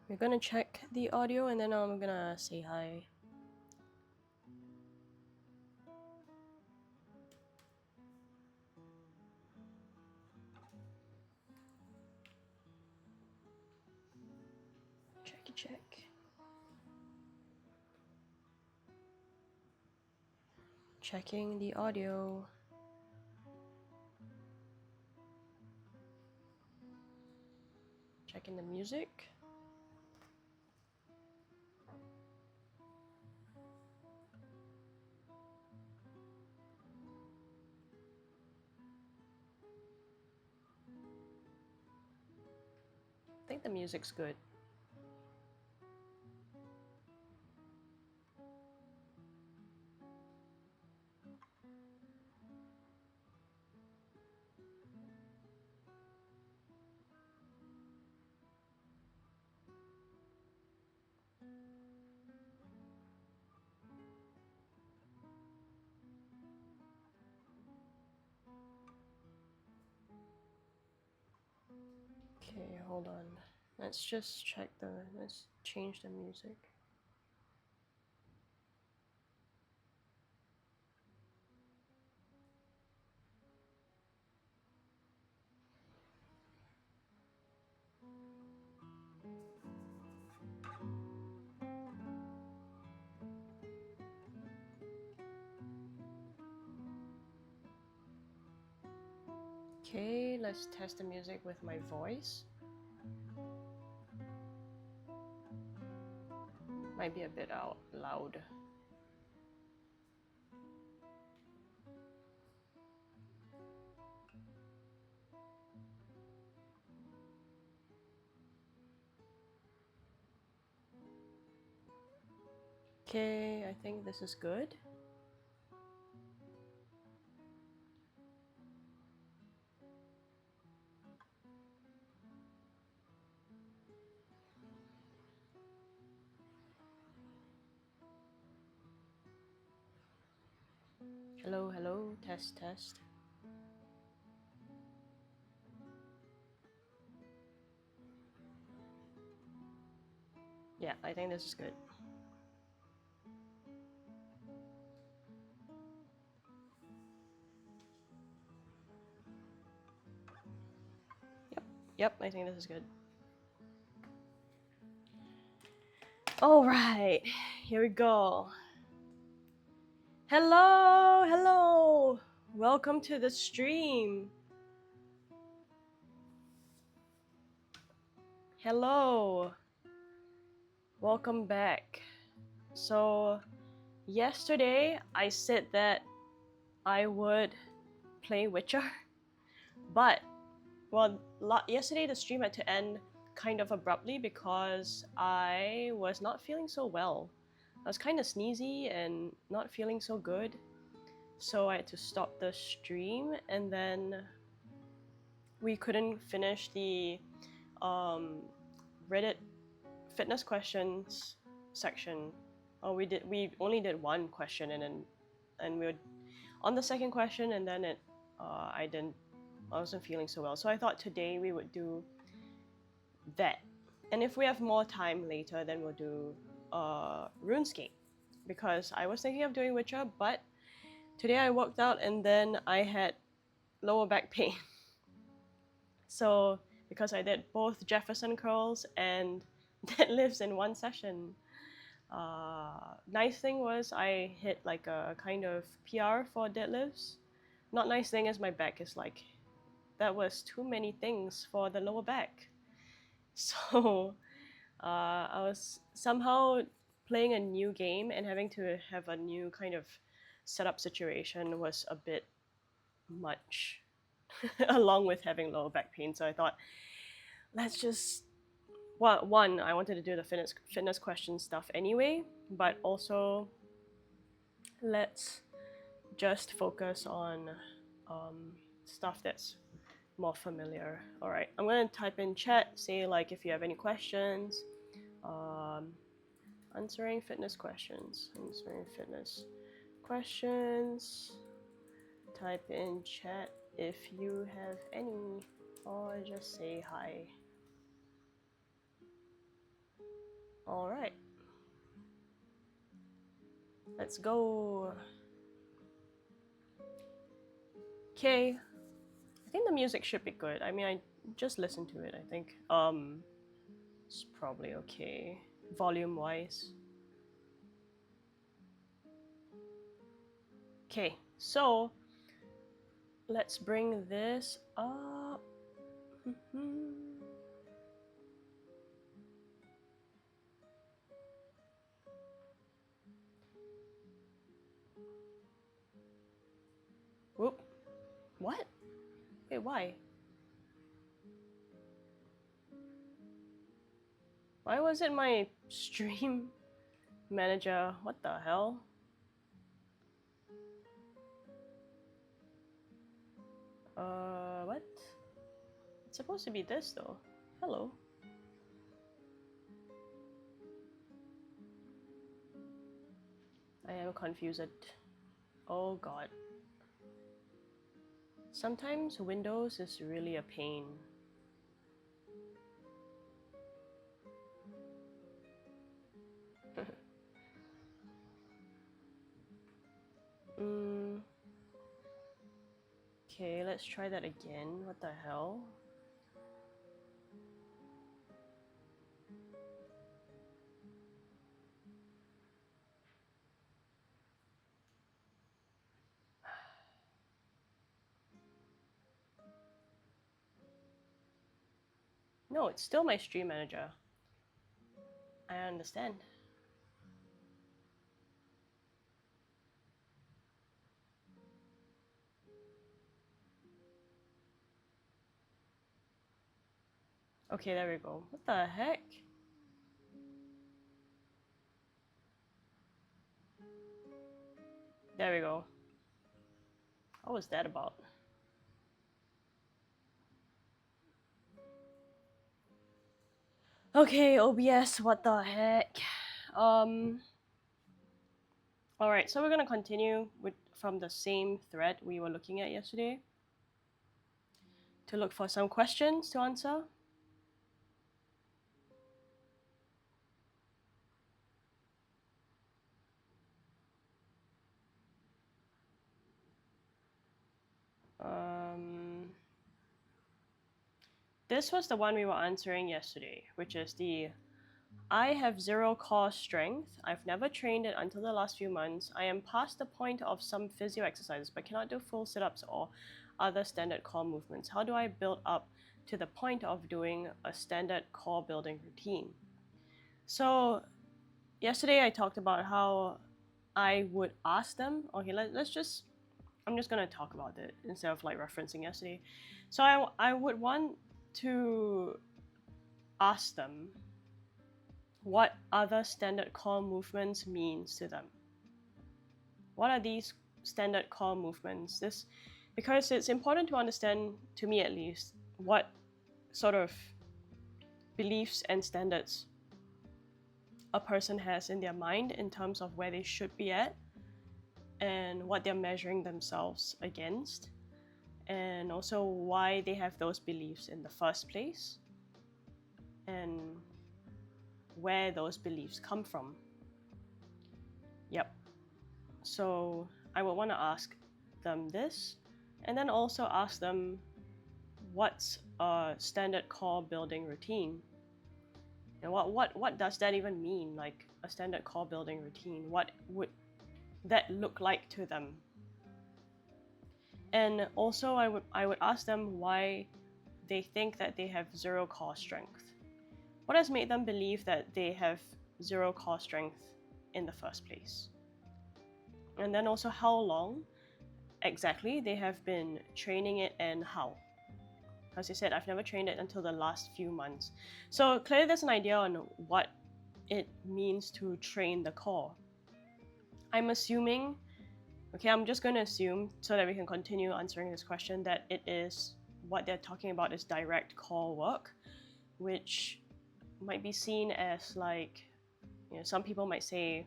We're gonna check the audio and then I'm gonna say hi. Check. Checking the audio. Checking the music. I think the music's good. Okay, hold on. Let's just check let's change the music. Okay, let's test the music with my voice. Might be a bit loud. Okay, I think this is good. Hello, test. Yeah, I think this is good. Yep, I think this is good. Alright, here we go. Hello! Welcome to the stream. Hello. Welcome back. So, yesterday I said that I would play Witcher, but yesterday the stream had to end kind of abruptly because I was not feeling so well. I was kind of sneezy and not feeling so good, so I had to stop the stream, and then we couldn't finish the Reddit fitness questions section. Oh, we only did one question, and we were on the second question, and then I wasn't feeling so well, so I thought today we would do that, and if we have more time later, then we'll do Runescape, because I was thinking of doing Witcher, but today I worked out and then I had lower back pain. So because I did both Jefferson curls and deadlifts in one session. Nice thing was I hit like a kind of PR for deadlifts. Not nice thing is my back is like, that was too many things for the lower back. So I was somehow playing a new game and having to have a new kind of setup situation was a bit much, along with having lower back pain. So I thought, let's just, well, one, I wanted to do the fitness question stuff anyway, but also let's just focus on stuff that's more familiar. All right, I'm gonna type in chat, say like if you have any questions. Answering fitness questions. Type in chat if you have any, or just say hi. All right, let's go. Okay, I think the music should be good. I mean, I just listened to it. I think it's probably okay volume wise. Okay, so let's bring this up. Whoop. What? Wait, why? Why was it my stream manager? What the hell? What? It's supposed to be this though. Hello. I am confused. Oh god. Sometimes Windows is really a pain. Okay, let's try that again. What the hell? No, it's still my stream manager. I understand. Okay, there we go. What the heck? There we go. What was that about? Okay, OBS, what the heck? Alright, so we're gonna continue from the same thread we were looking at yesterday to look for some questions to answer. This was the one we were answering yesterday, which is the I have 0 core strength. I've never trained it until the last few months. I am past the point of some physio exercises, but cannot do full sit-ups or other standard core movements. How do I build up to the point of doing a standard core building routine? So yesterday I talked about how I would ask them, okay, I'm just gonna talk about it instead of like referencing yesterday. So I would want to ask them what other standard core movements means to them. What are these standard core movements? Because it's important to understand, to me at least, what sort of beliefs and standards a person has in their mind in terms of where they should be at and what they're measuring themselves against, and also why they have those beliefs in the first place and where those beliefs come from. Yep. So I would want to ask them this, and then also ask them what's a standard core building routine, and what does that even mean? Like a standard core building routine, what would that look like to them? And also I would ask them why they think that they have 0 core strength. What has made them believe that they have 0 core strength in the first place? And then also how long exactly they have been training it and how. As I said, I've never trained it until the last few months. So clearly there's an idea on what it means to train the core. I'm assuming, okay, I'm just going to assume so that we can continue answering this question, that it is what they're talking about is direct core work, which might be seen as like, some people might say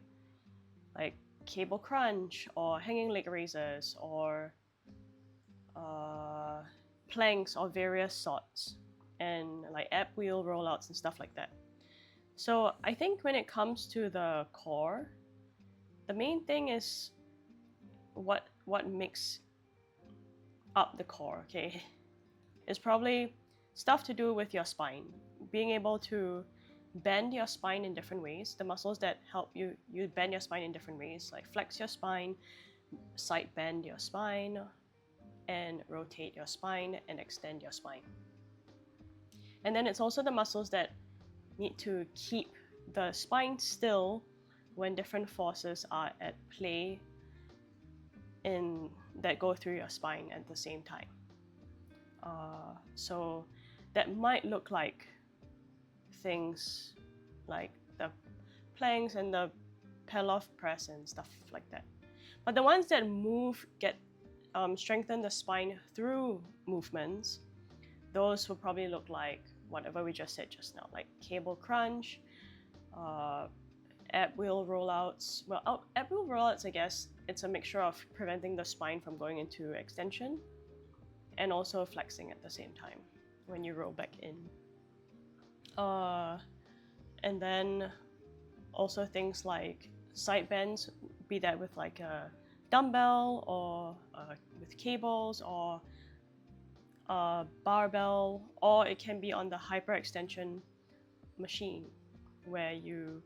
like cable crunch or hanging leg raises or planks of various sorts, and like ab wheel rollouts and stuff like that. So I think when it comes to the core, the main thing is what makes up the core, okay? It's probably stuff to do with your spine. Being able to bend your spine in different ways. The muscles that help you bend your spine in different ways, like flex your spine, side bend your spine, and rotate your spine and extend your spine. And then it's also the muscles that need to keep the spine still when different forces are at play that go through your spine at the same time. So that might look like things like the planks and the Perloff press and stuff like that. But the ones that strengthen the spine through movements, those will probably look like whatever we just said just now, like cable crunch, ab wheel rollouts. Well, ab wheel rollouts, I guess it's a mixture of preventing the spine from going into extension and also flexing at the same time when you roll back in. And then also things like side bends, be that with like a dumbbell or with cables or a barbell, or it can be on the hyperextension machine where you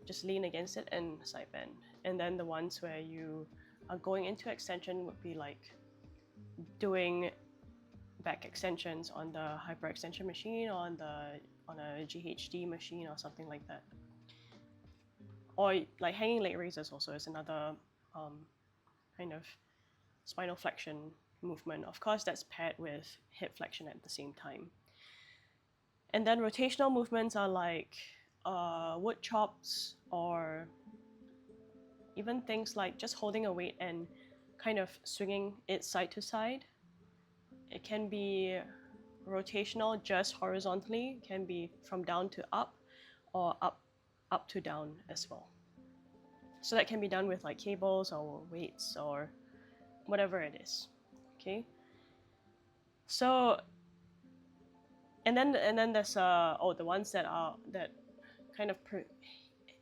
just lean against it and side bend. And then the ones where you are going into extension would be like doing back extensions on the hyperextension machine or on a GHD machine or something like that. Or like hanging leg raises also is another kind of spinal flexion movement. Of course, that's paired with hip flexion at the same time. And then rotational movements are like wood chops, or even things like just holding a weight and kind of swinging it side to side. It can be rotational just horizontally, it can be from down to up, or up to down as well. So that can be done with like cables or weights or whatever it is. Okay. So and then there's the ones that kind of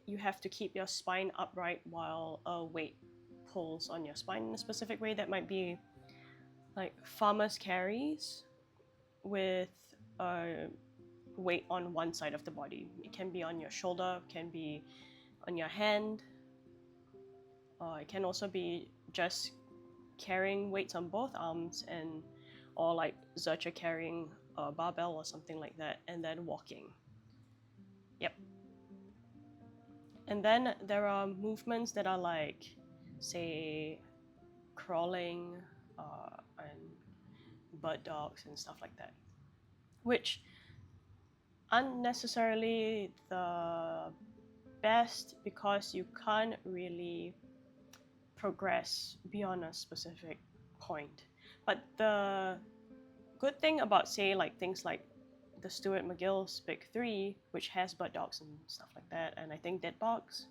you have to keep your spine upright while a weight pulls on your spine in a specific way. That might be like farmer's carries with a weight on one side of the body. It can be on your shoulder, it can be on your hand. It can also be just carrying weights on both arms, or like Zercher carrying a barbell or something like that, and then walking. Yep. And then there are movements that are like, say, crawling and bird dogs and stuff like that, which aren't necessarily the best because you can't really progress beyond a specific point. But the good thing about, say, like things like the Stuart McGill's Big Three, which has bird dogs and stuff like that, and I think dead bugs,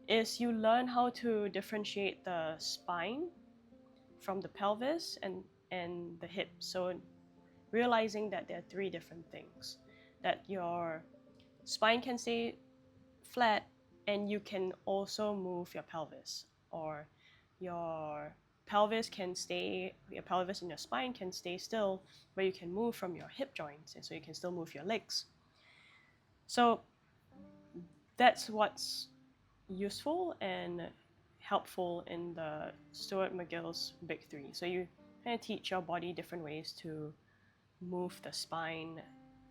is you learn how to differentiate the spine from the pelvis and the hip. So realizing that there are three different things, that your spine can stay flat and you can also move your pelvis, or your pelvis and your spine can stay still, but you can move from your hip joints, and so you can still move your legs. So that's what's useful and helpful in the Stuart McGill's Big Three. So you kind of teach your body different ways to move the spine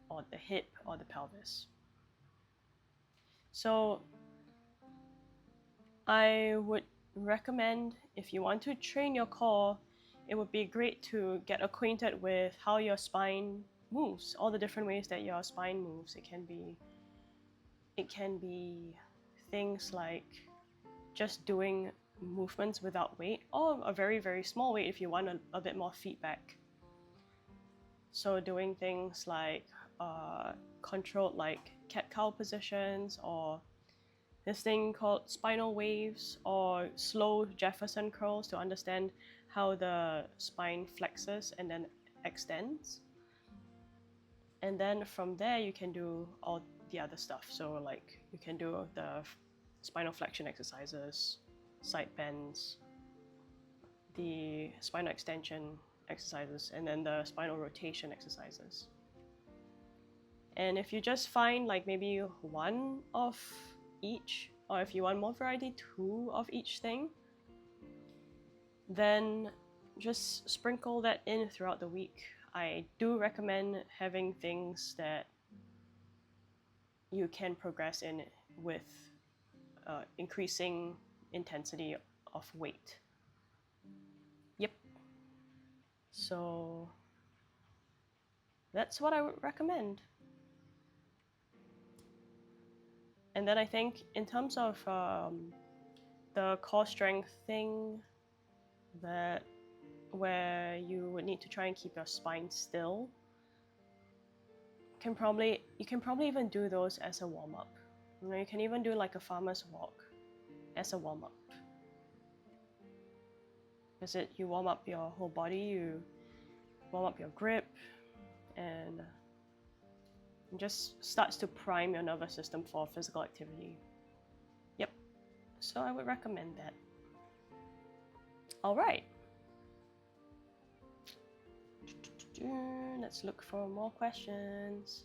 or the hip or the pelvis. So I would recommend, if you want to train your core, it would be great to get acquainted with how your spine moves, all the different ways that your spine moves. It can be things like just doing movements without weight, or a very, very small weight if you want a bit more feedback. So doing things like controlled like cat-cow positions, or this thing called spinal waves, or slow Jefferson curls to understand how the spine flexes and then extends. And then from there you can do all the other stuff. So like you can do the spinal flexion exercises, side bends, the spinal extension exercises, and then the spinal rotation exercises. And if you just find like maybe one of each, or if you want more variety, two of each thing, then just sprinkle that in throughout the week. I do recommend having things that you can progress in with increasing intensity of weight. Yep. So that's what I would recommend. And then I think in terms of the core strength thing, that where you would need to try and keep your spine still, you can probably even do those as a warm-up. You know, you can even do like a farmer's walk as a warm-up. Because you warm up your whole body, you warm up your grip, and it just starts to prime your nervous system for physical activity. Yep, so I would recommend that. All right. Let's look for more questions.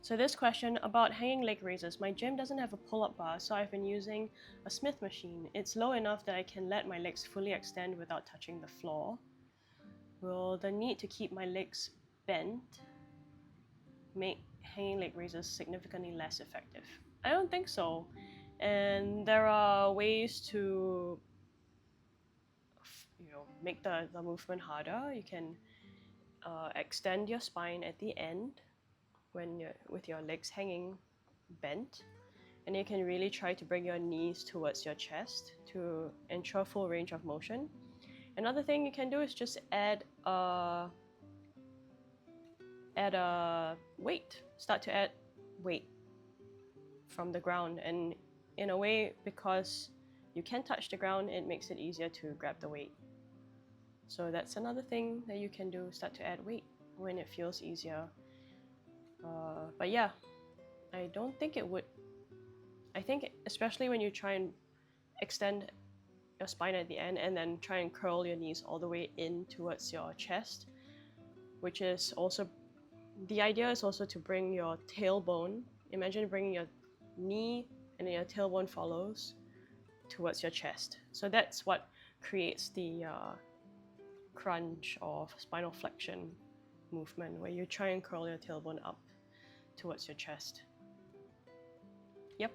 So this question about hanging leg raises. My gym doesn't have a pull-up bar, so I've been using a Smith machine. It's low enough that I can let my legs fully extend without touching the floor. Will the need to keep my legs bent make hanging leg raises significantly less effective? I don't think so. And there are ways to make the movement harder. You can extend your spine at the end when you're with your legs hanging bent, and you can really try to bring your knees towards your chest to ensure full range of motion. Another thing you can do is just add a weight. Start to add weight from the ground, and in a way, because you can touch the ground, it makes it easier to grab the weight. So that's another thing that you can do, start to add weight when it feels easier. But yeah, I don't think it would. I think especially when you try and extend your spine at the end and then try and curl your knees all the way in towards your chest, which is also, the idea is also to bring your tailbone, imagine bringing your knee and then your tailbone follows towards your chest. So that's what creates the crunch or spinal flexion movement, where you try and curl your tailbone up towards your chest. Yep.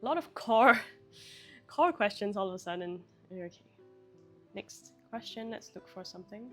A lot of core questions all of a sudden. Okay. Next question, let's look for something.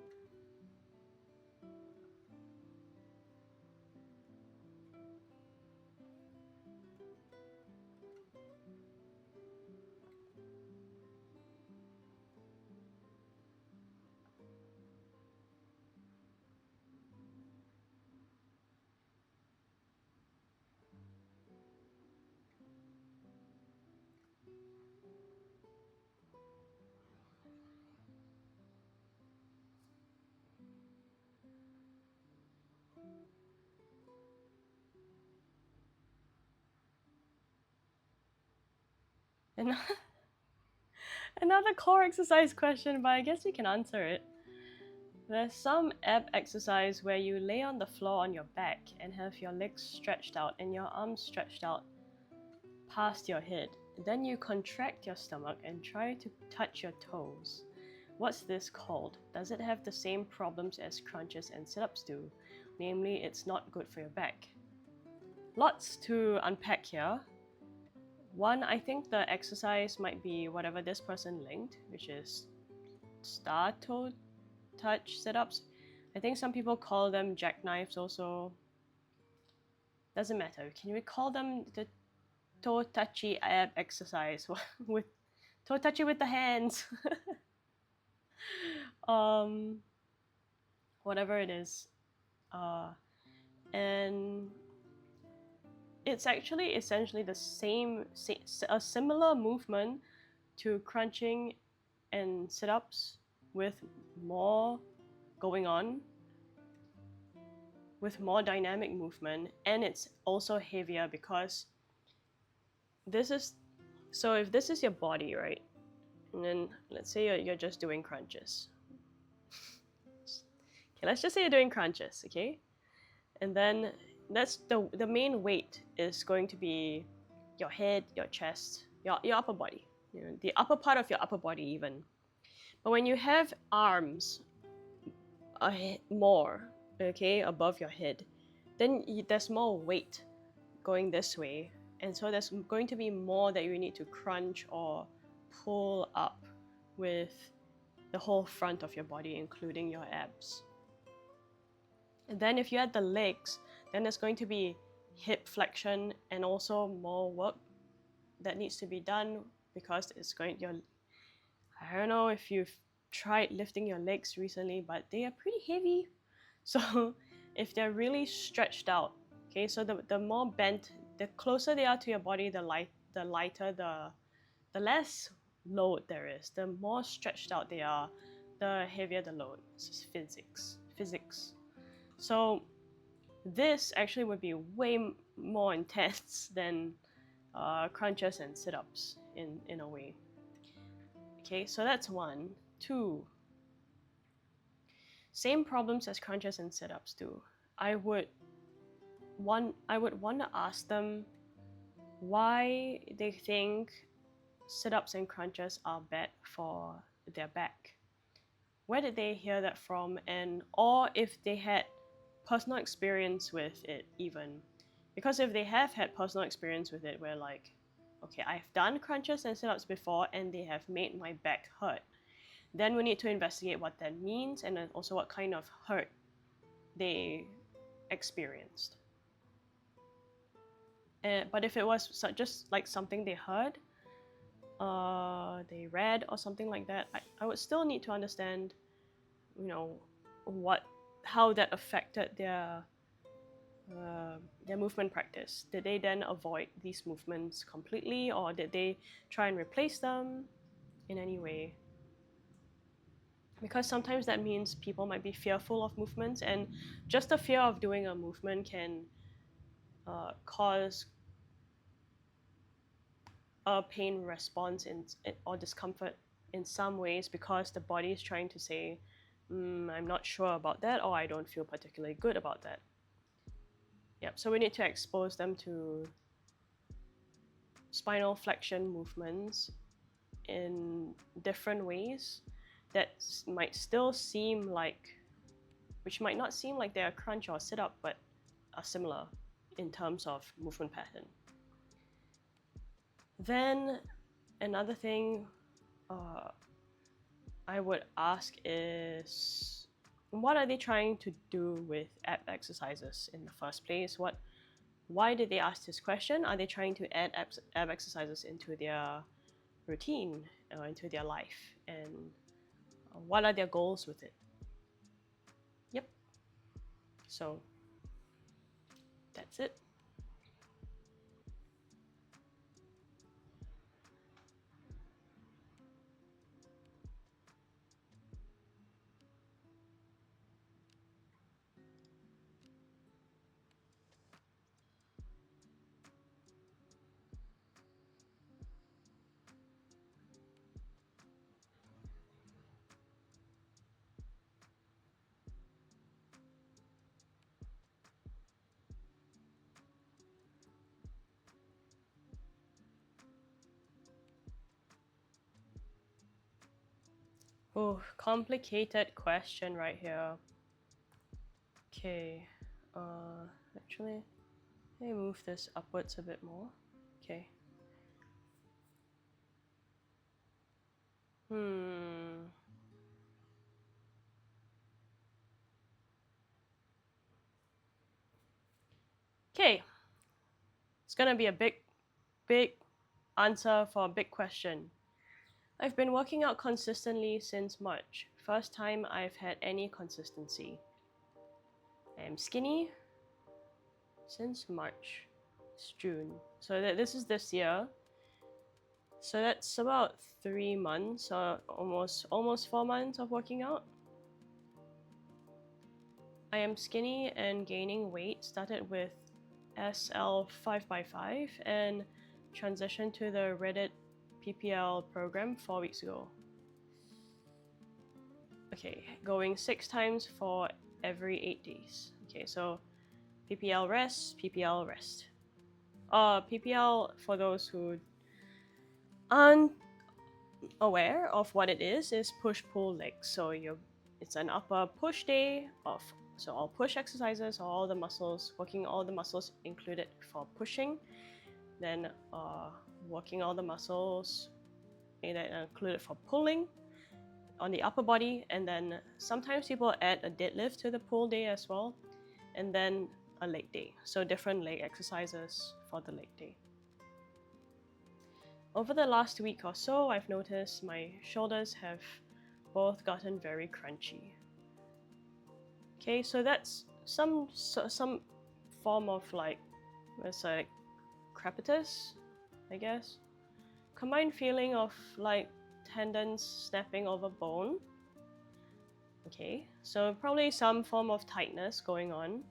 Another core exercise question, but I guess we can answer it. There's some ab exercise where you lay on the floor on your back and have your legs stretched out and your arms stretched out past your head. Then you contract your stomach and try to touch your toes. What's this called? Does it have the same problems as crunches and sit-ups do? Namely, it's not good for your back. Lots to unpack here. One, I think the exercise might be whatever this person linked, which is star toe touch sit-ups. I think some people call them jackknives also. Doesn't matter. Can we call them the toe touchy ab exercise with toe touchy with the hands? um, whatever it is, and it's actually essentially the same, a similar movement to crunching and sit-ups with more going on, with more dynamic movement, and it's also heavier because this is, so if this is your body, right, and then let's say you're just doing crunches. Okay, let's just say you're doing crunches, okay, and then that's the main weight is going to be your head, your chest, your upper body, you know, the upper part of your upper body even. But when you have arms more, okay, above your head, then there's more weight going this way, and so there's going to be more that you need to crunch or pull up with the whole front of your body, including your abs. And then if you add the legs, then there's going to be hip flexion and also more work that needs to be done because it's going your, I don't know if you've tried lifting your legs recently, but they are pretty heavy. So if they're really stretched out, okay, so the more bent, the closer they are to your body, the lighter the less load there is. The more stretched out they are, the heavier the load. This is physics. So this actually would be way more intense than crunches and sit-ups in a way. Okay, so that's one. Two, same problems as crunches and sit-ups do. I would want to ask them why they think sit-ups and crunches are bad for their back. Where did they hear that from, and or if they had personal experience with it even. Because if they have had personal experience with it where like, okay, I've done crunches and sit-ups before and they have made my back hurt, then we need to investigate what that means and then also what kind of hurt they experienced. But if it was just like something they heard, they read or something like that, I would still need to understand, you know, how that affected their movement practice. Did they then avoid these movements completely, or did they try and replace them in any way? Because sometimes that means people might be fearful of movements, and just the fear of doing a movement can cause a pain response or discomfort in some ways because the body is trying to say, I'm not sure about that, or I don't feel particularly good about that. Yep, so we need to expose them to spinal flexion movements in different ways that might still seem like, which might not seem like they're a crunch or sit up, but are similar in terms of movement pattern. Then another thing I would ask is, what are they trying to do with ab exercises in the first place? Why did they ask this question? Are they trying to add ab exercises into their routine or into their life? And what are their goals with it? Yep. So that's it. Oh, complicated question right here. Okay. Actually, let me move this upwards a bit more. Okay. Hmm. Okay. It's gonna be a big answer for a big question. I've been working out consistently since March. First time I've had any consistency. I am skinny since March. It's June. So this is this year. So that's about 3 months or almost 4 months of working out. I am skinny and gaining weight. Started with SL 5x5 and transitioned to the Reddit PPL program 4 weeks ago. Okay, going 6 times for every 8 days. Okay, so PPL rest, PPL rest. PPL, for those who aren't aware of what it is push-pull legs. So it's an upper push day of all push exercises, all the muscles, working all the muscles included for pushing, then working all the muscles included for pulling on the upper body, and then sometimes people add a deadlift to the pull day as well, and then a leg day. So different leg exercises for the leg day. Over the last week or so, I've noticed my shoulders have both gotten very crunchy. Okay, so that's some form of it's like crepitus, I guess. Combined feeling of like tendons snapping over bone. Okay, so probably some form of tightness going on.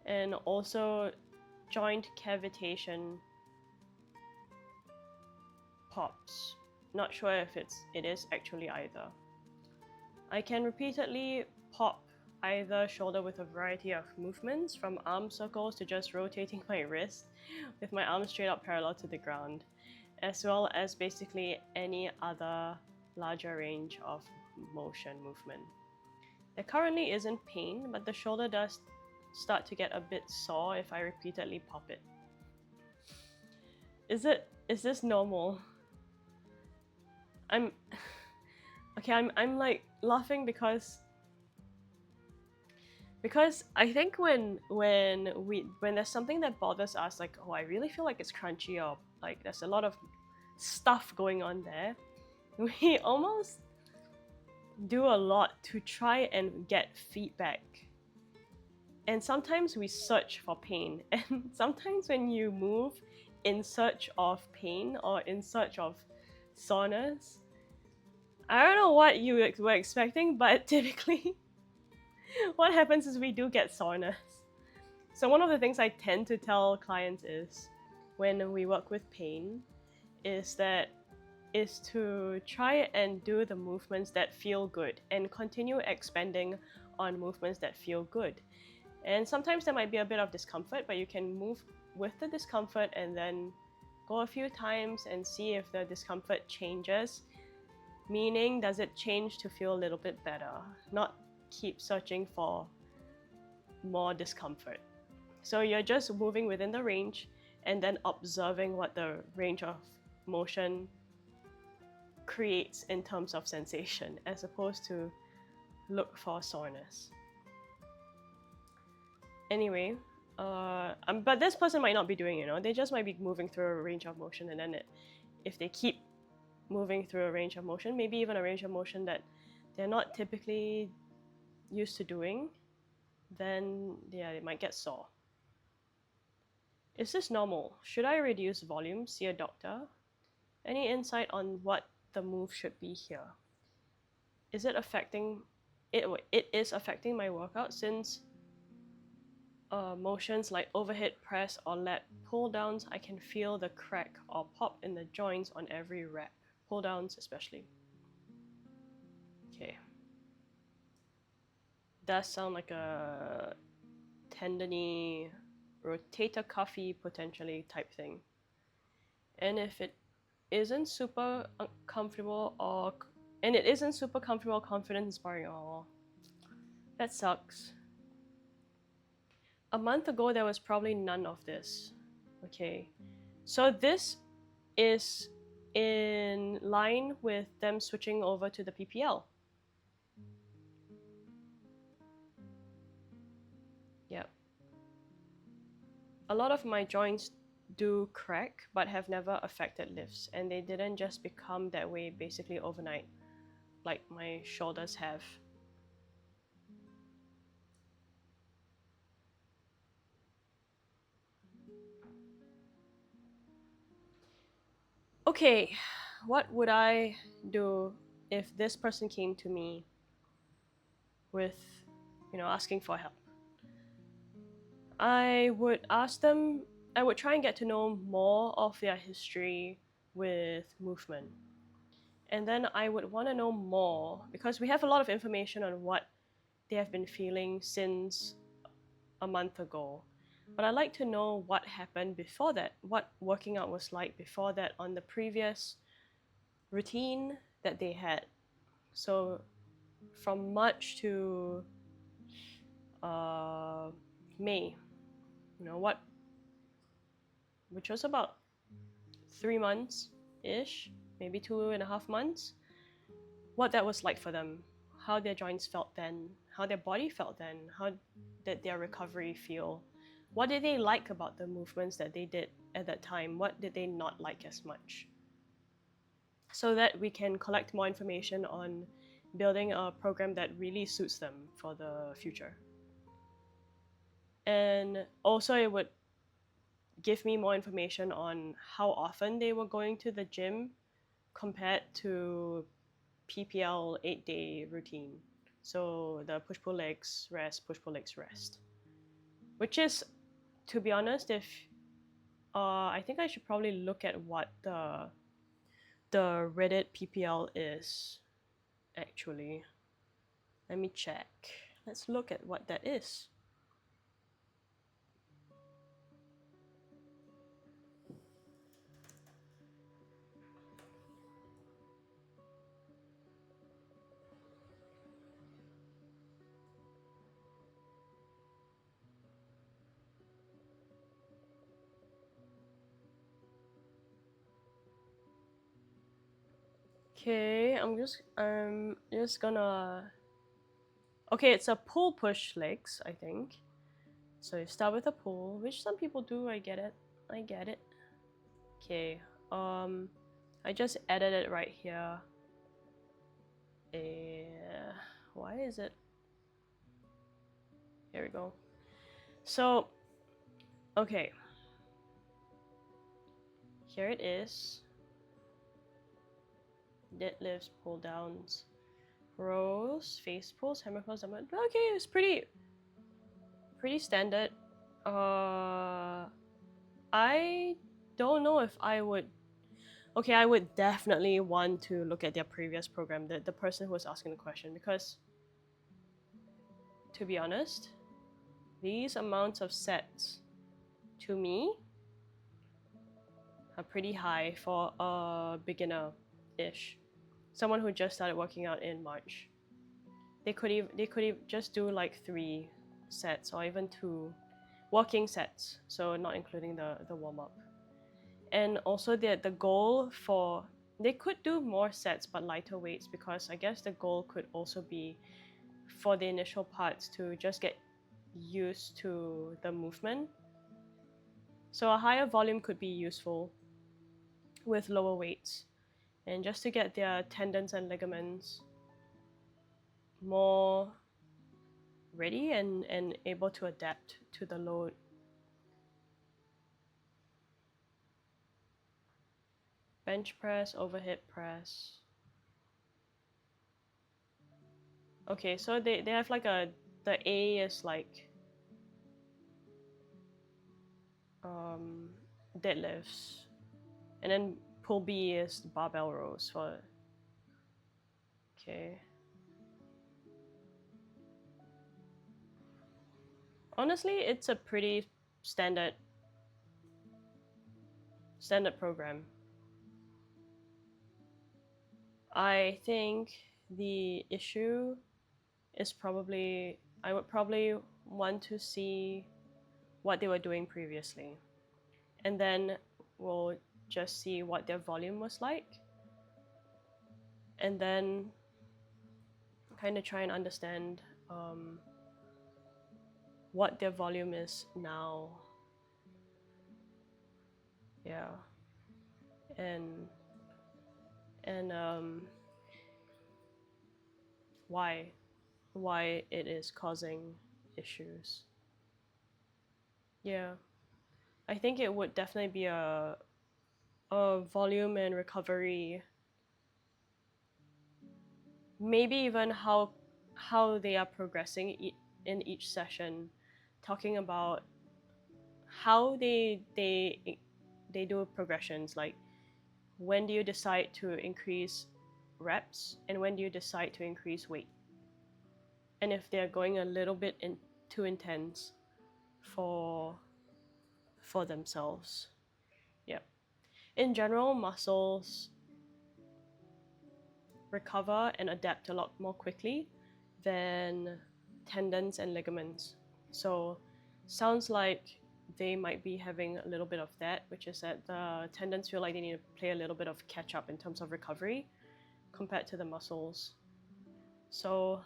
And also joint cavitation pops. Not sure if it is actually either. I can repeatedly pop either shoulder with a variety of movements, from arm circles to just rotating my wrist with my arms straight up parallel to the ground, as well as basically any other larger range of motion movement. There currently isn't pain, but the shoulder does start to get a bit sore if I repeatedly pop it. Is this normal? I'm okay, I'm like laughing because I think when there's something that bothers us, like, oh, I really feel like it's crunchy, or like there's a lot of stuff going on there, we almost do a lot to try and get feedback. And sometimes we search for pain, and sometimes when you move in search of pain or in search of soreness, I don't know what you were expecting, but typically what happens is we do get soreness. So one of the things I tend to tell clients is, when we work with pain, is to try and do the movements that feel good and continue expanding on movements that feel good. And sometimes there might be a bit of discomfort, but you can move with the discomfort and then go a few times and see if the discomfort changes. Meaning, does it change to feel a little bit better? Not keep searching for more discomfort. So you're just moving within the range and then observing what the range of motion creates in terms of sensation, as opposed to look for soreness. Anyway, but this person might not be doing, they just might be moving through a range of motion, and then if they keep moving through a range of motion, maybe even a range of motion that they're not typically used to doing, then yeah, they might get sore. Is this normal? Should I reduce volume? See a doctor? Any insight on what the move should be here? Is it affecting it? It is affecting my workout, since motions like overhead press or lat pull downs, I can feel the crack or pop in the joints on every rep. Pull downs especially. Okay. Does sound like a tendony, rotator cuffy potentially type thing. And if it isn't super comfortable and it isn't super comfortable, confident, inspiring. Oh, that sucks. A month ago, there was probably none of this. Okay, so this is in line with them switching over to the PPL. Yep. A lot of my joints do crack, but have never affected lifts, and they didn't just become that way basically overnight, like my shoulders have. Okay, what would I do if this person came to me with, asking for help? I would ask them, I would try and get to know more of their history with movement. And then I would want to know more because we have a lot of information on what they have been feeling since a month ago. But I'd like to know what happened before that, what working out was like before that on the previous routine that they had. So from March to uh, May, what, which was about 3 months ish, maybe 2.5 months, what that was like for them, how their joints felt then, how their body felt then, how did their recovery feel, what did they like about the movements that they did at that time, what did they not like as much, so that we can collect more information on building a program that really suits them for the future. And also, it would give me more information on how often they were going to the gym compared to PPL 8-day routine. So the push pull legs rest, push pull legs rest. Which is, to be honest, if I think I should probably look at what the Reddit PPL is actually. Let me check. Let's look at what that is. Okay, I'm just gonna. Okay, it's a pull push legs, I think. So you start with a pull, which some people do. I get it. I get it. Okay. I just added it right here. Why is it? Here we go. So, okay. Here it is. Deadlifts, pull downs, rows, face pulls, hammer curls. Okay, it's pretty standard. I don't know if I would. Okay, I would definitely want to look at their previous program, the person who was asking the question, because to be honest, these amounts of sets to me are pretty high for a beginner-ish, someone who just started working out in March. They could just do like 3 sets or even 2 walking sets, so not including the warm up. And also the goal for, they could do more sets but lighter weights, because I guess the goal could also be for the initial parts to just get used to the movement. So a higher volume could be useful with lower weights, and just to get their tendons and ligaments more ready and able to adapt to the load. Bench press, overhead press. Okay, so they have like the A is like deadlifts, and then pull B is the barbell rows for. Okay. Honestly, it's a pretty standard program. I think the issue is probably, I would probably want to see what they were doing previously. And then we'll just see what their volume was like. And then kind of try and understand what their volume is now. Yeah. And and why it is causing issues. Yeah. I think it would definitely be a volume and recovery, maybe even how they are progressing in each session, talking about how they do progressions, like when do you decide to increase reps and when do you decide to increase weight, and if they're going a little bit too intense for themselves. Yeah. In general, muscles recover and adapt a lot more quickly than tendons and ligaments. So, sounds like they might be having a little bit of that, which is that the tendons feel like they need to play a little bit of catch up in terms of recovery compared to the muscles. So,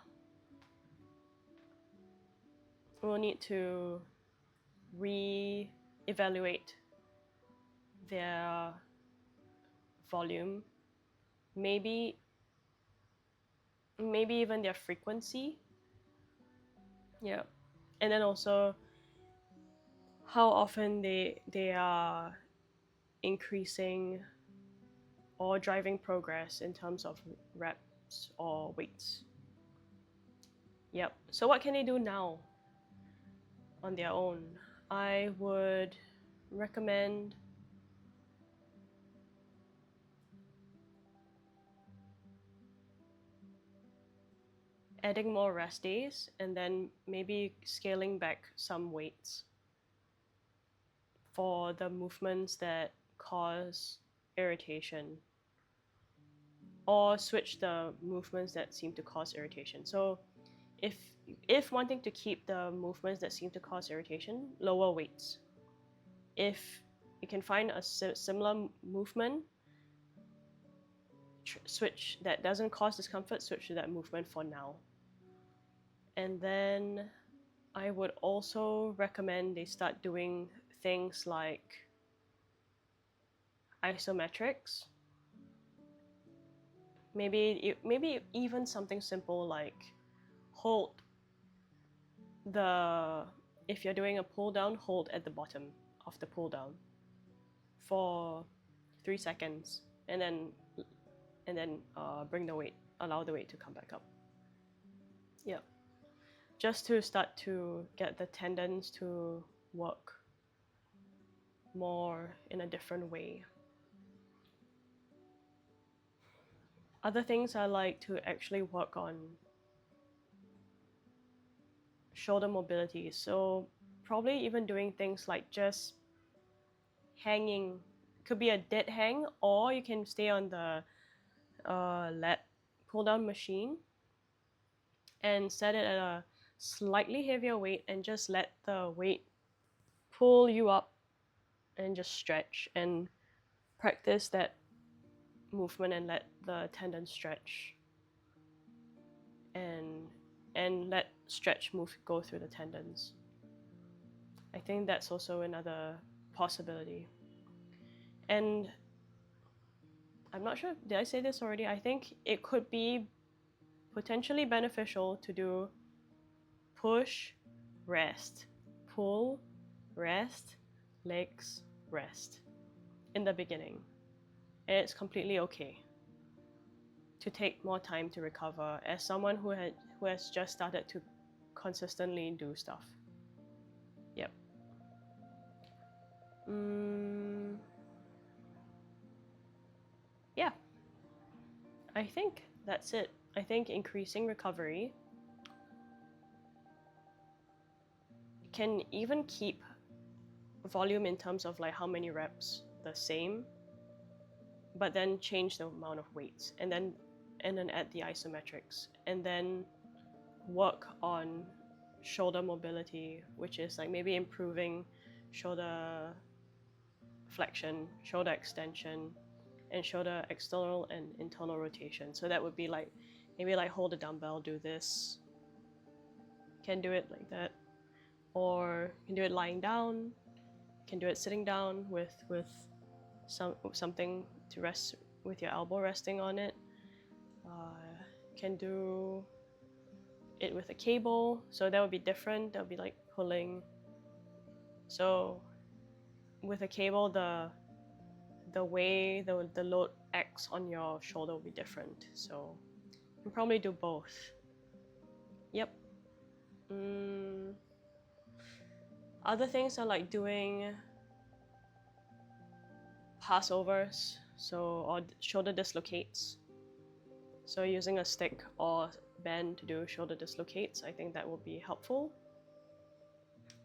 we'll need to re-evaluate their volume, maybe even their frequency. Yeah. And then also how often they are increasing or driving progress in terms of reps or weights. Yep. So what can they do now on their own? I would recommend adding more rest days and then maybe scaling back some weights for the movements that cause irritation, or switch the movements that seem to cause irritation. So if wanting to keep the movements that seem to cause irritation, lower weights. If you can find a similar movement, switch that doesn't cause discomfort, switch to that movement for now. And then I would also recommend they start doing things like isometrics. Maybe even something simple like hold the, if you're doing a pull down, hold at the bottom of the pull down for 3 seconds, and then bring the weight, allow the weight to come back up. Yeah, just to start to get the tendons to work more in a different way. Other things I like to actually work on shoulder mobility. So probably even doing things like just hanging, could be a dead hang, or you can stay on the lat pull down machine and set it at a slightly heavier weight and just let the weight pull you up and just stretch and practice that movement and let the tendon stretch and let stretch move go through the tendons. I think that's also another possibility. And I'm not sure, did I say this already? I think it could be potentially beneficial to do push, rest, pull, rest, legs, rest in the beginning. And it's completely okay to take more time to recover as someone who has just started to consistently do stuff. Yep. Yeah. I think that's it. I think increasing recovery can even keep volume in terms of like how many reps the same, but then change the amount of weights, and then and then add the isometrics, and then work on shoulder mobility, which is like maybe improving shoulder flexion, shoulder extension, and shoulder external and internal rotation. So that would be like maybe like hold a dumbbell, do this, can do it like that, or you can do it lying down, can do it sitting down with something to rest with your elbow resting on it. Can do it with a cable, so that would be different. That would be like pulling. So with a cable, the way the load acts on your shoulder will be different. So you can probably do both. Yep. Other things are like doing passovers, or shoulder dislocates. So using a stick or band to do shoulder dislocates, I think that will be helpful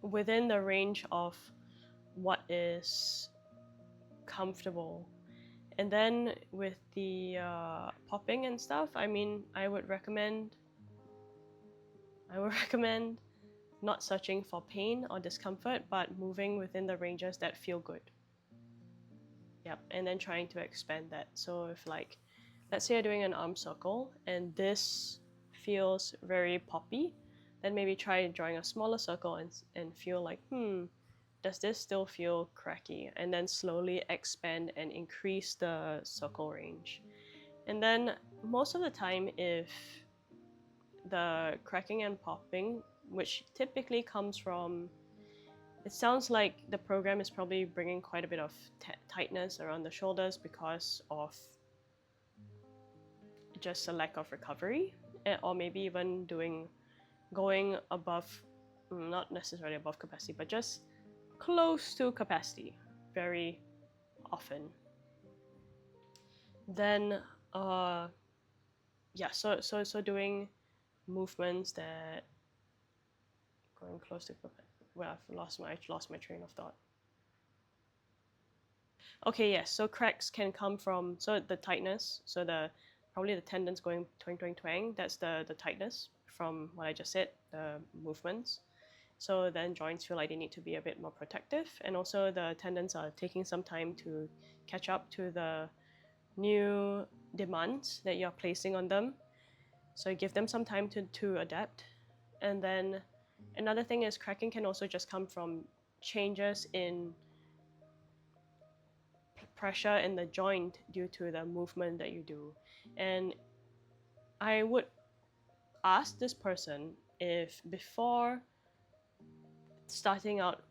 within the range of what is comfortable. And then with the popping and stuff, I mean, I would recommend not searching for pain or discomfort, but moving within the ranges that feel good. Yep, and then trying to expand that. So if like, let's say you're doing an arm circle and this feels very poppy, then maybe try drawing a smaller circle and feel like, does this still feel cracky? And then slowly expand and increase the circle range. And then most of the time, if the cracking and popping, which typically comes from, it sounds like the program is probably bringing quite a bit of tightness around the shoulders because of just a lack of recovery, or maybe even going above, not necessarily above capacity, but just close to capacity very often. Then so doing movements that going close to, well, I've lost my train of thought. Okay, yes, so cracks can come from, so the tightness, so probably the tendons going twang, that's the tightness from what I just said, the movements. So then joints feel like they need to be a bit more protective, and also the tendons are taking some time to catch up to the new demands that you're placing on them. So give them some time to adapt. And then another thing is cracking can also just come from changes in pressure in the joint due to the movement that you do. And I would ask this person if before starting out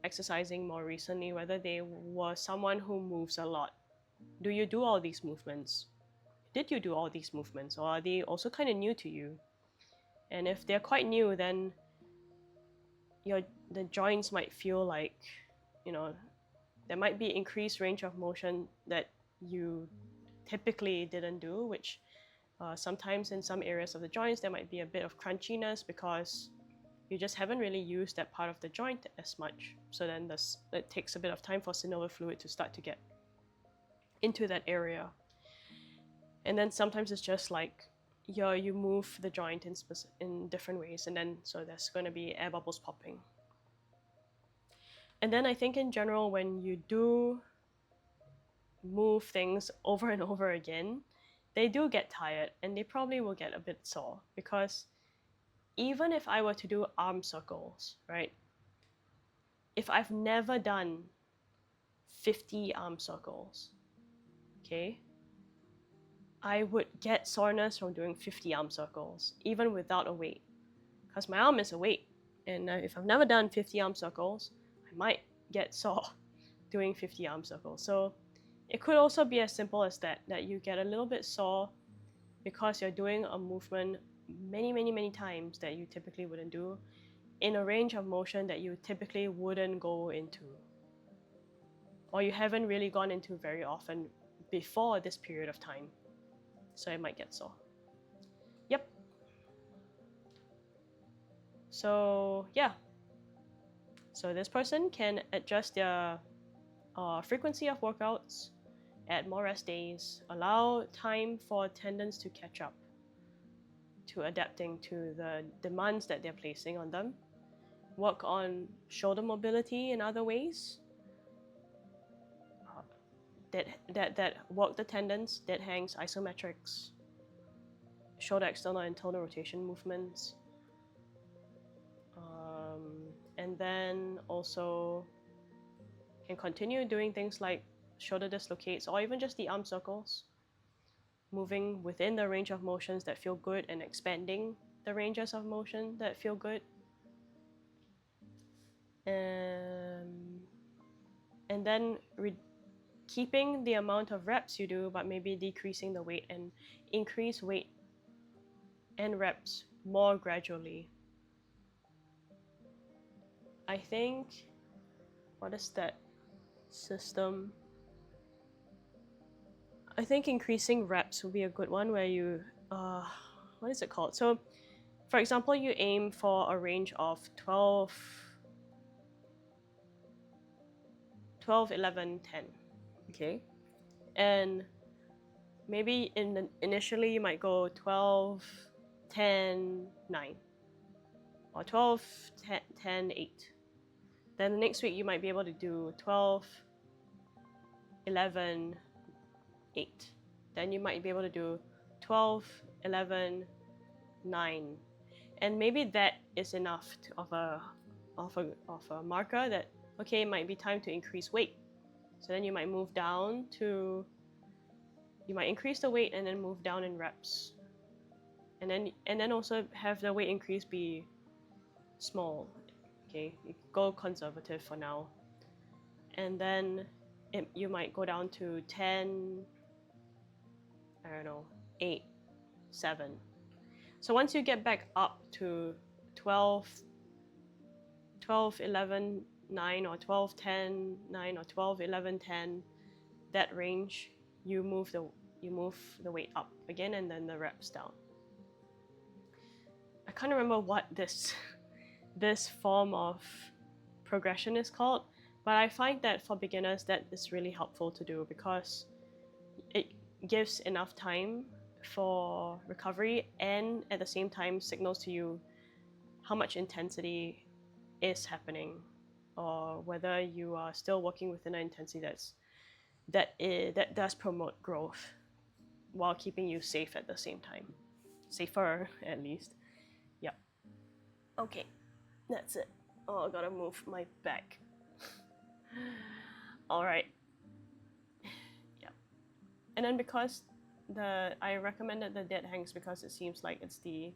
exercising more recently, whether they were someone who moves a lot. Do you do all these movements? Did you do all these movements, or are they also kind of new to you? And if they're quite new, then the joints might feel like, there might be increased range of motion that you typically didn't do, which sometimes in some areas of the joints there might be a bit of crunchiness because you just haven't really used that part of the joint as much. So then it takes a bit of time for synovial fluid to start to get into that area. And then sometimes it's just like you move the joint in different ways, and then so there's going to be air bubbles popping. And then I think in general, when you do move things over and over again, they do get tired and they probably will get a bit sore, because even if I were to do arm circles, right? If I've never done 50 arm circles, okay, I would get soreness from doing 50 arm circles, even without a weight, because my arm is a weight. And if I've never done 50 arm circles, I might get sore doing 50 arm circles. So it could also be as simple as that you get a little bit sore because you're doing a movement many times that you typically wouldn't do in a range of motion that you typically wouldn't go into, or you haven't really gone into very often before this period of time. So it might get sore. Yep. So yeah. So this person can adjust their frequency of workouts add more rest days, allow time for tendons to catch up to adapting to the demands that they're placing on them. Work on shoulder mobility in other ways that work the tendons, dead hangs, isometrics, shoulder external and tonal rotation movements. And then also can continue doing things like shoulder dislocates or even just the arm circles, moving within the range of motions that feel good and expanding the ranges of motion that feel good. And then keeping the amount of reps you do, but maybe decreasing the weight and increase weight and reps more gradually. I think, what is that system? I think increasing reps would be a good one where you, what is it called? So, for example, you aim for a range of 12, 11, 10, okay? And maybe initially you might go 12, 10, 9, or 12, 10, 10, 8. Then the next week you might be able to do 12, 11, 8. Then you might be able to do 12, 11, 9. And maybe that is enough of a marker that, okay, it might be time to increase weight. So then you might move down to, you might increase the weight and then move down in reps. And then also have the weight increase be small. Okay, you go conservative for now. And then you might go down to 10, I don't know, 8, 7. So once you get back up to 12, 11, 9, or 12, 10, 9, or 12, 11, 10, that range, you move the weight up again and then the reps down. I can't remember what this form of progression is called, but I find that for beginners that is really helpful to do because it gives enough time for recovery and at the same time signals to you how much intensity is happening or whether you are still working within an intensity that does promote growth while keeping you safe at the same time. Safer, at least. Yeah. Okay, that's it. Oh, I gotta move my back. Alright. Yeah. And then because I recommended the dead hangs because it seems like it's the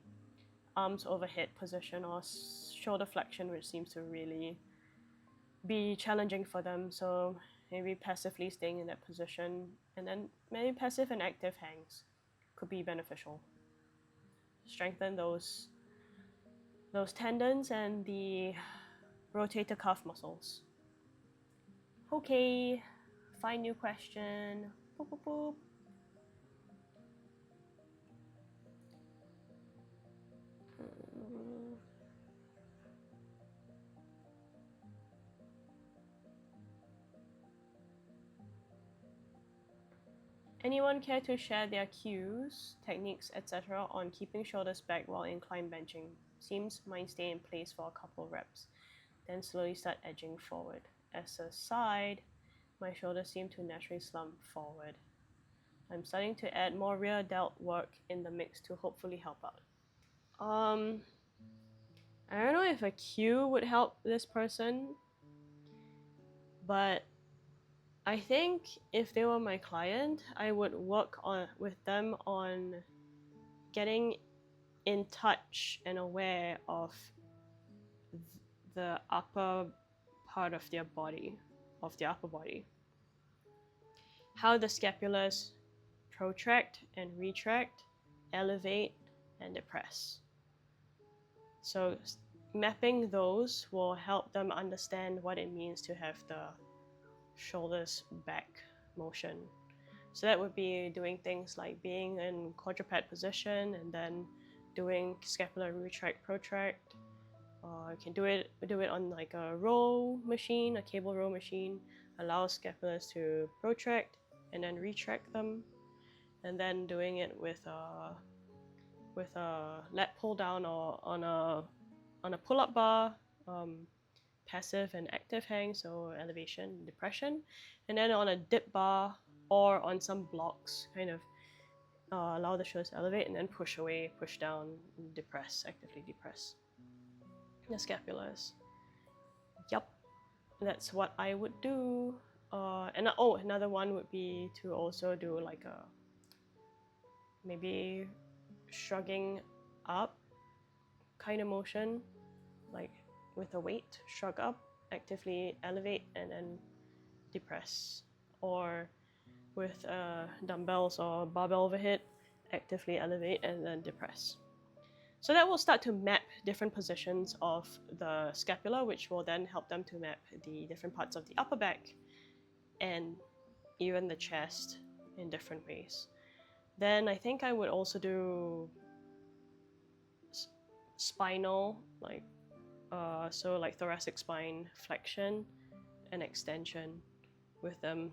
arms overhead position or shoulder flexion which seems to really be challenging for them. So maybe passively staying in that position and then maybe passive and active hangs could be beneficial. Strengthen those tendons and the rotator cuff muscles. Okay, find new question. Boop, boop, boop. Anyone care to share their cues, techniques, etc. on keeping shoulders back while incline benching? Seems mine stay in place for a couple reps, then slowly start edging forward. As a side, my shoulders seem to naturally slump forward. I'm starting to add more rear delt work in the mix to hopefully help out. I don't know if a cue would help this person, but I think if they were my client, I would work with them on getting in touch and aware of the upper part of their body, of the upper body. How the scapulars protract and retract, elevate and depress. So mapping those will help them understand what it means to have the shoulders back motion. So that would be doing things like being in quadruped position and then doing scapular retract, protract. You can do it on like a row machine, a cable row machine, allows scapulars to protract and then retract them, and then doing it with a lat pull down or on a pull-up bar, passive and active hang, so elevation, depression, and then on a dip bar or on some blocks, kind of allow the shoulders to elevate and then push away, push down, depress, actively depress the scapulas. Yep, that's what I would do. Another one would be to also do like a maybe shrugging up kind of motion, like with a weight, shrug up, actively elevate, and then depress. Or with dumbbells or barbell overhead, actively elevate and then depress. So that will start to map different positions of the scapula, which will then help them to map the different parts of the upper back and even the chest in different ways. Then I think I would also do spinal, like so like thoracic spine flexion and extension with them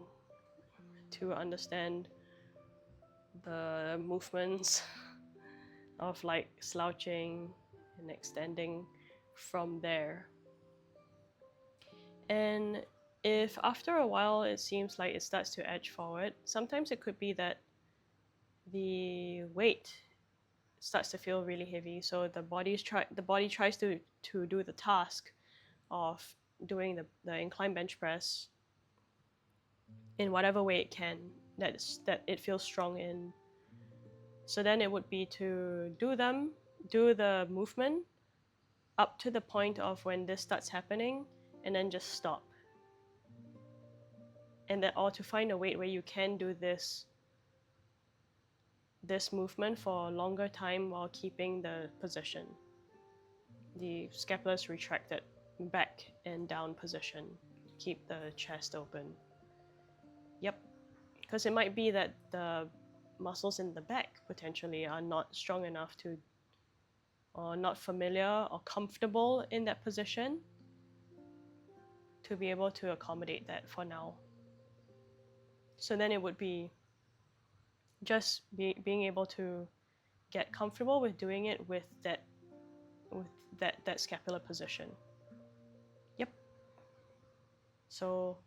to understand the movements of like slouching and extending from there. And if after a while it seems like it starts to edge forward, sometimes it could be that the weight starts to feel really heavy, so the body tries to do the task of doing the incline bench press in whatever way it can that it feels strong in. So then it would be to do the movement up to the point of when this starts happening, and then just stop. And then, or to find a weight where you can do this movement for a longer time while keeping the position. The scapula is retracted back and down position. Keep the chest open. Yep. Because it might be that the muscles in the back potentially are not strong enough to, or not familiar or comfortable in that position to be able to accommodate that for now. So then it would be just being able to get comfortable with doing it with that scapular position. Yep. So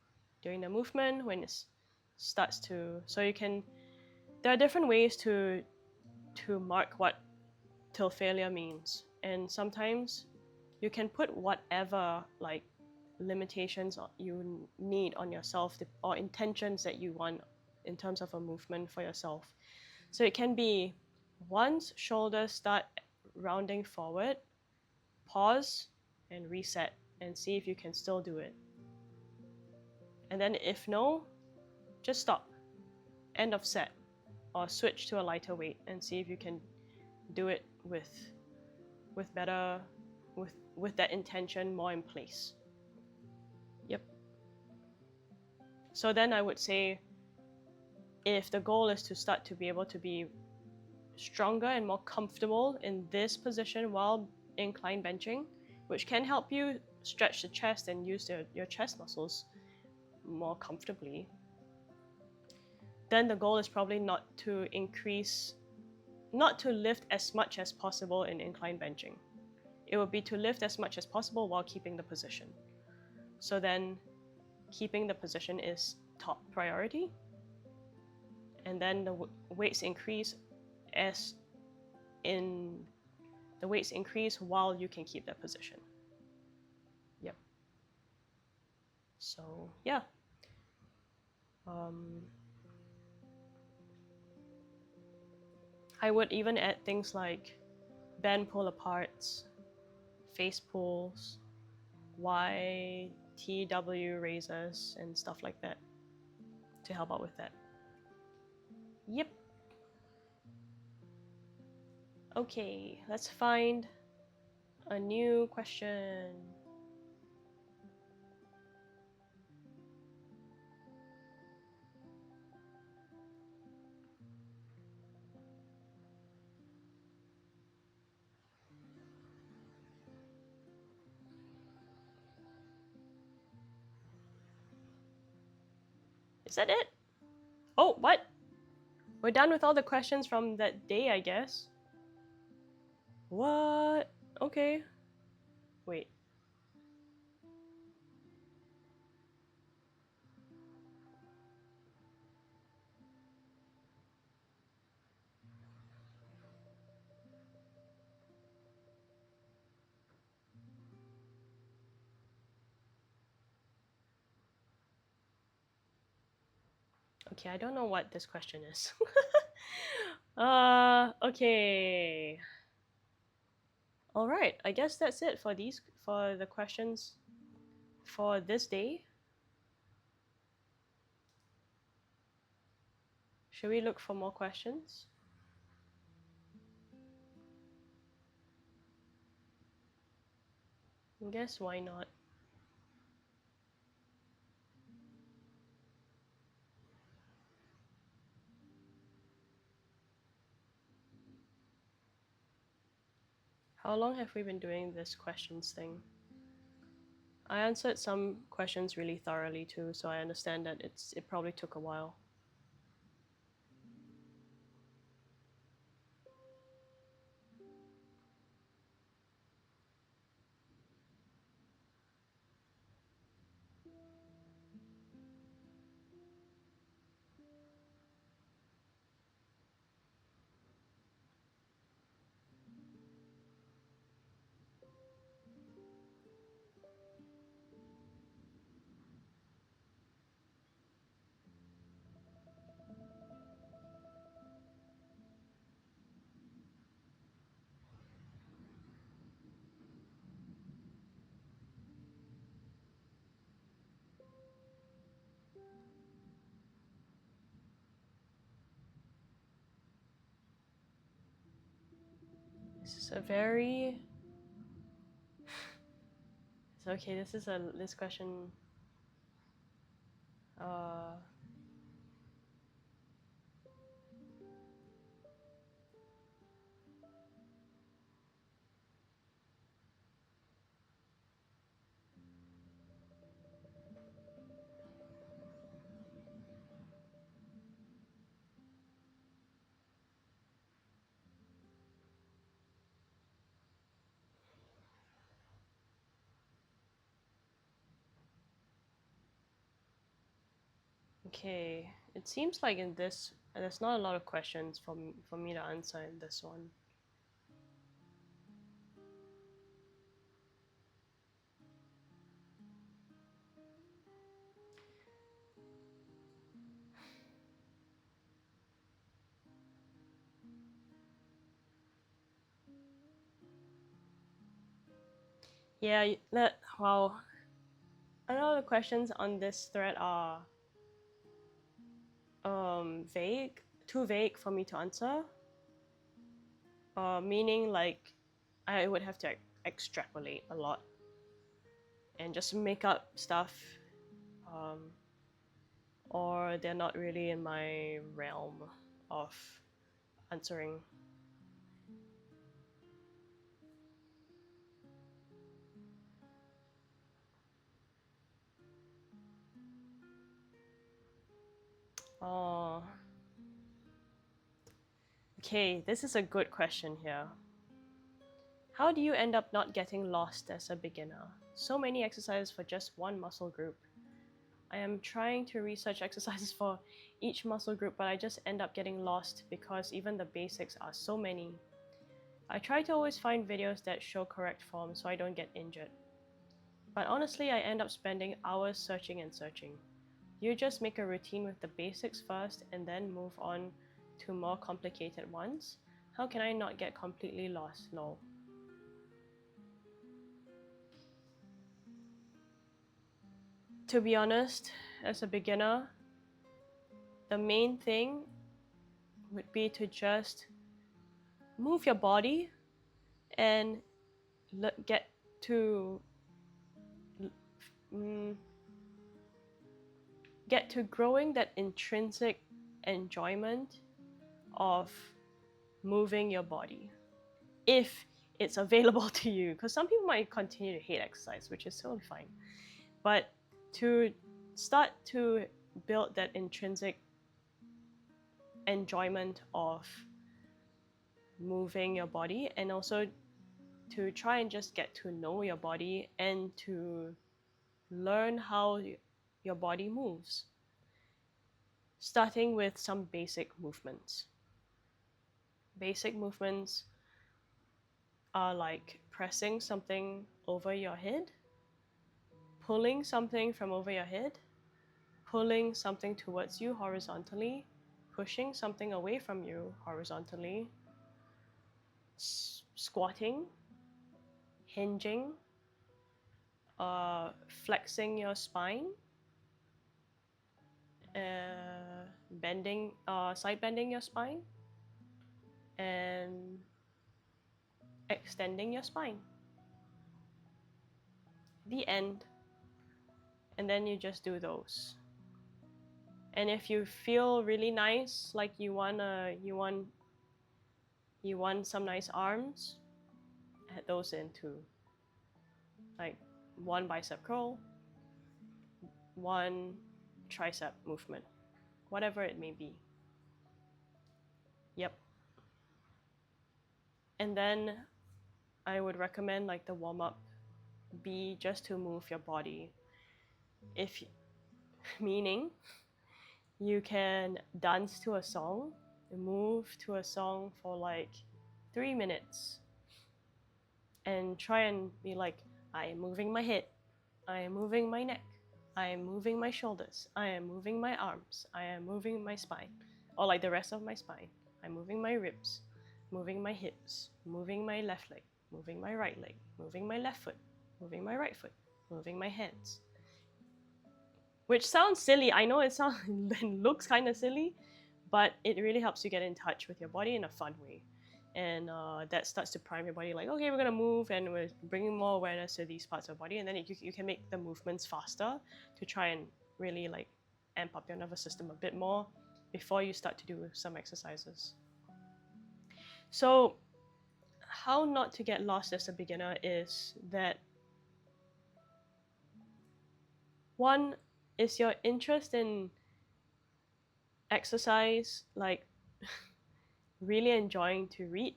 during the movement, when it starts to, so you can, there are different ways to mark what till failure means, and sometimes you can put whatever like limitations you need on yourself or intentions that you want in terms of a movement for yourself. So it can be, once shoulders start rounding forward, pause and reset and see if you can still do it. And then if no, just stop, end of set, or switch to a lighter weight and see if you can do it with better, with that intention more in place. Yep. So then I would say, if the goal is to start to be able to be stronger and more comfortable in this position while incline benching, which can help you stretch the chest and use your chest muscles more comfortably, then the goal is probably not to lift as much as possible in incline benching. It would be to lift as much as possible while keeping the position. So then keeping the position is top priority, and then the weights increase while you can keep that position. Yep. So yeah. I would even add things like band pull aparts, face pulls, YTW raises, and stuff like that to help out with that. Yep. Okay, let's find a new question. Is that it? Oh, what? We're done with all the questions from that day, I guess. What? Okay. Wait. Okay, I don't know what this question is. Okay. All right, I guess that's it for the questions for this day. Should we look for more questions? I guess why not? How long have we been doing this questions thing? I answered some questions really thoroughly too, so I understand that it probably took a while. This is a very it's okay. This question. Uh, okay, it seems like in this there's not a lot of questions for me to answer in this one. Yeah, that well, a lot of the questions on this thread are vague, too vague for me to answer. Meaning like I would have to extrapolate a lot and just make up stuff, um, or they're not really in my realm of answering. Oh, okay, this is a good question here. How do you end up not getting lost as a beginner? So many exercises for just one muscle group. I am trying to research exercises for each muscle group, but I just end up getting lost because even the basics are so many. I try to always find videos that show correct form so I don't get injured. But honestly, I end up spending hours searching and searching. You just make a routine with the basics first and then move on to more complicated ones? How can I not get completely lost? Lol. To be honest, as a beginner, the main thing would be to just move your body and get to mm, get to growing that intrinsic enjoyment of moving your body if it's available to you, because some people might continue to hate exercise, which is totally fine, but to start to build that intrinsic enjoyment of moving your body, and also to try and just get to know your body and to learn how your body moves, starting with some basic movements. Basic movements are like pressing something over your head, pulling something from over your head, pulling something towards you horizontally, pushing something away from you horizontally, squatting, hinging, flexing your spine, side bending your spine, and extending your spine. The end. And then you just do those. And if you feel really nice, like you want some nice arms, add those into like one bicep curl, one tricep movement, whatever it may be. Yep. And then I would recommend like the warm-up be just to move your body. If meaning you can dance to a song, move to a song for like 3 minutes, and try and be like, I am moving my head, I am moving my neck, I am moving my shoulders, I am moving my arms, I am moving my spine, or like the rest of my spine. I'm moving my ribs, moving my hips, moving my left leg, moving my right leg, moving my left foot, moving my right foot, moving my hands. Which sounds silly. I know it sounds and looks kind of silly, but it really helps you get in touch with your body in a fun way. And that starts to prime your body like, okay, we're going to move, and we're bringing more awareness to these parts of the body. And then you can make the movements faster to try and really like amp up your nervous system a bit more before you start to do some exercises. So how not to get lost as a beginner is that one is your interest in exercise, like really enjoying to read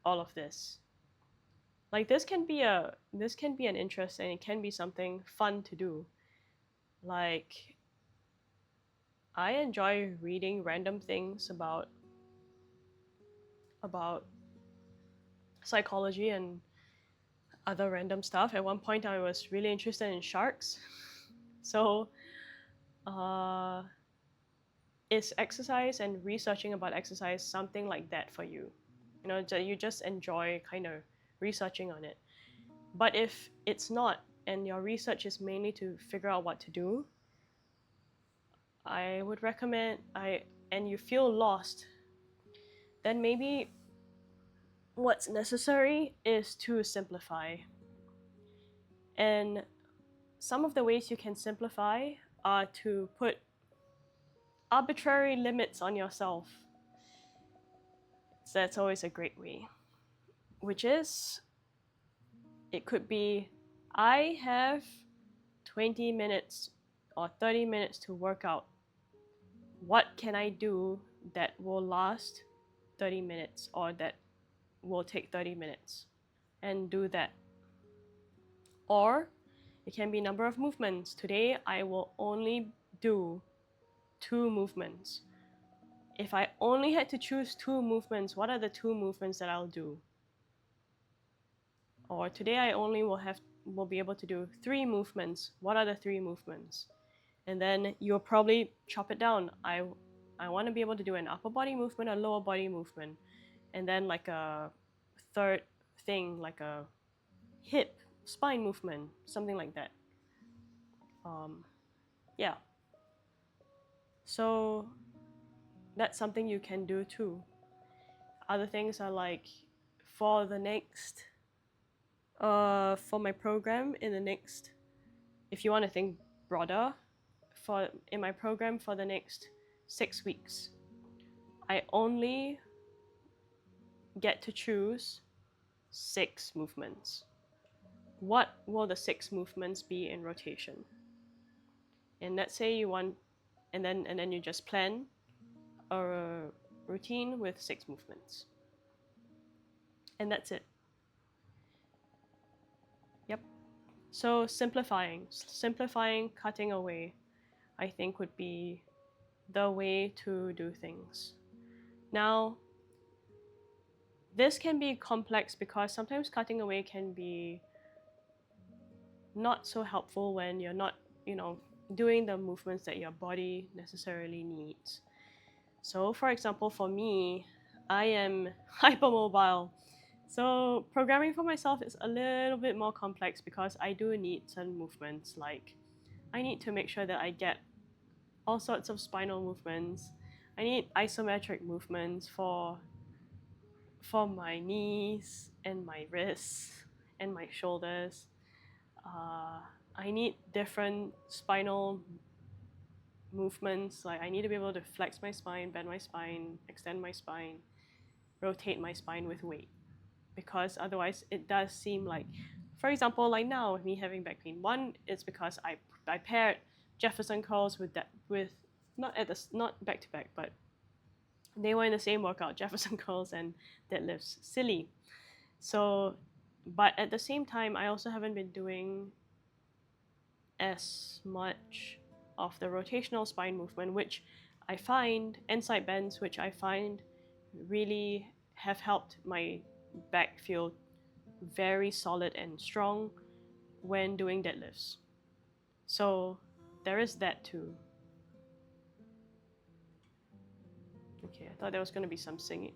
all of this. Like this can be an interest, and it can be something fun to do. Like I enjoy reading random things about psychology and other random stuff. At one point I was really interested in sharks. So is exercise and researching about exercise something like that for you? You know, you just enjoy kind of researching on it. But if it's not, and your research is mainly to figure out what to do, I would recommend and you feel lost, then maybe what's necessary is to simplify. And some of the ways you can simplify are to put arbitrary limits on yourself. So that's always a great way. Which is, it could be, I have 20 minutes or 30 minutes to work out. What can I do that will last 30 minutes or that will take 30 minutes? And do that. Or it can be number of movements. Today I will only do 2 movements. If I only had to choose 2 movements, what are the 2 movements that I'll do? Or today I only will be able to do 3 movements. What are the 3 movements? And then you'll probably chop it down. I want to be able to do an upper body movement, a lower body movement, and then like a third thing, like a hip, spine movement, something like that. Yeah. So that's something you can do too. Other things are like, for the next, for my program in the next, if you want to think broader, in my program for the next 6 weeks, I only get to choose 6 movements. What will the 6 movements be in rotation? And let's say you want, and then you just plan a routine with 6 movements. And that's it. Yep. So simplifying, cutting away, I think would be the way to do things. Now, this can be complex because sometimes cutting away can be not so helpful when you're not, doing the movements that your body necessarily needs. So, for example, for me, I am hypermobile. So, programming for myself is a little bit more complex because I do need certain movements. Like, I need to make sure that I get all sorts of spinal movements. I need isometric movements for my knees and my wrists and my shoulders. I need different spinal movements. Like I need to be able to flex my spine, bend my spine, extend my spine, rotate my spine with weight, because otherwise it does seem like, for example, like now with me having back pain, one is because I paired Jefferson curls with not back to back, but they were in the same workout, Jefferson curls and deadlifts. Silly. So, but at the same time, I also haven't been doing as much of the rotational spine movement, which I find, and side bends, which I find really have helped my back feel very solid and strong when doing deadlifts. So there is that too. Okay, I thought there was going to be some singing.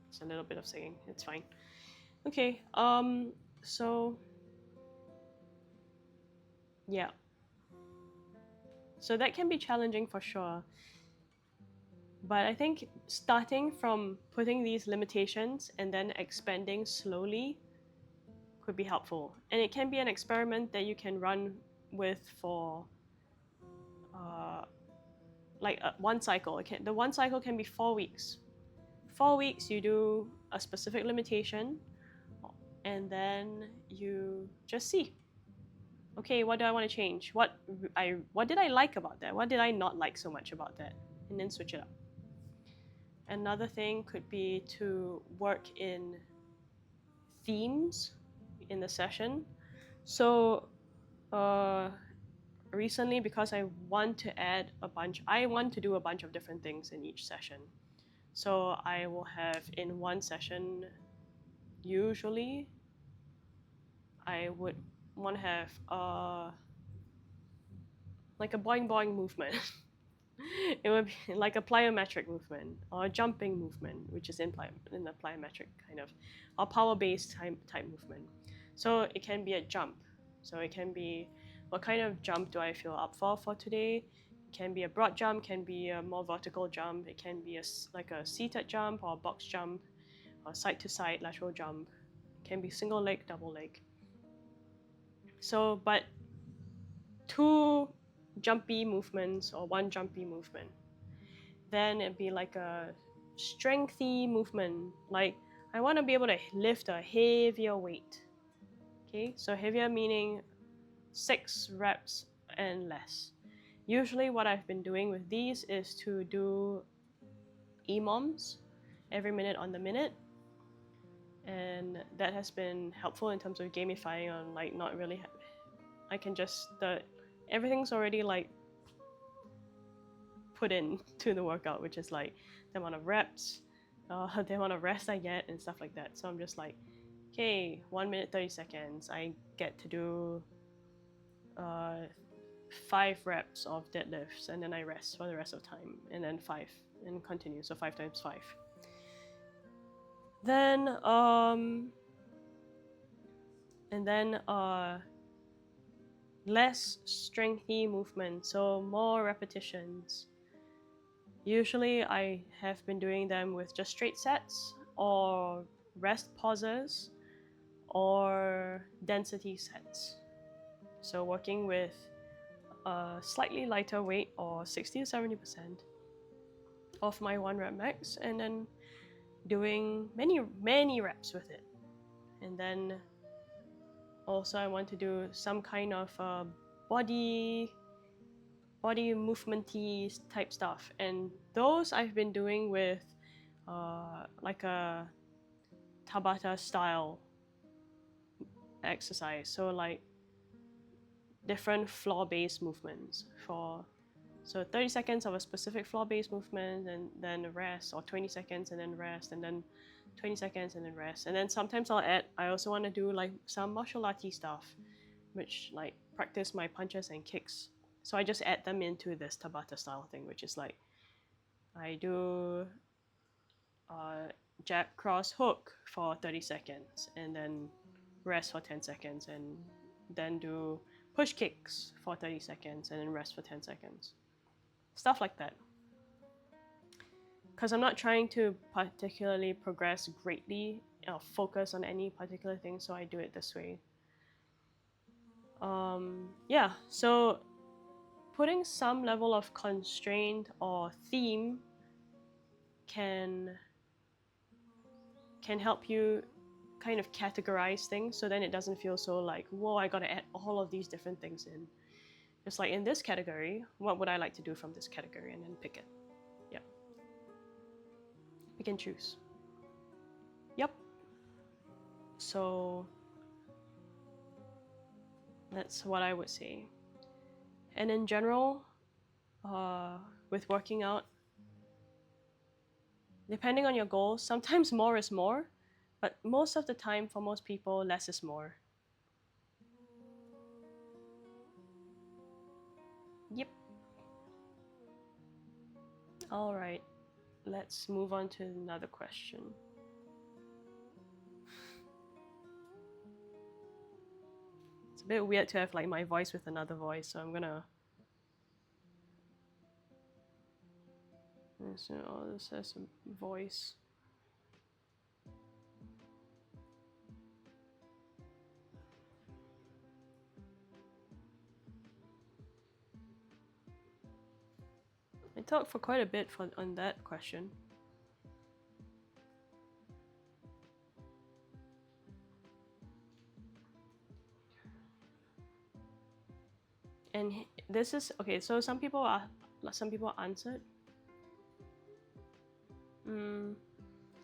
It's a little bit of singing. It's fine. Okay, so yeah. So that can be challenging for sure. But I think starting from putting these limitations and then expanding slowly could be helpful. And it can be an experiment that you can run with for one cycle. The one cycle can be 4 weeks. 4 weeks you do a specific limitation and then you just see. Okay, what do I want to change? What did I like about that? What did I not like so much about that? And then switch it up. Another thing could be to work in themes in the session. So recently, because I want to do a bunch of different things in each session. So I will have in one session, usually I would want to have like a boing boing movement. It would be like a plyometric movement or a jumping movement, which is in the plyometric kind of, or power-based type movement. So it can be a jump. So it can be, what kind of jump do I feel up for today? It can be a broad jump, can be a more vertical jump. It can be like a seated jump or a box jump or side to side lateral jump. It can be single leg, double leg. So, but 2 jumpy movements or 1 jumpy movement. Then it'd be like a strengthy movement. Like I want to be able to lift a heavier weight. Okay, so heavier meaning 6 reps and less. Usually what I've been doing with these is to do EMOMs every minute on the minute. And that has been helpful in terms of gamifying on like not really, I can just, everything's already like put in to the workout, which is like the amount of reps, the amount of rest I get and stuff like that. So I'm just like, okay, 1 minute 30 seconds, I get to do 5 reps of deadlifts, and then I rest for the rest of time, and then 5 and continue. So 5 times 5. Then less strengthy movement, so more repetitions. Usually I have been doing them with just straight sets or rest pauses or density sets. So working with a slightly lighter weight or 60 to 70% of my 1 rep max, and then doing many reps with it. And then also I want to do some kind of body body movement-y type stuff, and those I've been doing with like a Tabata style exercise. So like different floor-based movements for 30 seconds of a specific floor-based movement, and then rest, or 20 seconds and then rest, and then 20 seconds and then rest. And then sometimes I also want to do like some martial arty stuff, which like practice my punches and kicks. So I just add them into this Tabata style thing, which is like I do jab, cross, hook for 30 seconds, and then rest for 10 seconds, and then do push kicks for 30 seconds, and then rest for 10 seconds. Stuff like that. Because I'm not trying to particularly progress greatly or focus on any particular thing, so I do it this way. Yeah, so putting some level of constraint or theme can help you kind of categorize things, so then it doesn't feel so like, whoa, I gotta add all of these different things in. Just like in this category, what would I like to do from this category, and then pick it. Yep. Pick and choose. Yep. So that's what I would say. And in general, with working out, depending on your goals, sometimes more is more, but most of the time, for most people, less is more. Yep. All right, let's move on to another question. It's a bit weird to have like my voice with another voice, so I'm gonna. Oh, this has a voice. I talked for quite a bit on that question. And this is okay. So some people answered.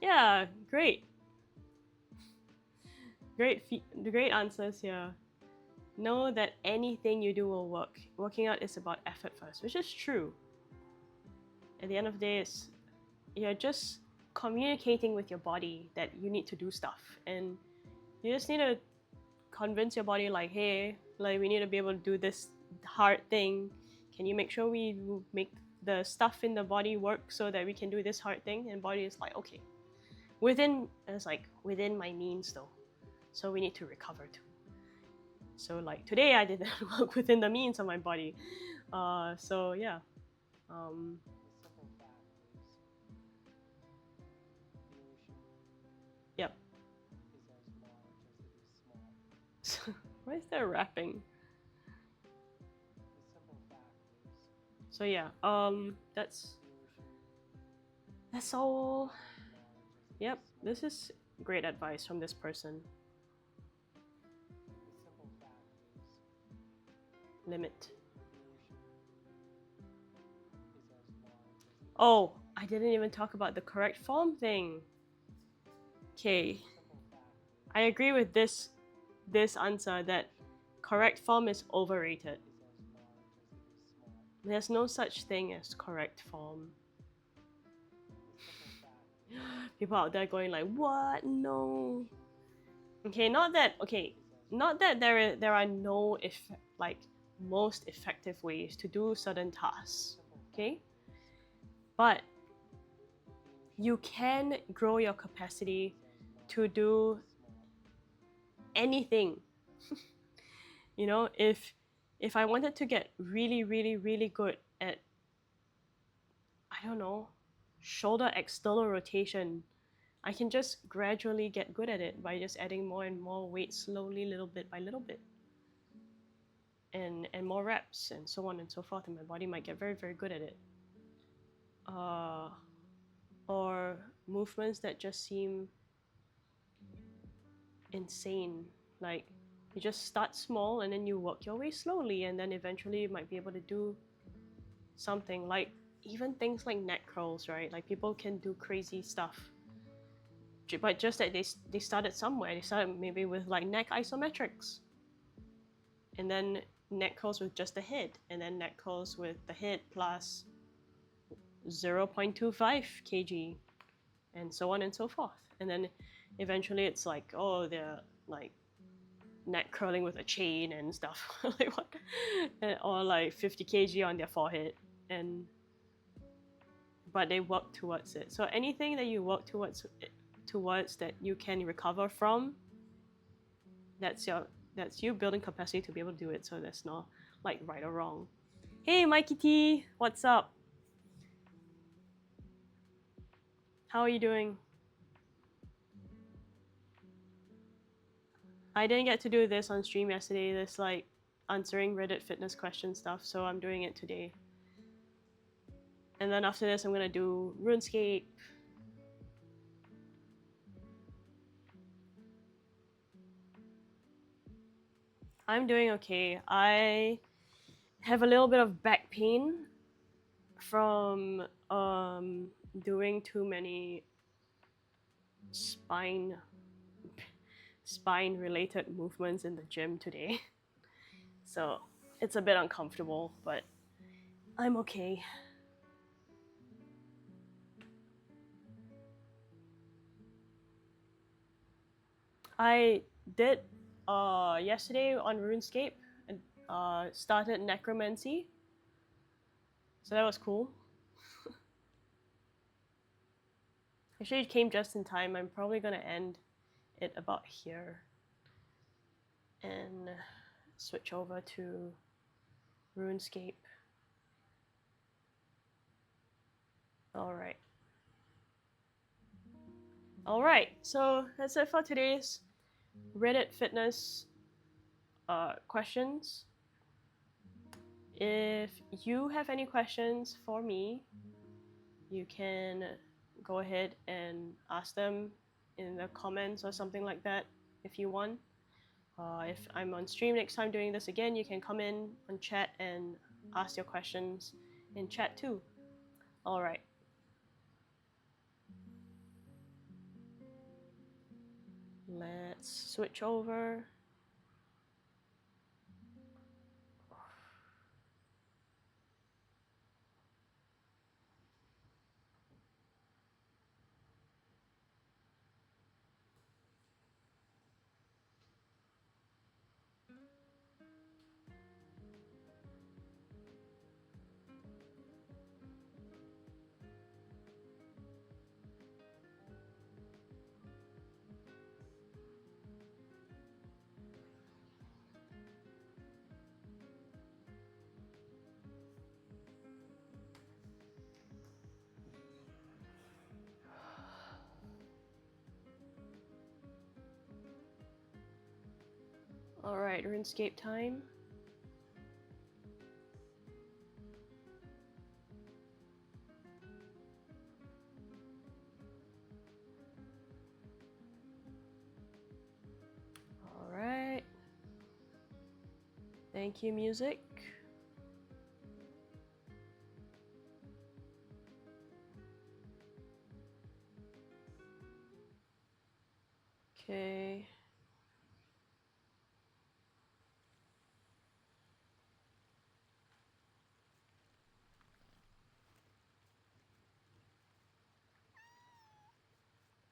Yeah, great. Great answers here. Know that anything you do will work. Working out is about effort first, which is true. At the end of the day, you're just communicating with your body that you need to do stuff, and you just need to convince your body like, hey, like we need to be able to do this hard thing. Can you make sure we make the stuff in the body work so that we can do this hard thing? And body is like, okay, within my means though, so we need to recover too. So like today I didn't work within the means of my body, so yeah. Yep. Why is there rapping? So yeah, that's all. Yep, this is great advice from this person. Limit. Oh, I didn't even talk about the correct form thing. Okay. I agree with this answer that correct form is overrated. There's no such thing as correct form. People out there going like, what? No. Okay, not that there are no most effective ways to do certain tasks. Okay? But you can grow your capacity to do anything. You know, if I wanted to get really, really, really good at, I don't know, shoulder external rotation, I can just gradually get good at it by just adding more and more weight slowly, little bit by little bit. And more reps and so on and so forth, and my body might get very, very good at it. Or movements that just seem insane, like you just start small and then you work your way slowly, and then eventually you might be able to do something, like even things like neck curls, right? Like people can do crazy stuff, but just that they started somewhere. They started maybe with like neck isometrics, and then neck curls with just the head, and then neck curls with the head plus 0.25 kg, and so on and so forth. And then eventually it's like, oh, they're like neck curling with a chain and stuff. Like what? Or like 50 kg on their forehead. And but they work towards it. So anything that you work towards that you can recover from, that's you building capacity to be able to do it. So there's no like right or wrong. Hey Mikey T, what's up? How are you doing? I didn't get to do this on stream yesterday, this like answering Reddit fitness question stuff, so I'm doing it today. And then after this I'm gonna do Runescape. I'm doing okay. I have a little bit of back pain from doing too many spine related movements in the gym today. So it's a bit uncomfortable, but I'm okay. I did yesterday on Runescape and started necromancy. So that was cool. Actually, it came just in time. I'm probably gonna end it about here and switch over to Runescape. Alright. Alright, so that's it for today's Reddit fitness questions. If you have any questions for me, you can go ahead and ask them in the comments or something like that if you want. If I'm on stream next time doing this again, you can come in on chat and ask your questions in chat too. Alright. Let's switch over. Alright, Runescape time. Alright. Thank you, music. Okay.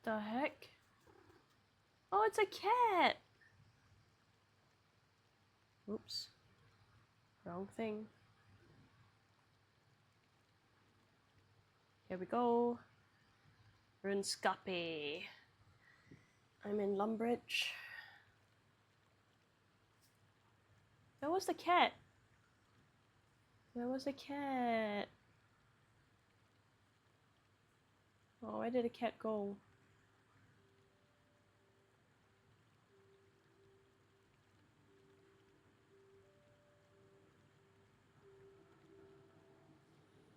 The heck? Oh, it's a cat! Oops. Wrong thing. Here we go. Runescape. I'm in Lumbridge. Where was the cat? Where was the cat? Oh, where did the cat go?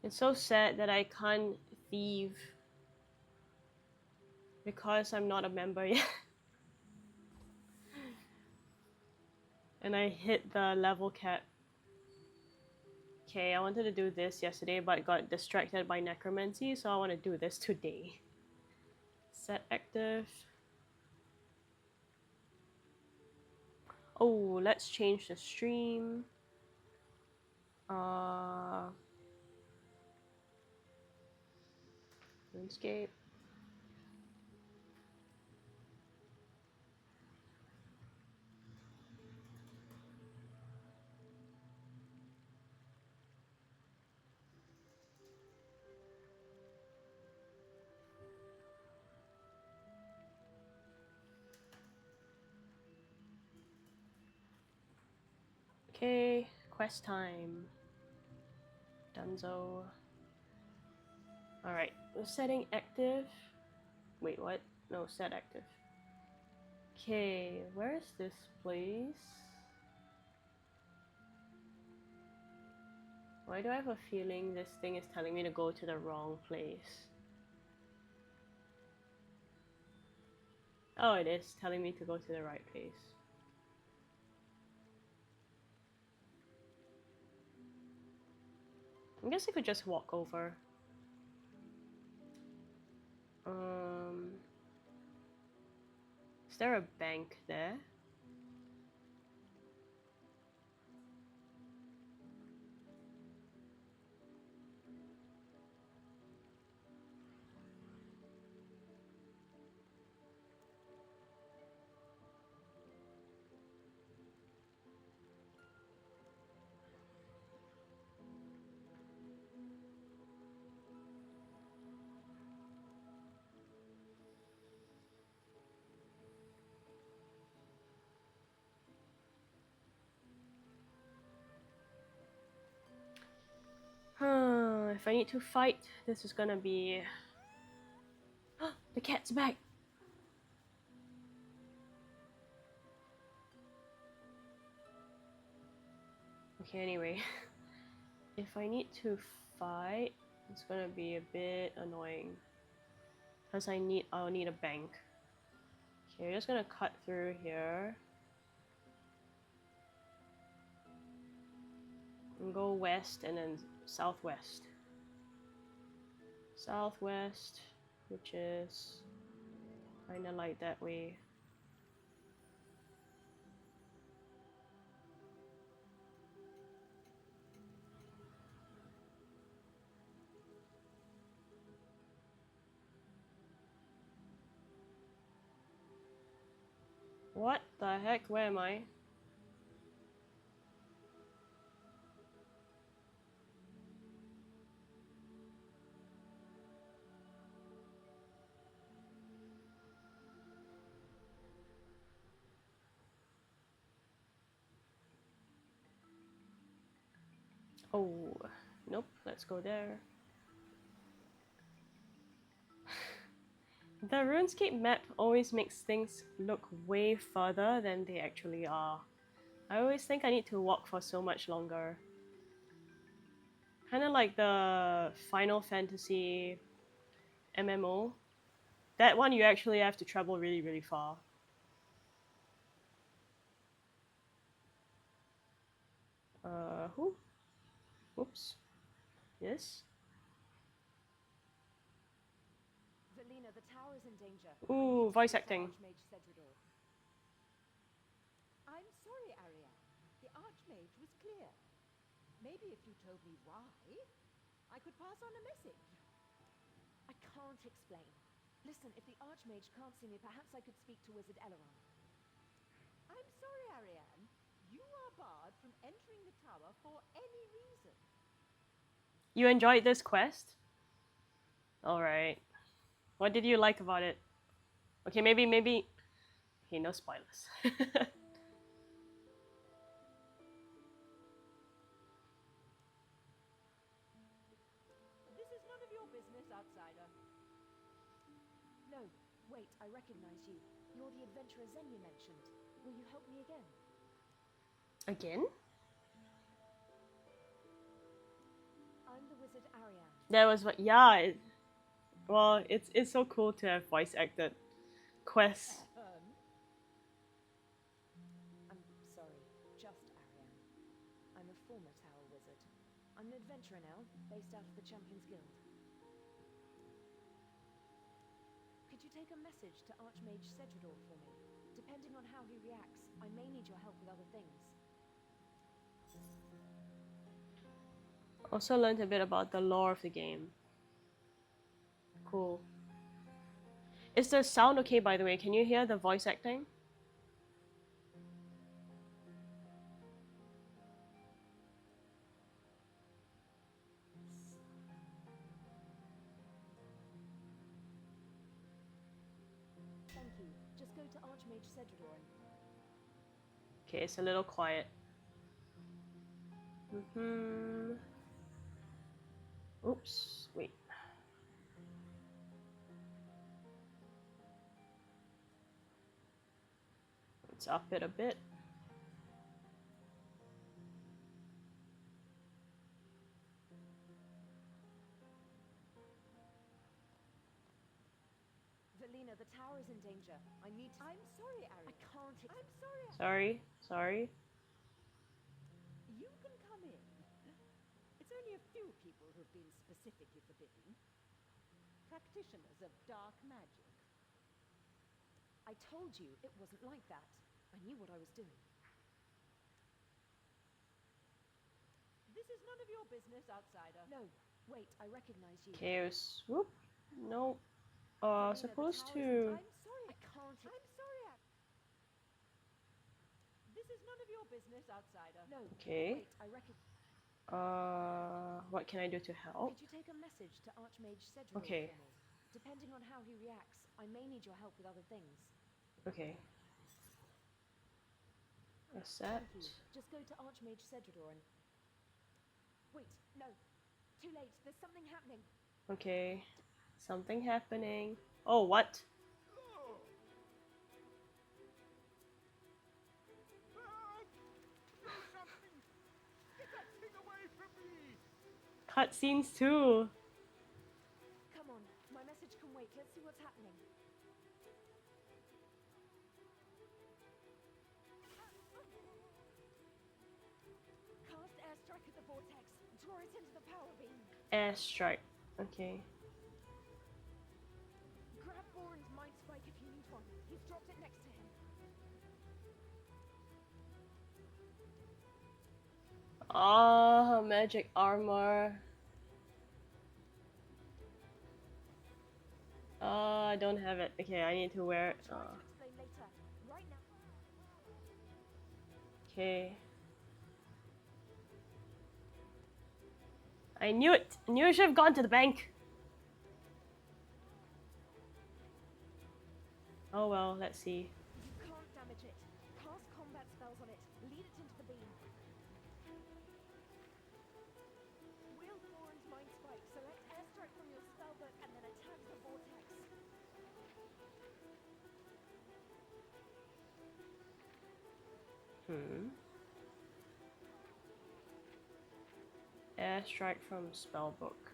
It's so sad that I can't thieve because I'm not a member yet. And I hit the level cap. Okay, I wanted to do this yesterday, but got distracted by necromancy, so I want to do this today. Set active. Oh, let's change the stream. Runescape. Okay, quest time. Dunzo. Alright, setting active. Wait, what? No, set active. Okay, where is this place? Why do I have a feeling this thing is telling me to go to the wrong place? Oh, it is telling me to go to the right place. I guess I could just walk over. Is there a bank there? If I need to fight, this is gonna be... The cat's back! Okay, anyway. If I need to fight, it's gonna be a bit annoying. Because I'll need a bank. Okay, we're just gonna cut through here. And go west and then southwest. Southwest, which is kinda like that way. What the heck? Where am I? Oh, nope, let's go there. The RuneScape map always makes things look way further than they actually are. I always think I need to walk for so much longer. Kinda like the Final Fantasy MMO. That one you actually have to travel really, really far. Who? Oops. Yes? Velina, the tower is in danger. Ooh, voice acting. I'm sorry, Ariane. The Archmage was clear. Maybe if you told me why, I could pass on a message. I can't explain. Listen, if the Archmage can't see me, perhaps I could speak to Wizard Eleron. I'm sorry, Ariane. You are barred from entering the tower for any reason. You enjoyed this quest? Alright. What did you like about it? Okay, maybe... Okay, no spoilers. This is none of your business, outsider. No, wait, I recognize you. You're the adventurer Zen you mentioned. Will you help me again? Again? I'm the wizard Ariane. That was what... Yeah, well, it's so cool to have voice acted quests. I'm sorry, just Ariane. I'm a former tower wizard. I'm I'm an adventurer now, based out of the Champions Guild. Could you take a message to Archmage Cedrador for me? Depending on how he reacts, I may need your help with other things. Also learned a bit about the lore of the game. Cool. Is the sound okay, by the way? Can you hear the voice acting? Thank you. Just go to Archmage Cedrador and... Okay, it's a little quiet. Oops, wait. Let's up it a bit. Velina, the tower is in danger. I need to... I'm sorry, Ari. I can't... I'm sorry. Sorry. You can come in. It's only a few people who've been specifically forbidden. Practitioners of dark magic. I told you it wasn't like that. I knew what I was doing. This is none of your business, outsider. No, wait, I recognize you. Chaos. Whoop. No. Velina, Supposed the to. I'm sorry. I can't... I'm sorry. This is none of your business, outsider. No. Okay. Wait, I recognize... What can I do to help? Could you take a message to Archmage Cedrador Okay. for me? Depending on how he reacts, I may need your help with other things. Okay. Accept. Thank you. Just go to Archmage Cedrador and... Wait, no. Too late. There's something happening. Okay. Something happening. Oh, what? Cutscenes too. Come on. My message can wait. Let's see what's happening. Cast airstrike at the vortex. Draw it into the power beam. Airstrike. Okay. Grab Boren's mind spike if you need one. He's dropped it next to him. Ah, magic armor. I don't have it. Okay, I need to wear it. Try to explain later. Right now. Okay. I knew it! I knew I should have gone to the bank! Oh well, let's see. You can't damage it. Cast combat spells on it. Lead it into the beam. Wield Boren's mind spike. Select airstrike from your spellbook and then attack the vortex. Airstrike from spellbook.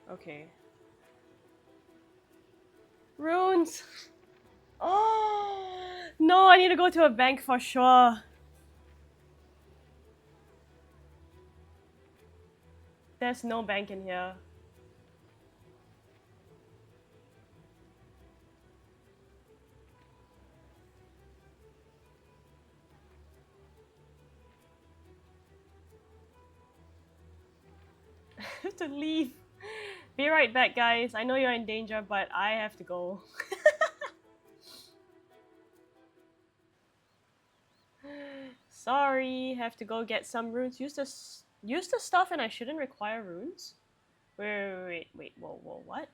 Okay. Runes! Oh no, I need to go to a bank for sure. There's no bank in here. I have to leave. Be right back, guys. I know you're in danger, but I have to go. Sorry, have to go get some runes. Use the stuff, and I shouldn't require runes. Wait. Whoa, what?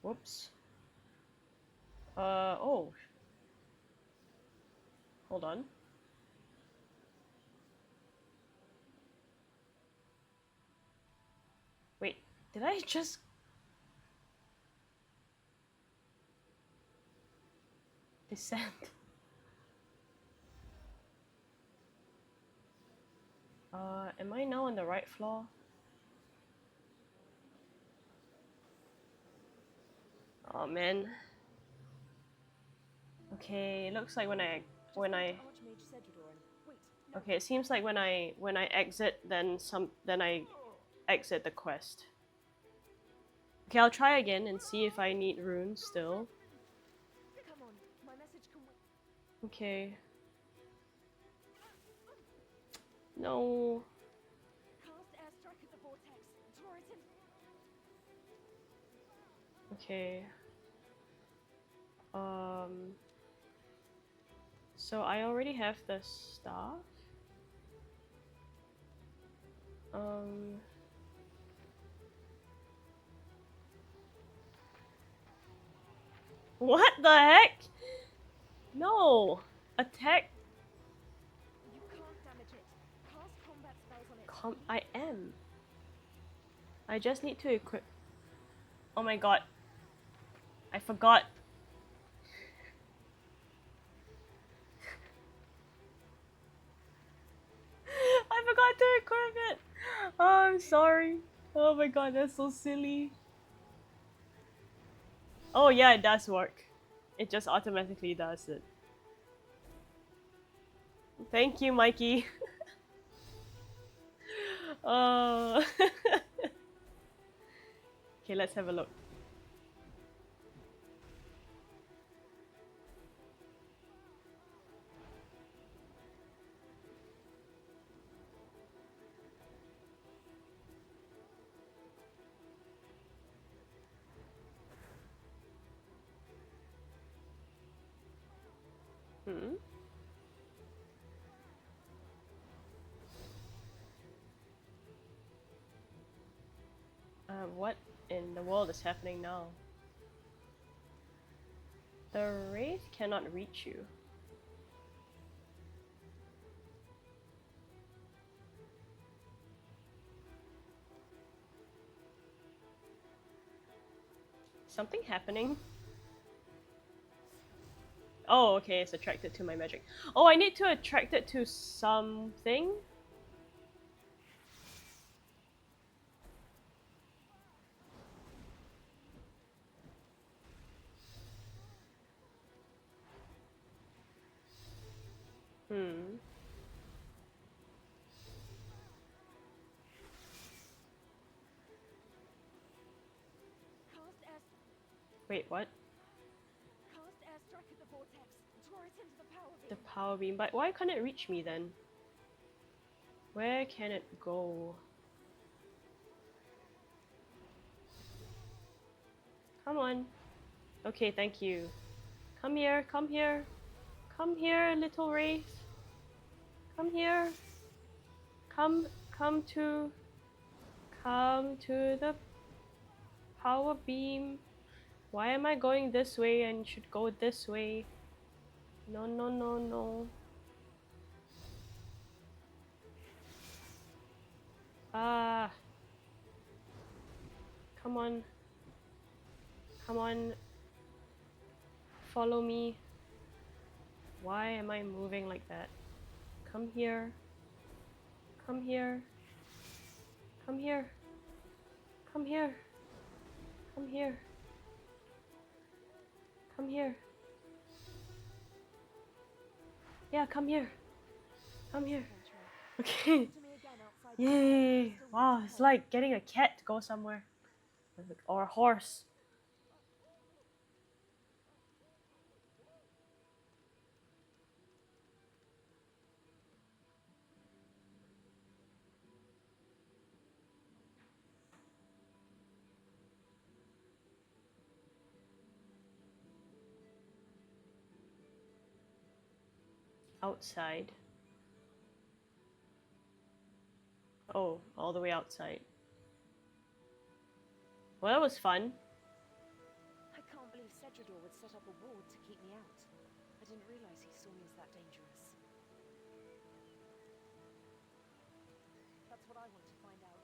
Whoops. Oh. Hold on. Wait, did I just... descend? Am I now on the right floor? Oh man. Okay, it looks like when I Archmage Cedrador and wait, no. okay, it seems like when I exit, then I exit the quest. Okay, I'll try again and see if I need runes still. Come on, my message can wait. Okay. No. Cast airstrike at the vortex. Draw it in. Okay. So I already have the staff. Um. What the heck? No. Attack. You can't damage it. Cast combat spells on it. I am. I just need to equip. Oh my god. I forgot. I forgot to equip it. Oh, I'm sorry. Oh my god, that's so silly. Oh yeah, it does work. It just automatically does it. Thank you, Mikey. Okay, let's have a look. Hmm. What in the world is happening now? The wraith cannot reach you. Something happening? Oh, okay, it's attracted to my magic. Oh, I need to attract it to something? Hmm. Cast air. Wait, what? Cast airstrike at the vortex. Draw it into the power beam. The power beam. But why can't it reach me then? Where can it go? Come on. Okay, thank you. Come here, come here. Come here, little wraith. Come here. Come to the power beam. Why am I going this way and should go this way? No, no, no, no. Ah. Come on. Come on. Follow me. Why am I moving like that? Come here. Come here. Come here. Come here. Come here. Come here. Yeah, come here. Come here. Okay. To me again outside. Yay. Wow, it's like getting a cat to go somewhere. Or a horse. Outside. Oh, all the way outside. Well, that was fun. I can't believe Cedrador would set up a ward to keep me out. I didn't realize he saw me as that dangerous. That's what I want to find out.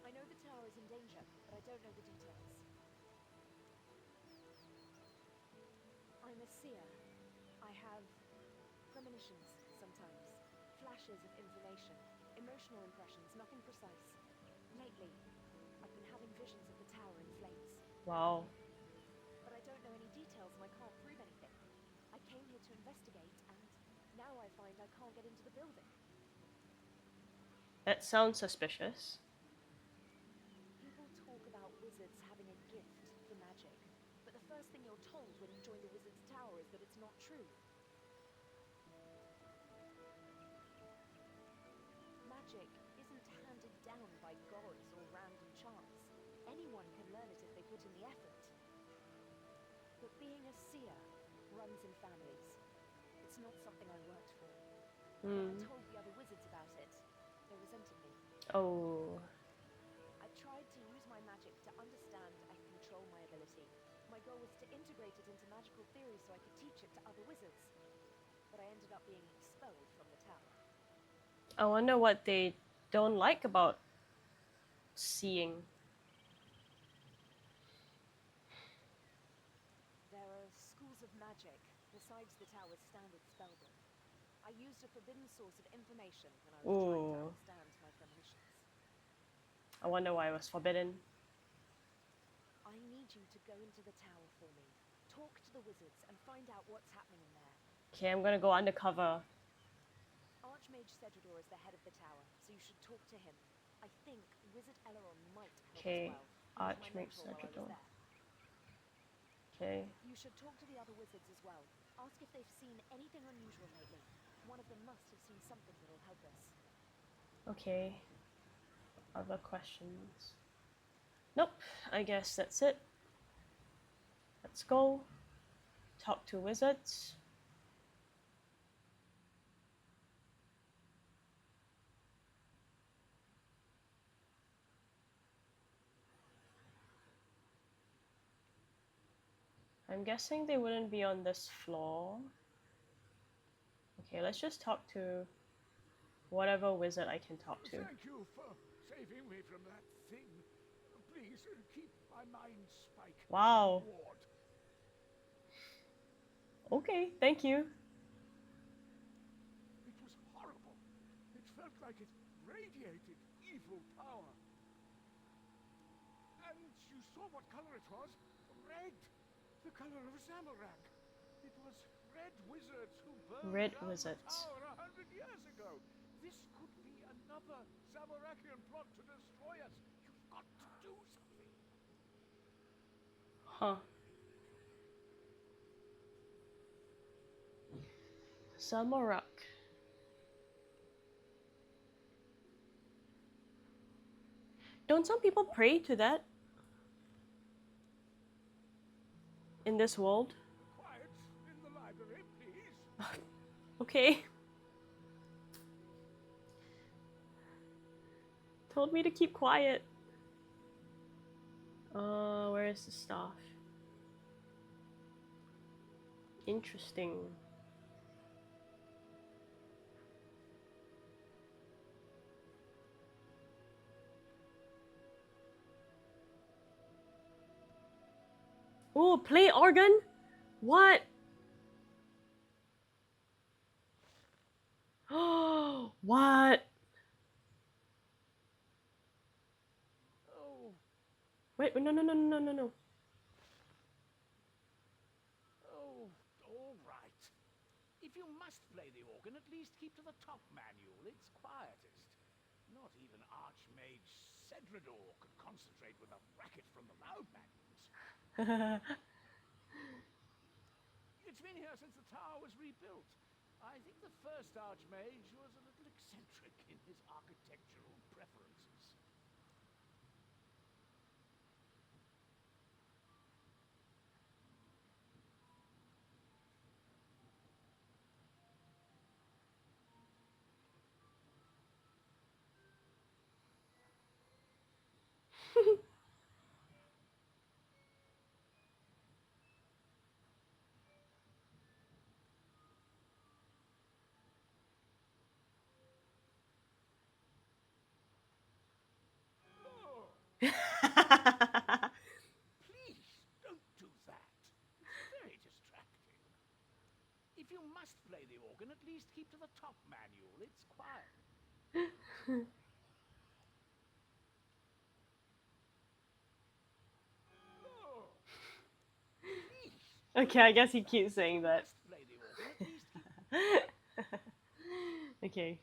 I know the tower is in danger, but I don't know the details. I'm a seer. I have premonitions sometimes, flashes of information. Emotional impressions, nothing precise. Lately, I've been having visions of the tower in flames. Wow. But I don't know any details and I can't prove anything. I came here to investigate, and now I find I can't get into the building. That sounds suspicious. People talk about wizards having a gift for magic, but the first thing you're told when you join the wizard's tower is that it's not true. Magic isn't handed down by gods or random chance. Anyone can learn it if they put in the effort. But being a seer runs in families. It's not something I worked for. When I told the other wizards about it, they resented me. Oh. I tried to use my magic to understand and control my ability. My goal was to integrate it into magical theory so I could teach it to other wizards. But I ended up being expelled from the tower. I wonder what they don't like about seeing. There are schools of magic besides the tower's standard spellbook. I used a forbidden source of information when I was trying to understand my premonitions. I wonder why it was forbidden. I need you to go into the tower for me. Talk to the wizards and find out what's happening in there. Okay, I'm gonna go undercover. Archmage Cedrador is the head of the tower, so you should talk to him. I think Wizard Eleron might help Okay, as well. He was my Archmage mentor while I was Cedrador. there. Okay. You should talk to the other wizards as well. Ask if they've seen anything unusual lately. One of them must have seen something that'll help us. Okay. Other questions? Nope. I guess that's it. Let's go. Talk to wizards. I'm guessing they wouldn't be on this floor. Okay, let's just talk to whatever wizard I can talk to. Thank you for saving me from that thing. Please keep my mind spike. Wow. Ward. Okay, thank you. It was horrible. It felt like it radiated evil power. And you saw what color it was? Red. The color of Zamorak. It was red wizards who burned Red down wizards. the tower 100 years ago. This could be another Zamorakian plot to destroy us. You've got to do something. Huh. Zamorak. Don't some people pray to that? In this world? Quiet in the library, please. Okay. Told me to keep quiet. Where is the staff? Interesting. Oh, play organ? What? Oh, what? Oh, Wait, no, no, no, no, no, no. oh, all right. If you must play the organ, at least keep to the top manual. It's quietest. Not even Archmage Cedrador could concentrate with a racket from the loud manuals. It's been here since the tower was rebuilt. I think the first Archmage was a little eccentric in his architectural preferences. Oh, please, don't do that. It's very distracting. If you must play the organ, at least keep to the top manual. It's quiet. Oh, please. Okay, I guess he keeps saying You that. must play the organ, at least keep... Okay.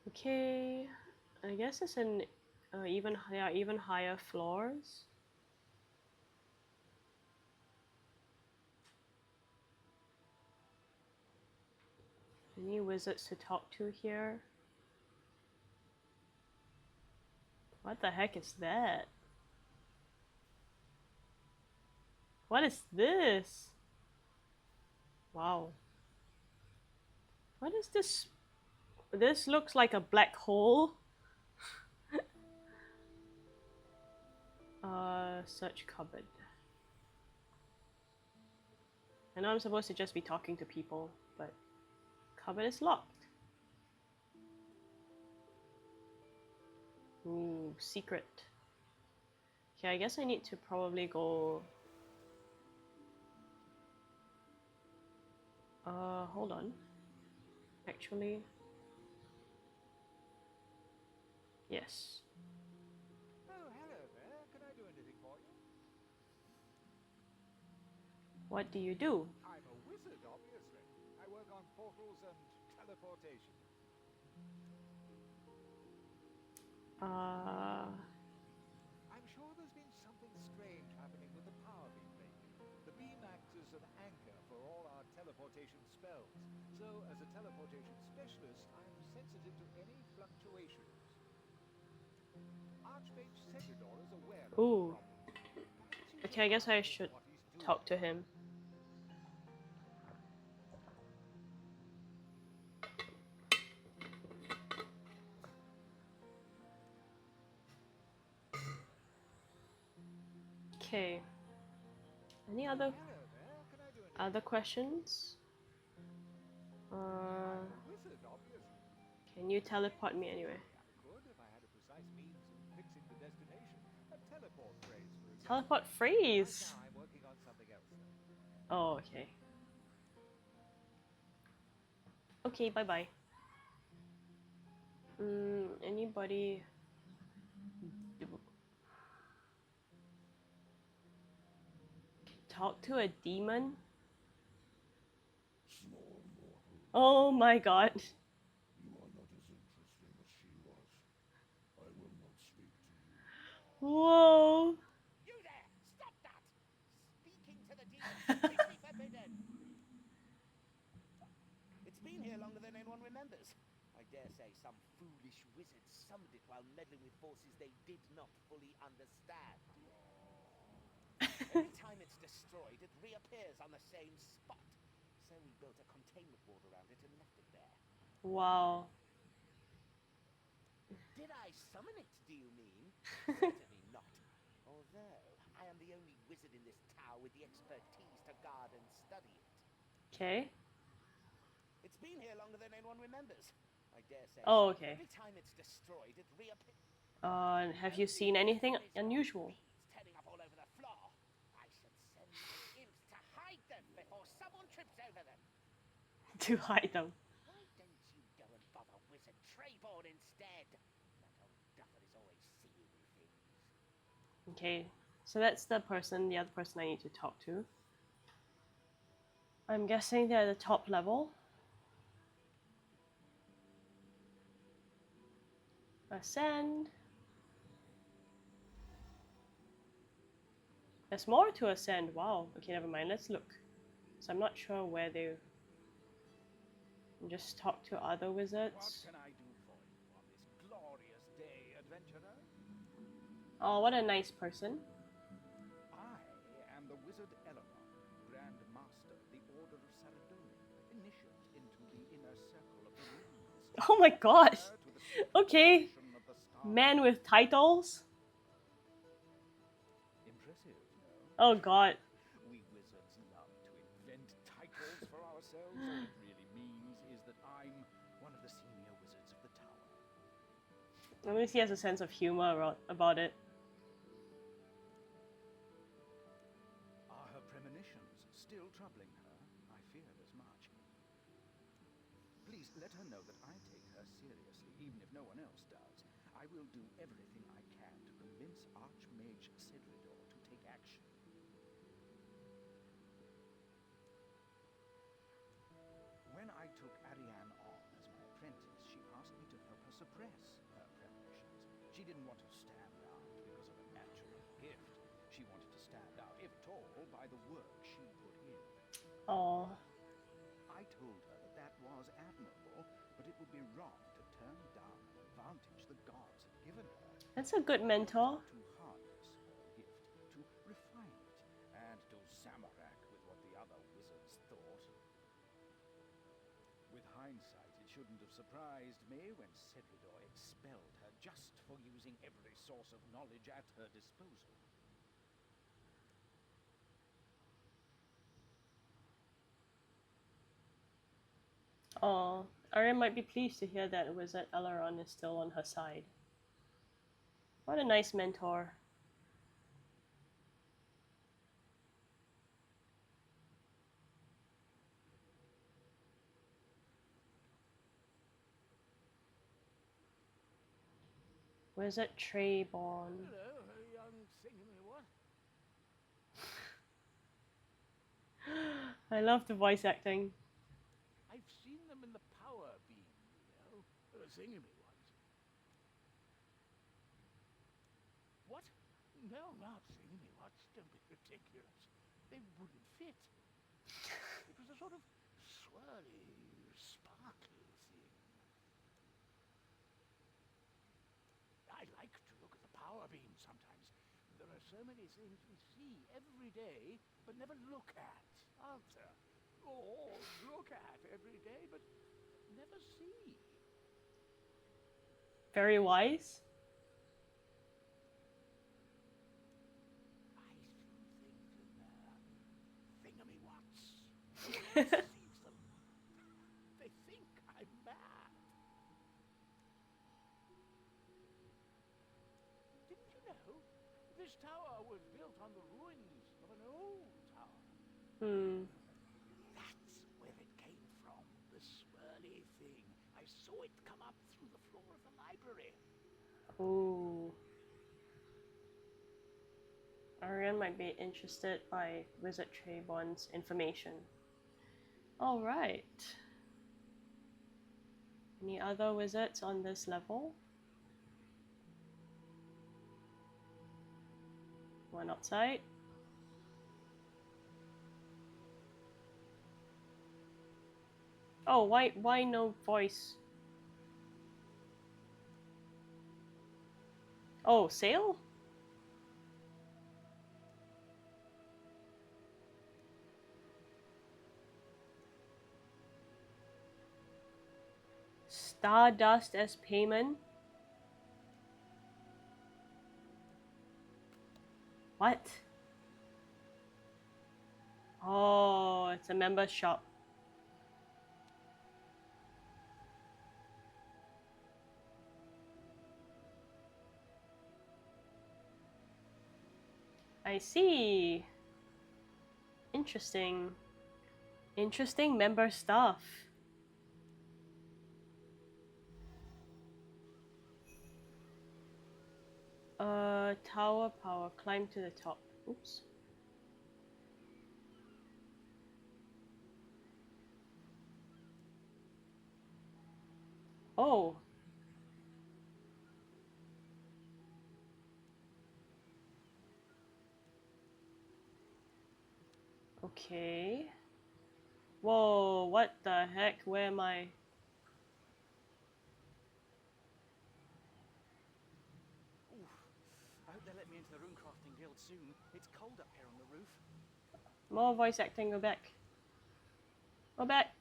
Okay, I guess it's an there are even higher floors. Any wizards to talk to here? What the heck is that? What is this? Wow. What is this? This looks like a black hole. Search cupboard. I know I'm supposed to just be talking to people, but cupboard is locked. Ooh, secret. Okay, I guess I need to probably go... hold on. Actually... Yes. Oh, hello there. Can I do anything for you? What do you do? I'm a wizard, obviously. I work on portals and teleportation. I'm sure there's been something strange happening with the power beam lately. The beam acts as an anchor for all our teleportation spells. So, as a teleportation specialist, I'm sensitive to any fluctuations. Archmage Cedridor is aware of the Ooh. problem. Perhaps you Okay, I could guess find I out should what he's doing. talk to him. Okay. Any Oh, other hello there. Can I do anything for you? questions? I'm a wizard, obviously. Can you teleport me anywhere? I could if I had a precise means of fixing the destination. A teleport phrase, for example. Teleport Right freeze. now, I'm working on something else, though. Oh, okay. Okay, bye bye. Anybody? Talk to a demon? Small mortal, Oh my god. you are not as interesting as she was. I will not speak to you. Whoa. You there! Stop that! Speaking to the demon is strictly forbidden! It's been here longer than anyone remembers. I dare say some foolish wizard summoned it while meddling with forces they did not fully understand. Every time it's destroyed, it reappears on the same spot. So we built a containment wall around it and left it there. Wow. Did I summon it, do you mean? Certainly not. Although, I am the only wizard in this tower with the expertise to guard and study it. Okay. It's been here longer than anyone remembers. I dare say. Oh, okay. Every time it's destroyed, it reappears. Have you seen anything unusual? Bees turning up all over the floor. I should send my imps to hide them before someone trips over them. To hide them. Why don't you go and bother Wizard Trayborn instead? That old duffer is always seeing things. Okay. So that's the other person I need to talk to. I'm guessing they're at the top level. Ascend. There's more to ascend. Wow. Okay, never mind. Let's look. So I'm not sure where they... Just talk to other What wizards. can I do for you on this glorious day, adventurer? Oh, what a nice person. I am the Wizard Eleanor, Grand Master of the Order of Saradomin, initiate into the inner circle of the Runescape. Oh my gosh. Heir to the secret Okay. tradition of the Star. Man with titles. Impressive, no? Oh god. We wizards love to invent titles for ourselves. All it really means is that I'm one of the senior wizards of the tower. At least he has a sense of humor about it. Are her premonitions still troubling her? I feared as much. Please let her know that I take her seriously, even if no one else does. I will do everything I can to convince Archmage Cedridor to take action. When I took Ariane on as my apprentice, she asked me to help her suppress her premonitions. She didn't want to stand out because of a natural gift. She wanted to stand out, if tall, by the work she put in. Oh, I told her that that was admirable, but it would be wrong to turn down an advantage the gods had given her. that's a good mentor. To harness her gift, to refine it, and to Samarak with what the other wizards thought. With hindsight, it shouldn't have surprised me when Cedridor expelled her just for using every source of knowledge at her disposal. Oh, Arya might be pleased to hear that Wizard Elrond is still on her side. What a nice mentor. Wizard Trayborn. Hello, young thingamy-what? I love the voice acting. I've seen them in the power beam, thingamy-what. What? No, not thingamy-what. Don't be ridiculous. They wouldn't fit. It was a sort of swirly, sparkly thing. I like to look at the power beam sometimes. There are so many things we see every day, but never look at, aren't there? Or look at every day, but never see. Very wise. I threw things in there. Thingamy-whats. Sees them. They think I'm mad. Didn't you know? This tower was built on the ruins of an old tower. Hmm. That's where it came from, the swirly thing. I saw it come up through the floor of the library. Ooh. Arian might be interested by Wizard Trayborn's information. Alright. Any other wizards on this level? One outside. Oh, why no voice? Oh, sail? Stardust as payment? What? Oh, it's a member's shop. I see. Interesting. Interesting member stuff. Tower power. Climb to the top. Oops. Oh. Okay. Whoa, what the heck? Where am I? Oof. I hope they let me into the Runecrafting Guild soon. It's cold up here on the roof. More voice acting, go back. Go back.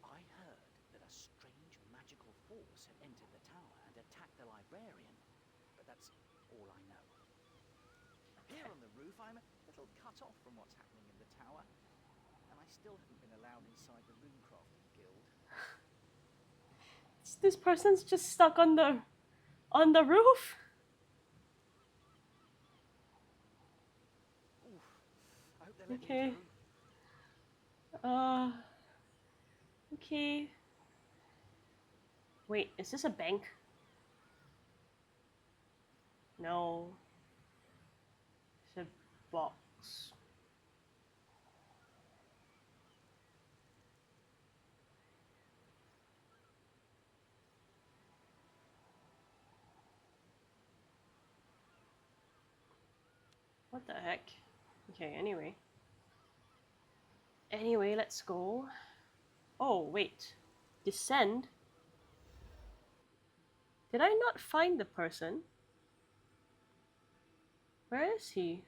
I heard that a strange magical force had entered the tower and attacked the librarian, but that's all I know. Here on the roof, I'm a little cut off from what's happening in the tower, and I still haven't been allowed inside the Runecrafting Guild. This person's just stuck on the roof. Oof. I hope they let me Okay. through. Okay. Wait, is this a bank? No. It's a box. What the heck? Okay, anyway. Anyway, let's go. Oh, wait. Descend? Did I not find the person? Where is he?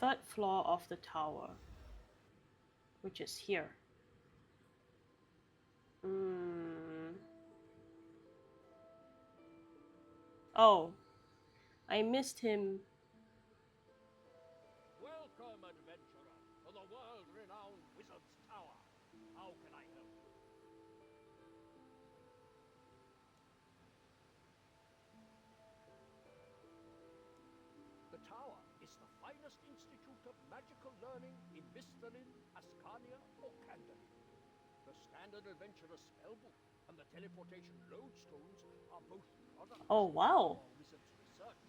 Third floor of the tower, which is here. Oh, I missed him. Welcome, adventurer, to the world-renowned Wizard's Tower. How can I help you? The tower is the finest institute of magical learning in Misthalin, Ascania, or Candalin. The standard adventurer spellbook and the teleportation lodestones are both products Oh, wow. of our wizard's research.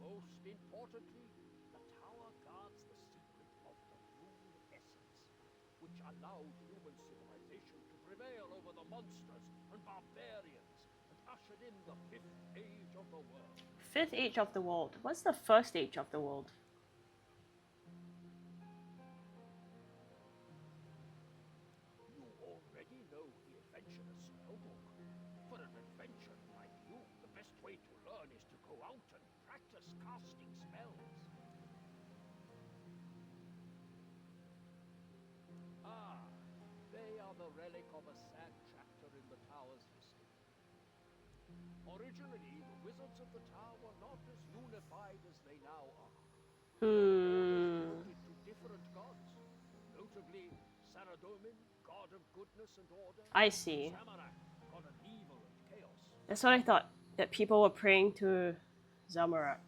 Most importantly, the tower guards the secret of the rune essence, which allowed human civilization to prevail over the monsters and barbarians and ushered in the fifth age of the world. Fifth age of the world. What's the first age of the world? You already know the adventurer's spellbook. For an adventurer like you, the best way to learn is to go out and practice casting spells. Ah, they are the relic of a sad chapter in the tower's history. Originally, the wizards of the tower were not as unified as they now are. Their orders devoted to different gods, notably Saradomin, god of goodness and order, I see. Zamorak, god of evil and chaos. That's what I thought, that people were praying to Zamorak.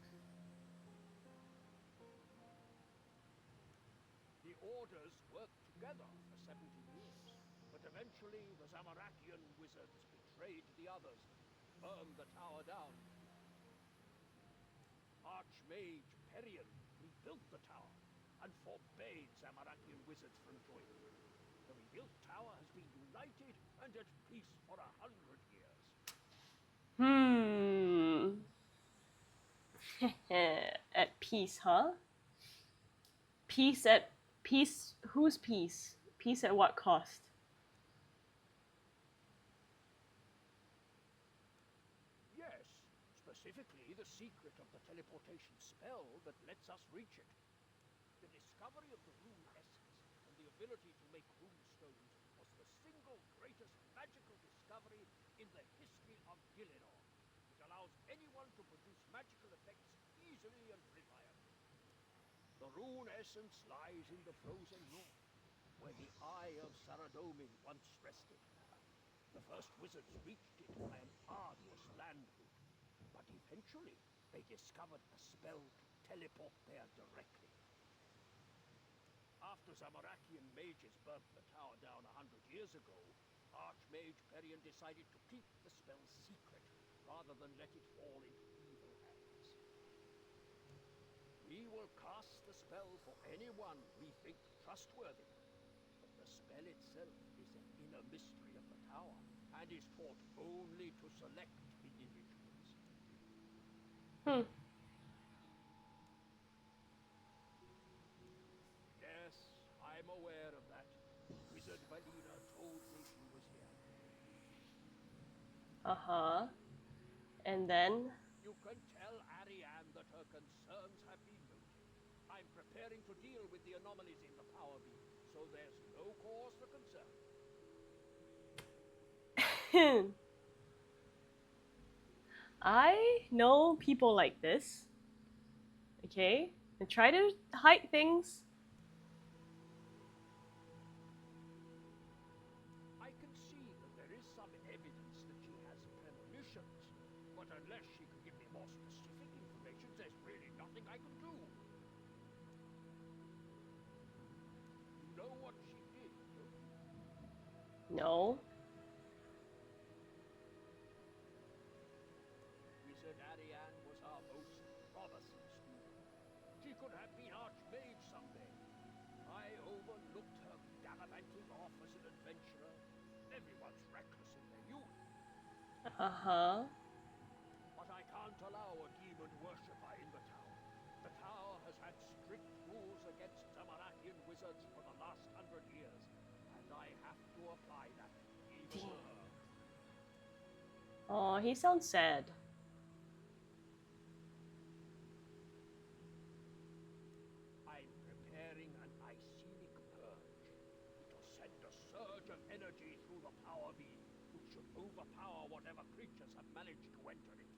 The orders worked together for 70 years, but eventually the Zamorakian wizards betrayed the others, burned the tower down. Archmage Perion rebuilt the tower and forbade Zamorakian wizards from joining. The rebuilt tower has been united and at peace for 100 years. At peace, huh? Peace at peace. Whose peace? Peace at what cost? Yes, specifically the secret of the teleportation spell that lets us reach it. The discovery of the rune essence and the ability to make rune stones was the single greatest magical discovery in the history of Gillinor. It allows anyone to produce magical effects easily and reliably. The rune essence lies in the frozen north, where the Eye of Saradomin once rested. The first wizards reached it by an arduous land route, but eventually they discovered a spell to teleport there directly. After Zamorakian mages burnt the tower down 100 years ago, Archmage Perion decided to keep the spell secret, rather than let it fall into evil hands. We will cast the spell for anyone we think trustworthy, but the spell itself is an inner mystery of the tower, and is taught only to select individuals. Yes, I'm aware of that. Wizard Valina told me she was here. Uh-huh. And then? You can tell Ariane that her concerns have been noted. I'm preparing to deal with the anomalies in the power beam, so there's no cause for concern. I know people like this. Okay? They try to hide things. I can see that there is some evidence that she has premonitions, but unless she can give me more specific information, there's really nothing I can do. You know what she did, don't you? No. Wizard Ariane was our most promising student. She could have been Archmage someday. I overlooked her gallivanting off as an adventurer. Everyone's reckless in their youth. Uh-huh. But I can't allow a demon worshipper in the tower. The tower has had strict rules against Zamarakian wizards for the last 100 years, and I have to apply that even to her. Oh, he sounds sad. I'm preparing an Icenic purge. It'll send a surge of energy through the power beam, which should overpower whatever creatures have managed to enter it.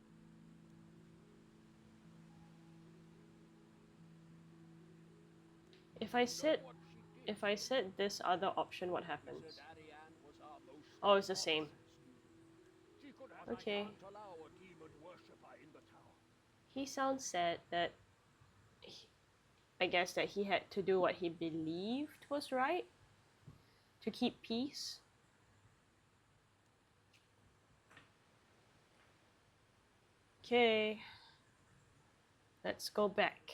If I sit Know what she did? if I sit this other option, what happens? Wizard Ariane was our most Oh, it's the same. promising student. She could have. Okay. I can't allow a demon worshipper in the tower. He sounds sad that I guess that he had to do what he believed was right to keep peace. Okay. Let's go back.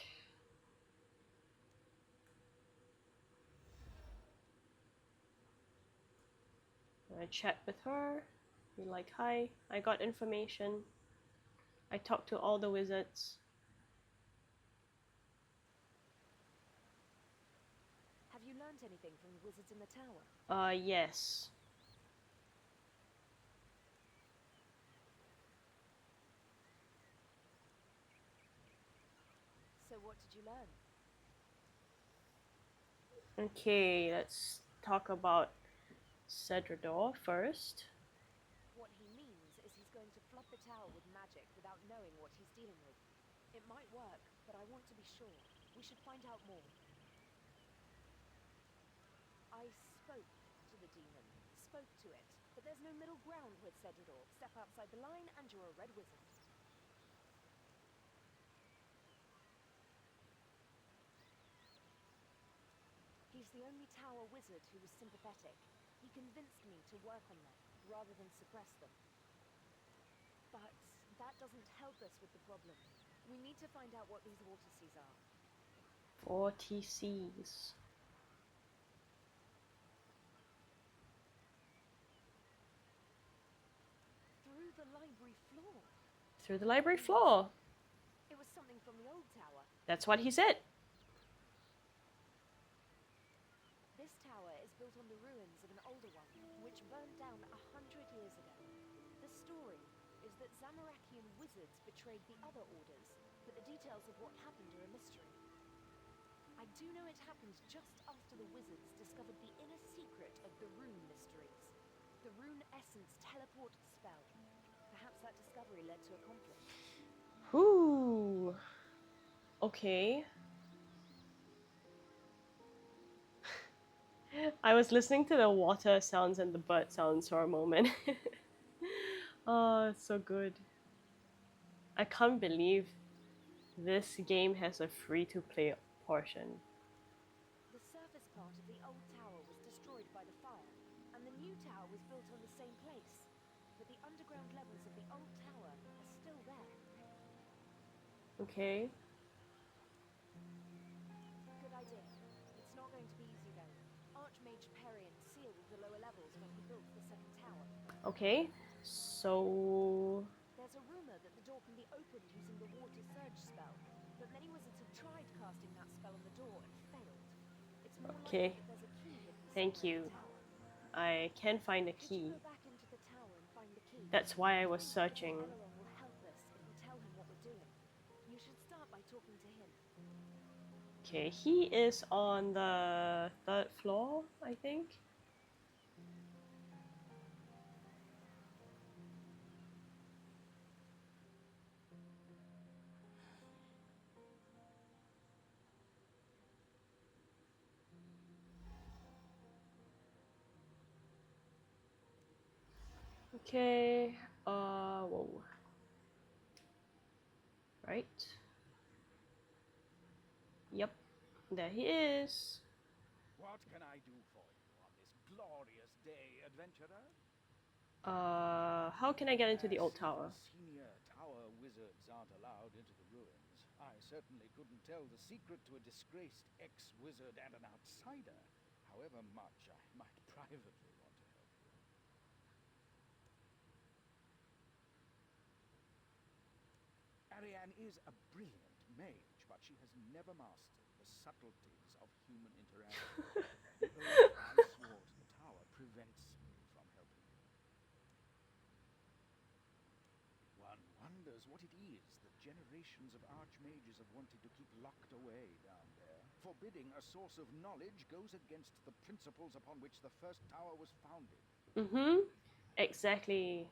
I chat with her. Be like, hi, I got information. I talked to all the wizards. Have you learnt anything from the wizards in the tower? Yes. So what did you learn? Okay, let's talk about Cedrador first. What he means is he's going to flood the tower with magic without knowing what he's dealing with. It might work, but I want to be sure. We should find out more. I spoke to the demon, spoke to it, but there's no middle ground with Cedrador. Step outside the line and you're a red wizard. He's the only tower wizard who was sympathetic. He convinced me to work on them, rather than suppress them. But that doesn't help us with the problem. We need to find out what these water seas are. 40 Cs. Through the library floor. Through the library floor. It was something from the old tower. That's what he said. This tower is built on the ruins of an older one, which burned down 100 years ago. The story is that Zamarakian wizards betrayed the other orders, but the details of what happened are a mystery. I do know it happened just after the wizards discovered the inner secret of the rune mysteries. The rune essence teleport spell. Perhaps that discovery led to a conflict. Ooh. Okay. I was listening to the water sounds and the bird sounds for a moment. Oh, it's so good. I can't believe this game has a free-to-play portion. The surface part of the old tower was destroyed by the fire, and the new tower was built on the same place. But the underground levels of the old tower are still there. Okay. Good idea. It's not going to be easy though. Archmage Perian sealed the lower levels when he built the second tower. Okay. So There's a rumor that the door can be opened using the water surge spell, but many wizards have tried casting that spell on the door and failed. It's more Okay. likely that there's a key hidden Thank somewhere in you. the tower. I can find a Could key. you go back into the tower and find the key? That's why I was searching. Eleron will help us if we tell him what we're doing. You should start by talking to him. Okay, he is on the third floor, I think. Okay, whoa. Right. Yep, there he is. What can I do for you on this glorious day, adventurer? How can I get into the old As tower? even senior tower wizards aren't allowed into the ruins, I certainly couldn't tell the secret to a disgraced ex-wizard and an outsider, however much I might privately want to help you. Ariane is a brilliant mage, but she has never mastered the subtleties of human interaction. The oath I swore to the tower prevents me from helping you. One wonders what it is that generations of archmages have wanted to keep locked away down there. Forbidding a source of knowledge goes against the principles upon which the first tower was founded. Mm-hmm. Exactly.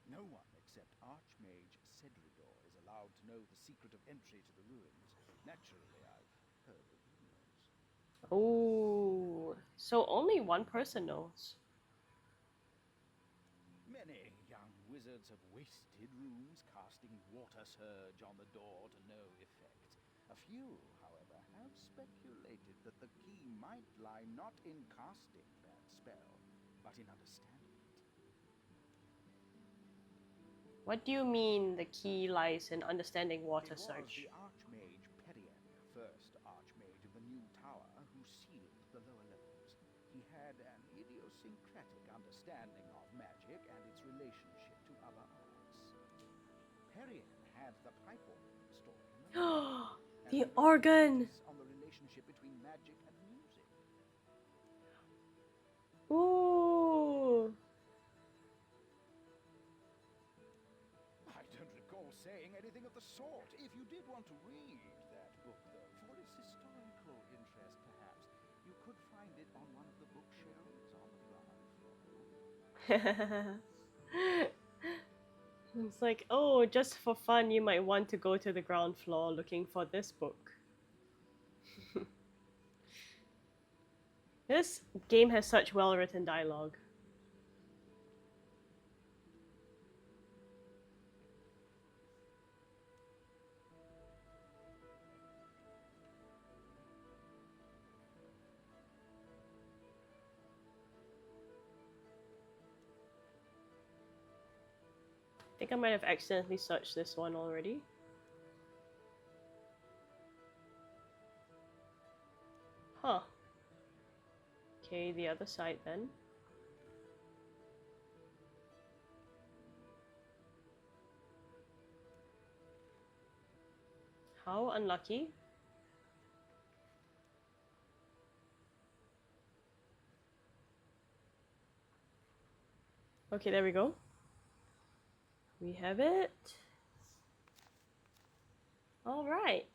No one except Archmage Cedridor is allowed to know the secret of entry to the ruins. Naturally, I've heard the rumors. Oh, so only one person knows. Many young wizards have wasted runes casting water surge on the door to no effect. A few, however, have speculated that the key might lie not in casting that spell, but in understanding it. What do you mean the key lies in understanding water It was surge? the Archmage Perian, first Archmage of the new tower, who sealed the lower levels. He had an idiosyncratic understanding of magic and its relationship to other arts. Perian had the pipe organ stored in the library, and The even a organ! treatise on the relationship between magic and music. Ooh! I don't recall saying anything of the sort. If you did want to read that book, though, for its historical interest, perhaps, you could find it on one of the bookshelves on the ground floor. It's like, oh, just for fun, you might want to go to the ground floor looking for this book. This game has such well written dialogue. I think I might have accidentally searched this one already. Huh. Okay, the other side then. How unlucky. Okay, there we go. We have it. Alright.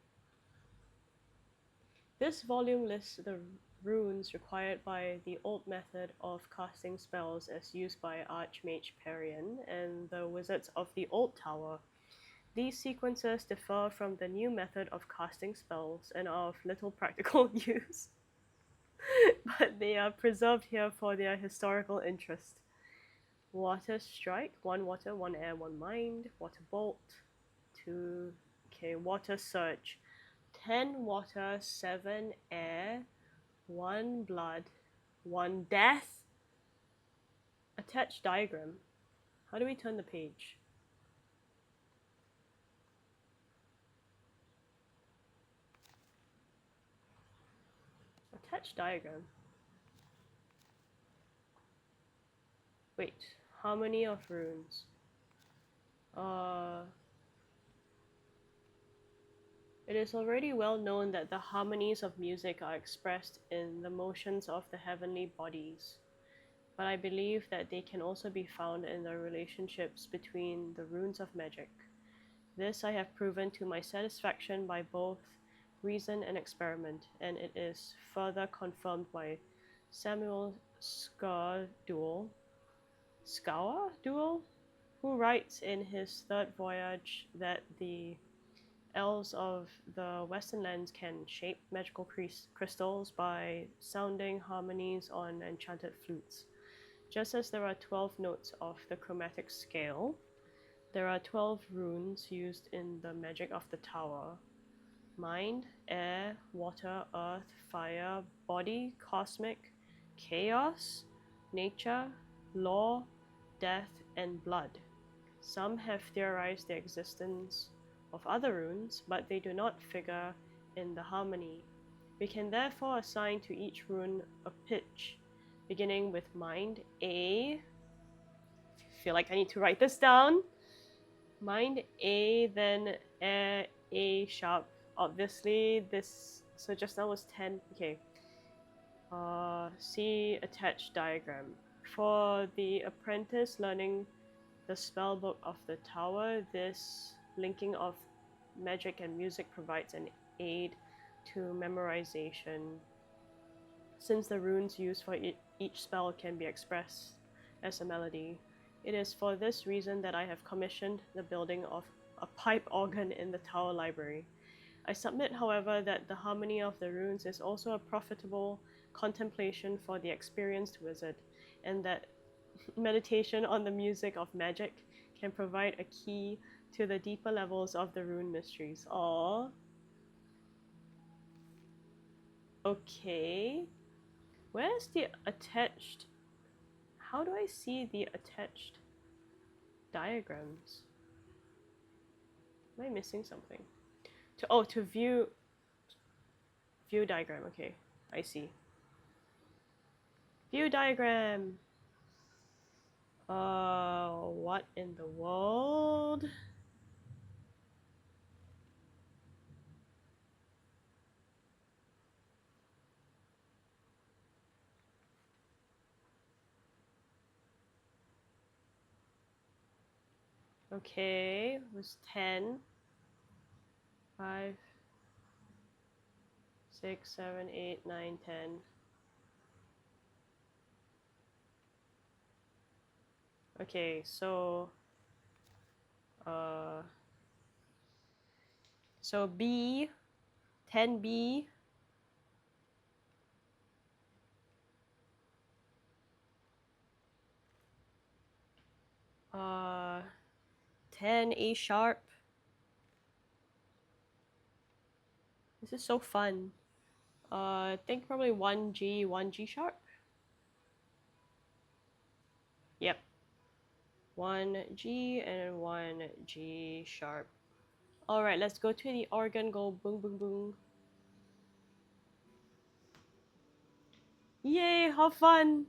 This volume lists the runes required by the old method of casting spells as used by Archmage Perian and the wizards of the Old Tower. These sequences differ from the new method of casting spells and are of little practical use, but they are preserved here for their historical interest. Water Strike, 1 water, 1 air, 1 mind. Water Bolt, 2. Okay, Water Surge, 10 water, 7 air, 1 blood, 1 death. Attach diagram. How do we turn the page? Attach diagram. Wait, harmony of runes. It is already well known that the harmonies of music are expressed in the motions of the heavenly bodies, but I believe that they can also be found in the relationships between the runes of magic. This I have proven to my satisfaction by both reason and experiment, and it is further confirmed by Samuel Scower, who writes in his third voyage that the elves of the Western lands can shape magical crystals by sounding harmonies on enchanted flutes. Just as there are 12 notes of the chromatic scale, there are 12 runes used in the magic of the tower: mind, air, water, earth, fire, body, cosmic, chaos, nature, law, death, and blood. Some have theorized the existence of other runes, but they do not figure in the harmony. We can therefore assign to each rune a pitch, beginning with mind A. I feel like I need to write this down. Mind A, then air A sharp. Obviously, this. So just now was 10. Okay. See attached diagram. For the apprentice learning the spellbook of the tower, this linking of magic and music provides an aid to memorization, since the runes used for each spell can be expressed as a melody. It is for this reason that I have commissioned the building of a pipe organ in the tower library. I submit, however, that the harmony of the runes is also a profitable contemplation for the experienced wizard, and that meditation on the music of magic can provide a key to the deeper levels of the rune mysteries. Aww. Okay. Where's the attached? How do I see the attached diagrams? Am I missing something? To view diagram. Okay, I see. View diagram. What in the world? Okay, it was 10. 5, 6, 7, 8, 9, 10. Okay, uh, so B, 10B, uh, 10A sharp. This is so fun. I think probably 1G, 1G sharp. Yep. 1G and 1G sharp. Alright, let's go to the organ, go boom, boom, boom. Yay, how fun!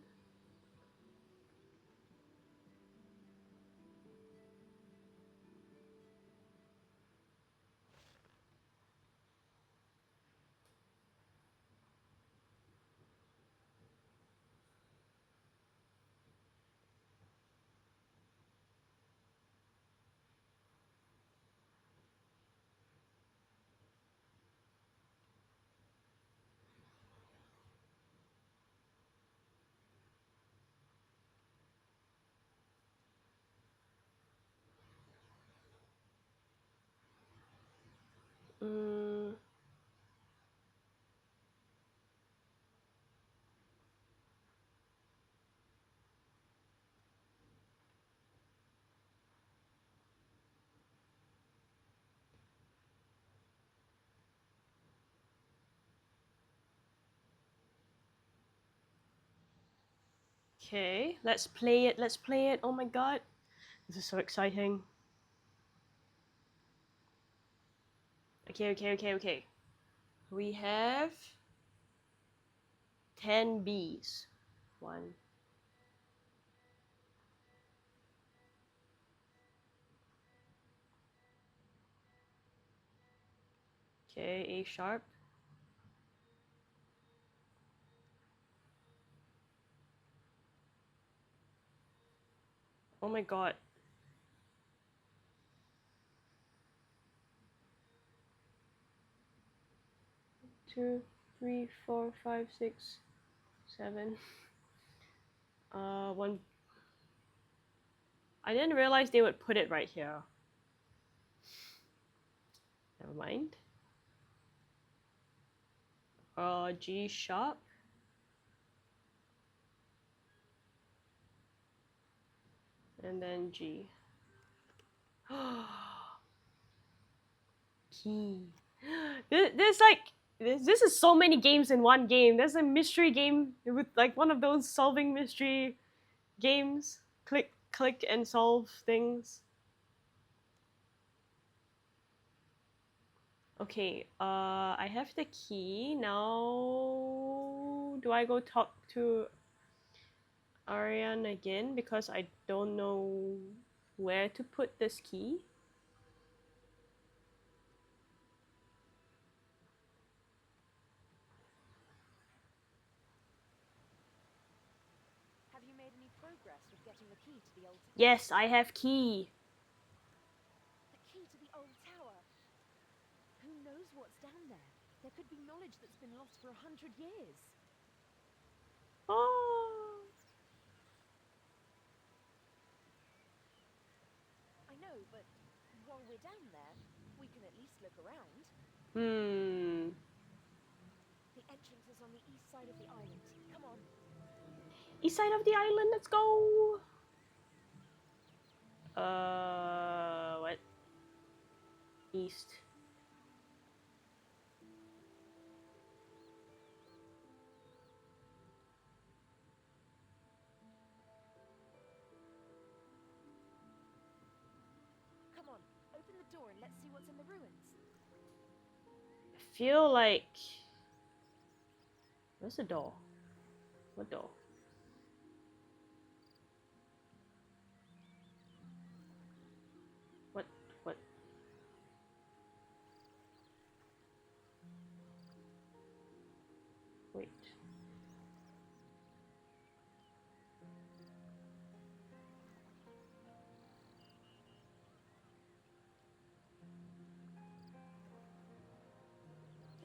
Mm, okay, let's play it, let's play it. Oh my god, this is so exciting. Okay. We have 10 Bs. 1. Okay, A sharp. Oh my god. 2, 3, 4, 5, 6, 7. One. I didn't realize they would put it right here. Never mind. G sharp. And then G. Key. There's like this is so many games in one game. There's a mystery game with like one of those solving mystery games. Click and solve things. Okay, I have the key. Now do I go talk to Ariane again because I don't know where to put this key? Have you made any progress with getting the key to the old tower? Yes, I have key. The key to the old tower. Who knows what's down there? There could be knowledge that's been lost for 100 years. Oh. I know, but while we're down there, we can at least look around. Hmm. The entrance is on the east side of the island. Come on. East side of the island, let's go. What? East. Come on, open the door and let's see what's in the ruins. I feel like... Where's the door? What door? What? Wait.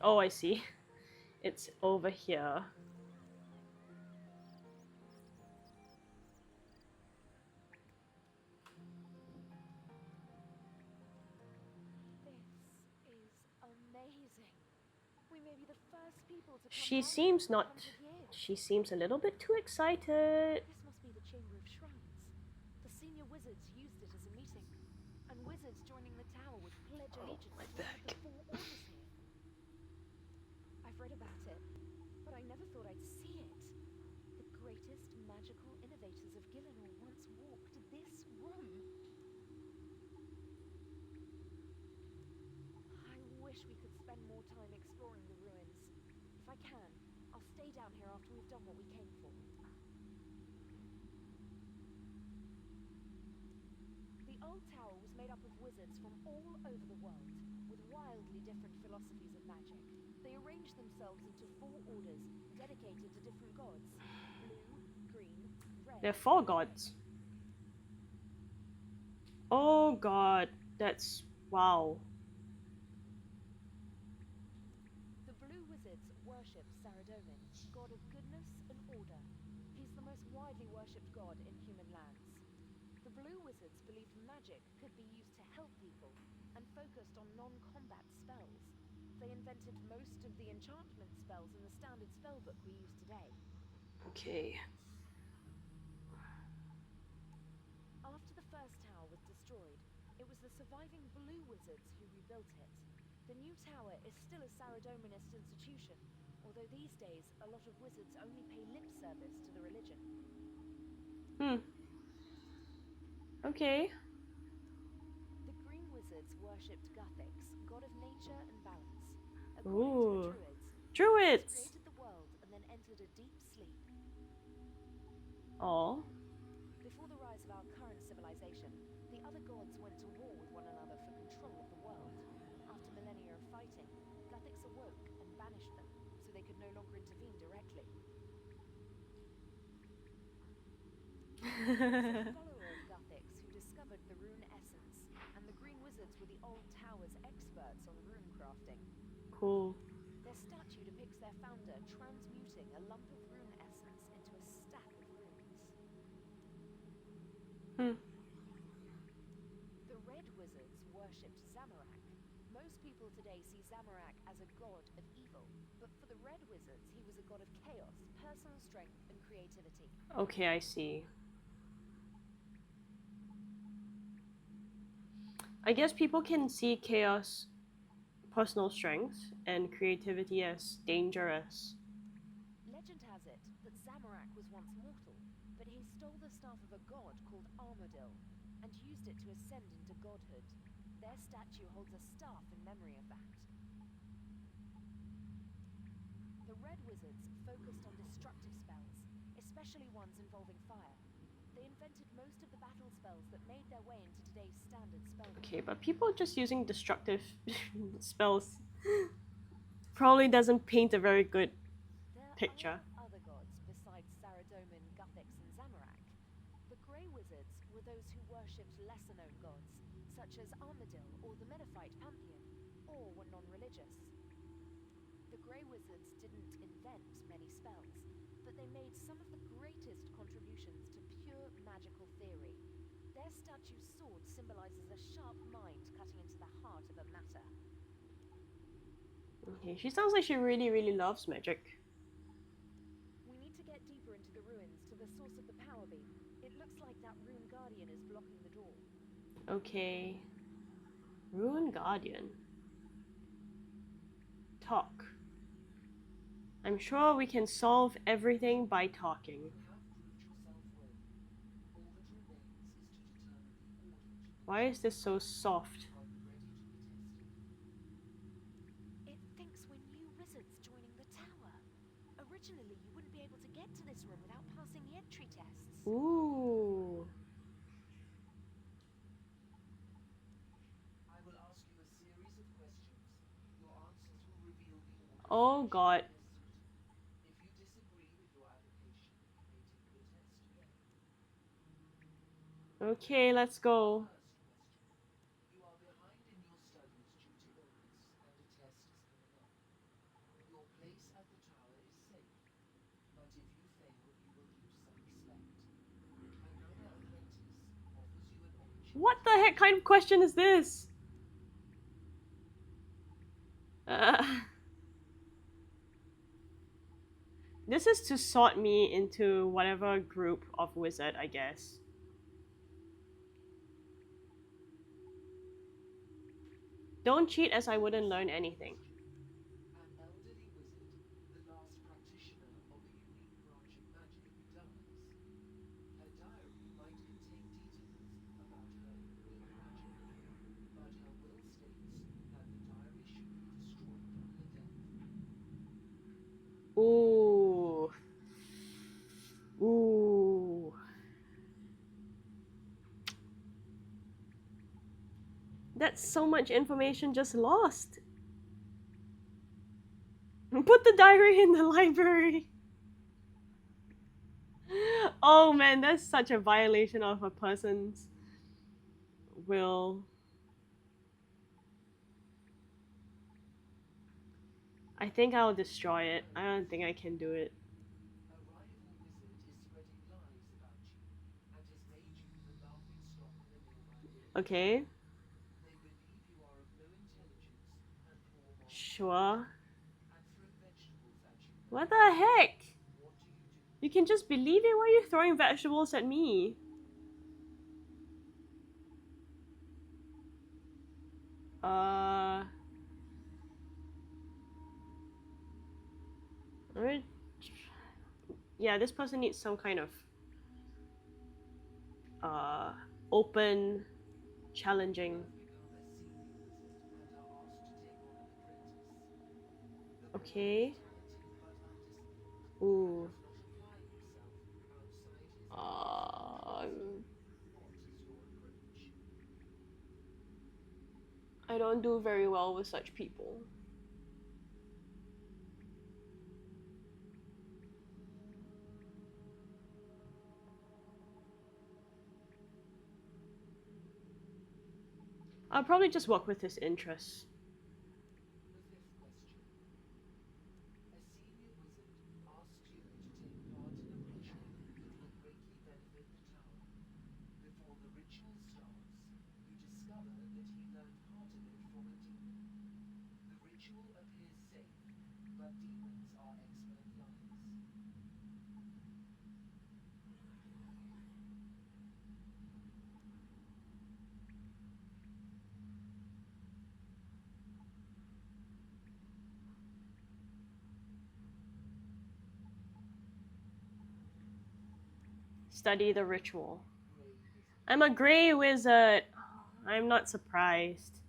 Oh, I see. It's over here. This is amazing. We may be the first people to come She down seems here in not... 100 years. She seems a little bit too excited. This must be the Chamber of Shrines. The senior wizards used it as a meeting, and wizards joining the tower would pledge allegiance my to one of back. the 4 orders here. I've read about it, but I never thought I'd see it. The greatest magical innovators of Gillinor once walked this room. I wish we could spend more time exploring the ruins. If I can, I'll stay down here after we've done what we came for. The old tower was made up of wizards from all over the world, with wildly different philosophies of magic. They arranged themselves into 4 orders, dedicated to different gods. Blue, green, red... There are 4 gods. Oh god, that's... wow. The blue wizards worship Saradomin, god of goodness and order. He's the most widely worshipped god in human lands. The blue wizards believed magic could be used to help people and focused on non-combat spells. They invented most of the enchantment spells in the standard spellbook we use today. Okay. After the first tower was destroyed, it was the surviving blue wizards who rebuilt it. The new tower is still a Saradominist institution, although these days a lot of wizards only pay lip service to the religion. Okay. The green wizards worshipped Guthix, god of nature and balance. Ooh. According to the Druids! Druids created the world and then entered a deep sleep. Oh. Before the rise of our current civilization, the other gods went to war with one another for control of the world. After millennia of fighting, Guthix awoke and banished them, so they could no longer intervene directly. A follower of Guthix who discovered the rune essence, and the green wizards were the old tower's experts on rune crafting. Cool. Their This statue depicts their founder transmuting a lump of rune essence into a stack of runes. Hmm. The Red Wizards worshipped Zamorak. Most people today see Zamorak as a god of evil, but for the Red Wizards, he was a god of chaos, personal strength, and creativity. Okay, I see. I guess people can see chaos, personal strength, and creativity as dangerous. Legend has it that Zamorak was once mortal, but he stole the staff of a god called Armadil and used it to ascend into godhood. Their statue holds a staff in memory of that. The Red Wizards focused on destructive spells, especially ones involving fire. They invented most of the battle spells that made their way into today's standard spellbook. Okay, but people just using destructive spells probably doesn't paint a very good picture. There are other gods besides Saradomin, Guthix, and Zamorak. The Grey Wizards were those who worshipped lesser-known gods, such as Armadil or the Menaphite pantheon, or were non-religious. The Grey Wizards didn't invent many spells, but they made some of the greatest contributions to pure magical theory. Their statue's sword symbolizes a sharp mind cutting into the heart of a matter. Okay, she sounds like she really, really loves magic. We need to get deeper into the ruins to the source of the power beam. It looks like that Rune Guardian is blocking the door. Okay. Rune Guardian. Talk. I'm sure we can solve everything by talking. You have proved yourself worthy. All that remains is to determine the order to which Why is this so soft? are you ready to be tested? It thinks we're new wizards joining the tower. Originally, you wouldn't be able to get to this room without passing the entry tests. Ooh. I will ask you a series of questions. Your answers will reveal the order Oh to which God. you are tested. If you disagree with your application, you may take the test again. Okay, let's go. First question. You are behind in your studies due to illness, and a test is coming up. Your place at the tower is safe, but if you fail, you will lose some respect. Another apprentice offers you an opportunity. What the heck kind of question is this? This is to sort me into whatever group of wizard, I guess. Don't cheat as I wouldn't learn anything. An elderly wizard, the last practitioner of a unique branch of magic, dies. Her diary might contain details about her unique magic, but her will states that the diary should be destroyed on her death. Ooh. Ooh. That's so much information just lost. Put the diary in the library. Oh man, that's such a violation of a person's will. I think I'll destroy it. I don't think I can do it. A rival wizard is spreading lies about you and has made you the laughing stock in a nearby village. Okay, They believe you are of no intelligence and poor moral sure. and throw vegetables at you. What the heck? What do? You can just believe it? Why are you throwing vegetables at me? Alright. Yeah, this person needs some kind of open, challenging. You have become a senior wizard and are asked to take on an apprentice. The boy Okay. is talented but undisciplined Ooh. and does not apply himself outside his What is your approach? I don't do very well with such people. I'll probably just work with his interests. The fifth question. Study the ritual. I'm a grey wizard. I'm not surprised.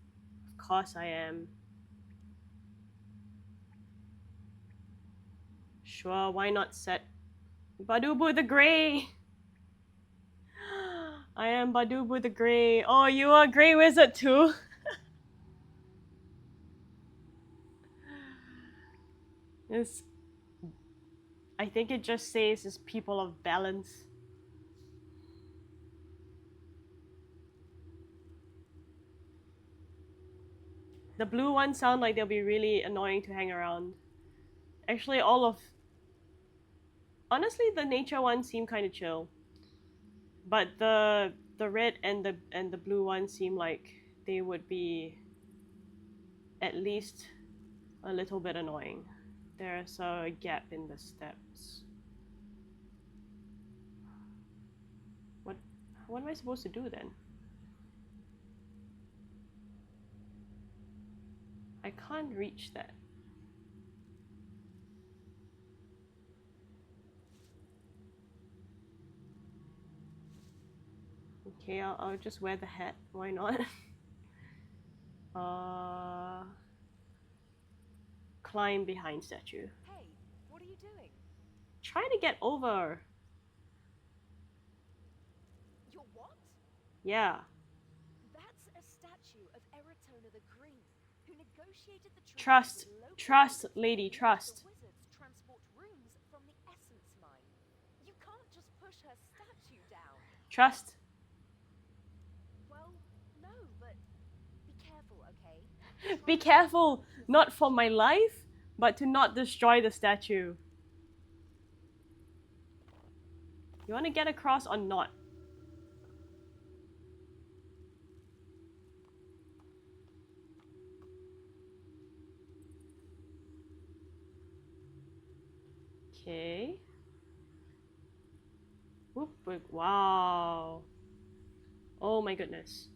Of course I am. Sure, why not set Badubu the Grey? I am Badubu the Grey. Oh, you are a grey wizard too? This, I think it just says it's people of balance. The blue ones sound like they'll be really annoying to hang around. Actually, honestly, the nature ones seem kind of chill, but the red and the blue ones seem like they would be at least a little bit annoying. There's a gap in the steps. What am I supposed to do then? I can't reach that. Okay, I'll just wear the hat. Why not? Climb behind statue. Hey, what are you doing? Try to get over. You're what? Yeah. That's a statue of Eratona the Green, who negotiated the treaty Trust. with local Trust, wizards lady, and let trust. the wizards transport runes from the essence mine. You can't just push her statue down. Trust. Well, no, but be careful, okay? Be careful, not for my life, but to not destroy the statue. You want to get across or not? Okay. Whoop, whoop, wow. Oh my goodness.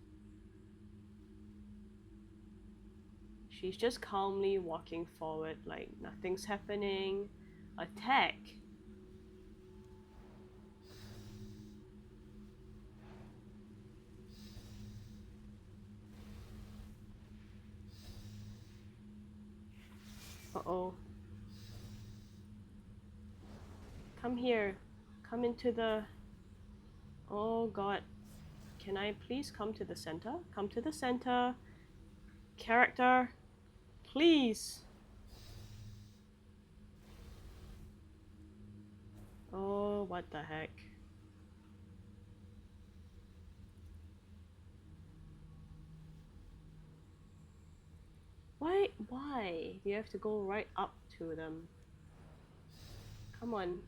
She's just calmly walking forward like nothing's happening. Attack. Uh-oh. Come here. Come into the... Oh god. Can I please come to the center? Come to the center. Character. Please. Oh, what the heck. Why? You have to go right up to them. Come on.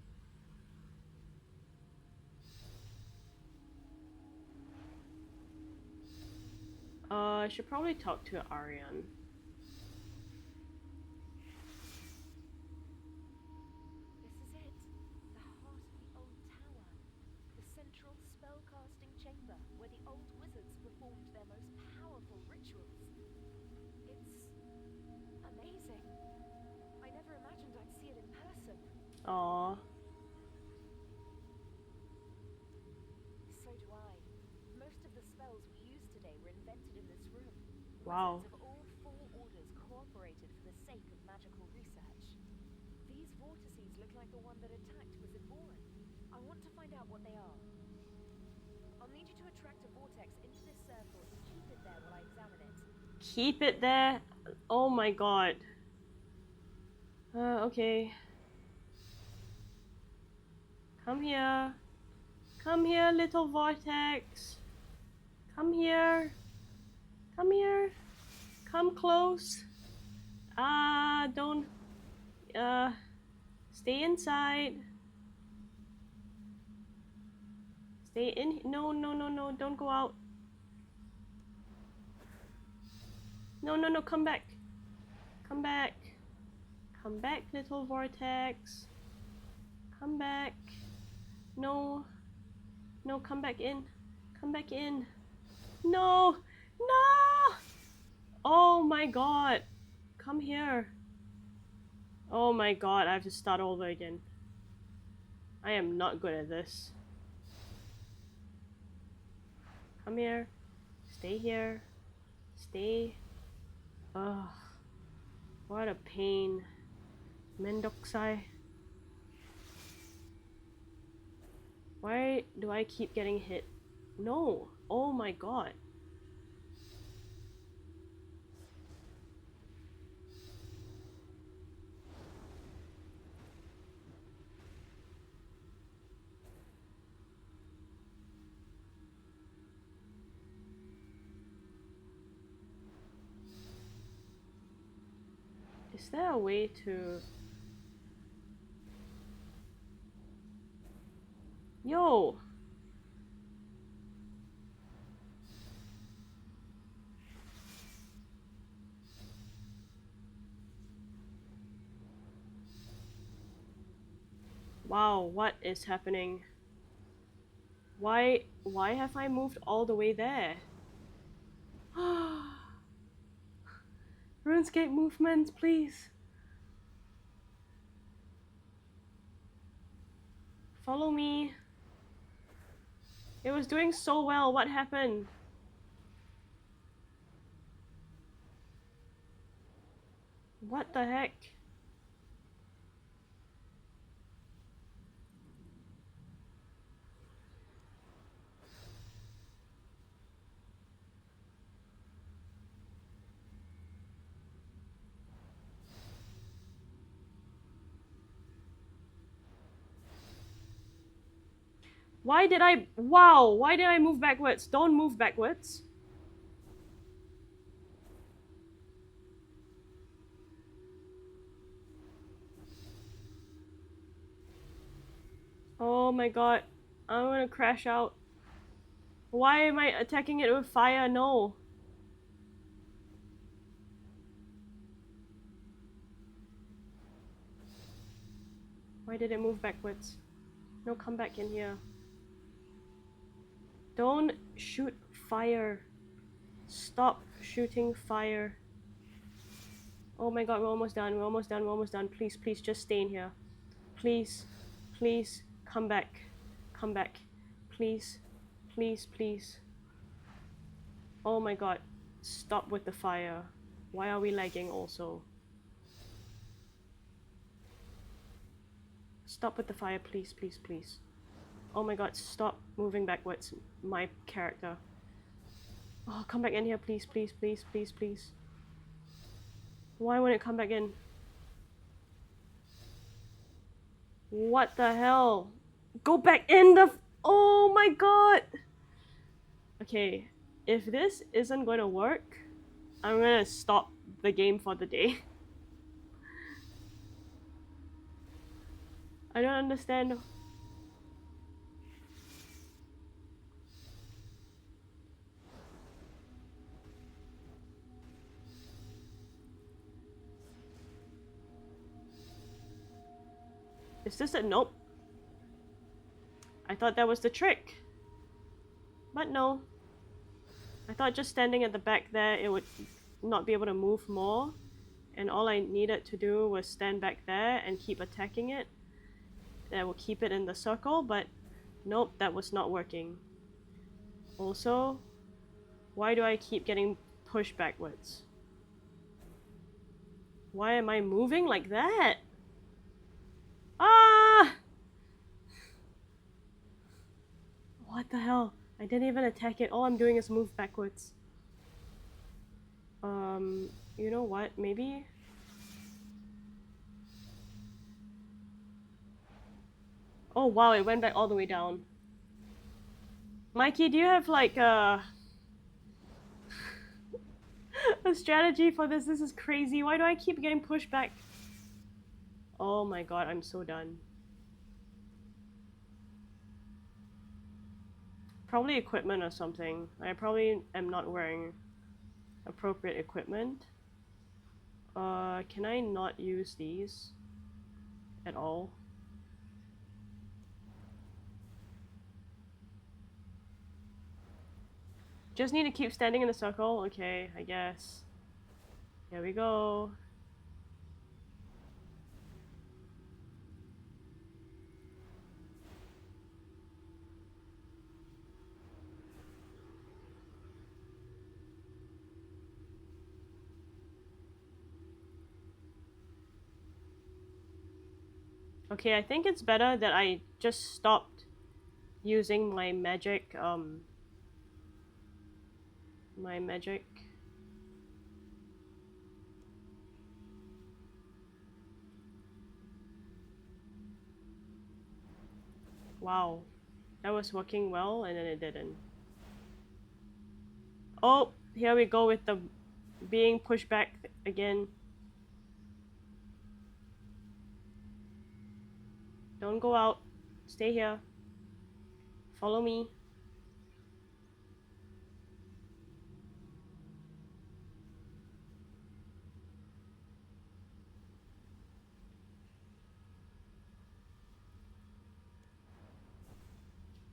I should probably talk to Ariane. This is it. The heart of the old tower. The central spellcasting chamber where the old wizards performed their most powerful rituals. It's amazing. I never imagined I'd see it in person. Aww. So do I. Most of the spells we use today were invented in this room. Wow. Wizards of all four orders cooperated for the sake of magical research. These vortices look like the one that attacked Wizard Warren. I want to find out what they are. I'll need you to attract a vortex into this circle and keep it there while I examine it. Keep it there? Oh my god. Okay. Come here. Come here, little vortex. Come here. Come here. Come close. Don't. Stay inside. Stay in. No, no, no, no. Don't go out. No, no, no. Come back. Come back. Come back, little vortex. Come back. No. No, come back in. Come back in. No. No. Oh my god. Come here. Oh my god, I have to start over again. I am not good at this. Come here. Stay here. Stay. Ugh. What a pain. Mendokusai. Why do I keep getting hit? No. Oh my god. Is there a way to... Yo! Wow, what is happening? Why have I moved all the way there? RuneScape movements, please. Follow me. It was doing so well. What happened? What the heck? Why did I... Wow, why did I move backwards? Don't move backwards. Oh my god. I'm gonna crash out. Why am I attacking it with fire? No. Why did it move backwards? No, come back in here. Don't shoot fire. Stop shooting fire. Oh my god, we're almost done. We're almost done. We're almost done. Please, please, just stay in here. Please, please, come back. Come back. Please, please, please. Oh my god. Stop with the fire. Why are we lagging also? Stop with the fire, please, please, please. Oh my god, stop moving backwards, my character. Oh, come back in here, please, please, please, please, please. Why won't it come back in? What the hell? Go back in the... Oh my god! Okay, if this isn't going to work, I'm gonna stop the game for the day. I don't understand. Is this a... Nope. I thought that was the trick. But no. I thought just standing at the back there, it would not be able to move more. And all I needed to do was stand back there and keep attacking it. That will keep it in the circle, but nope, that was not working. Also, why do I keep getting pushed backwards? Why am I moving like that? Ah! What the hell? I didn't even attack it. All I'm doing is move backwards. You know what? Maybe... Oh wow, it went back all the way down. Mikey, do you have like a strategy for this? This is crazy. Why do I keep getting pushed back? Oh my god, I'm so done. Probably equipment or something. I probably am not wearing appropriate equipment. Can I not use these at all? Just need to keep standing in a circle? Okay, I guess. Here we go. Okay, I think it's better that I just stopped using my magic, my magic. Wow, that was working well and then it didn't. Oh, here we go with the being pushed back again. Don't go out. Stay here. Follow me.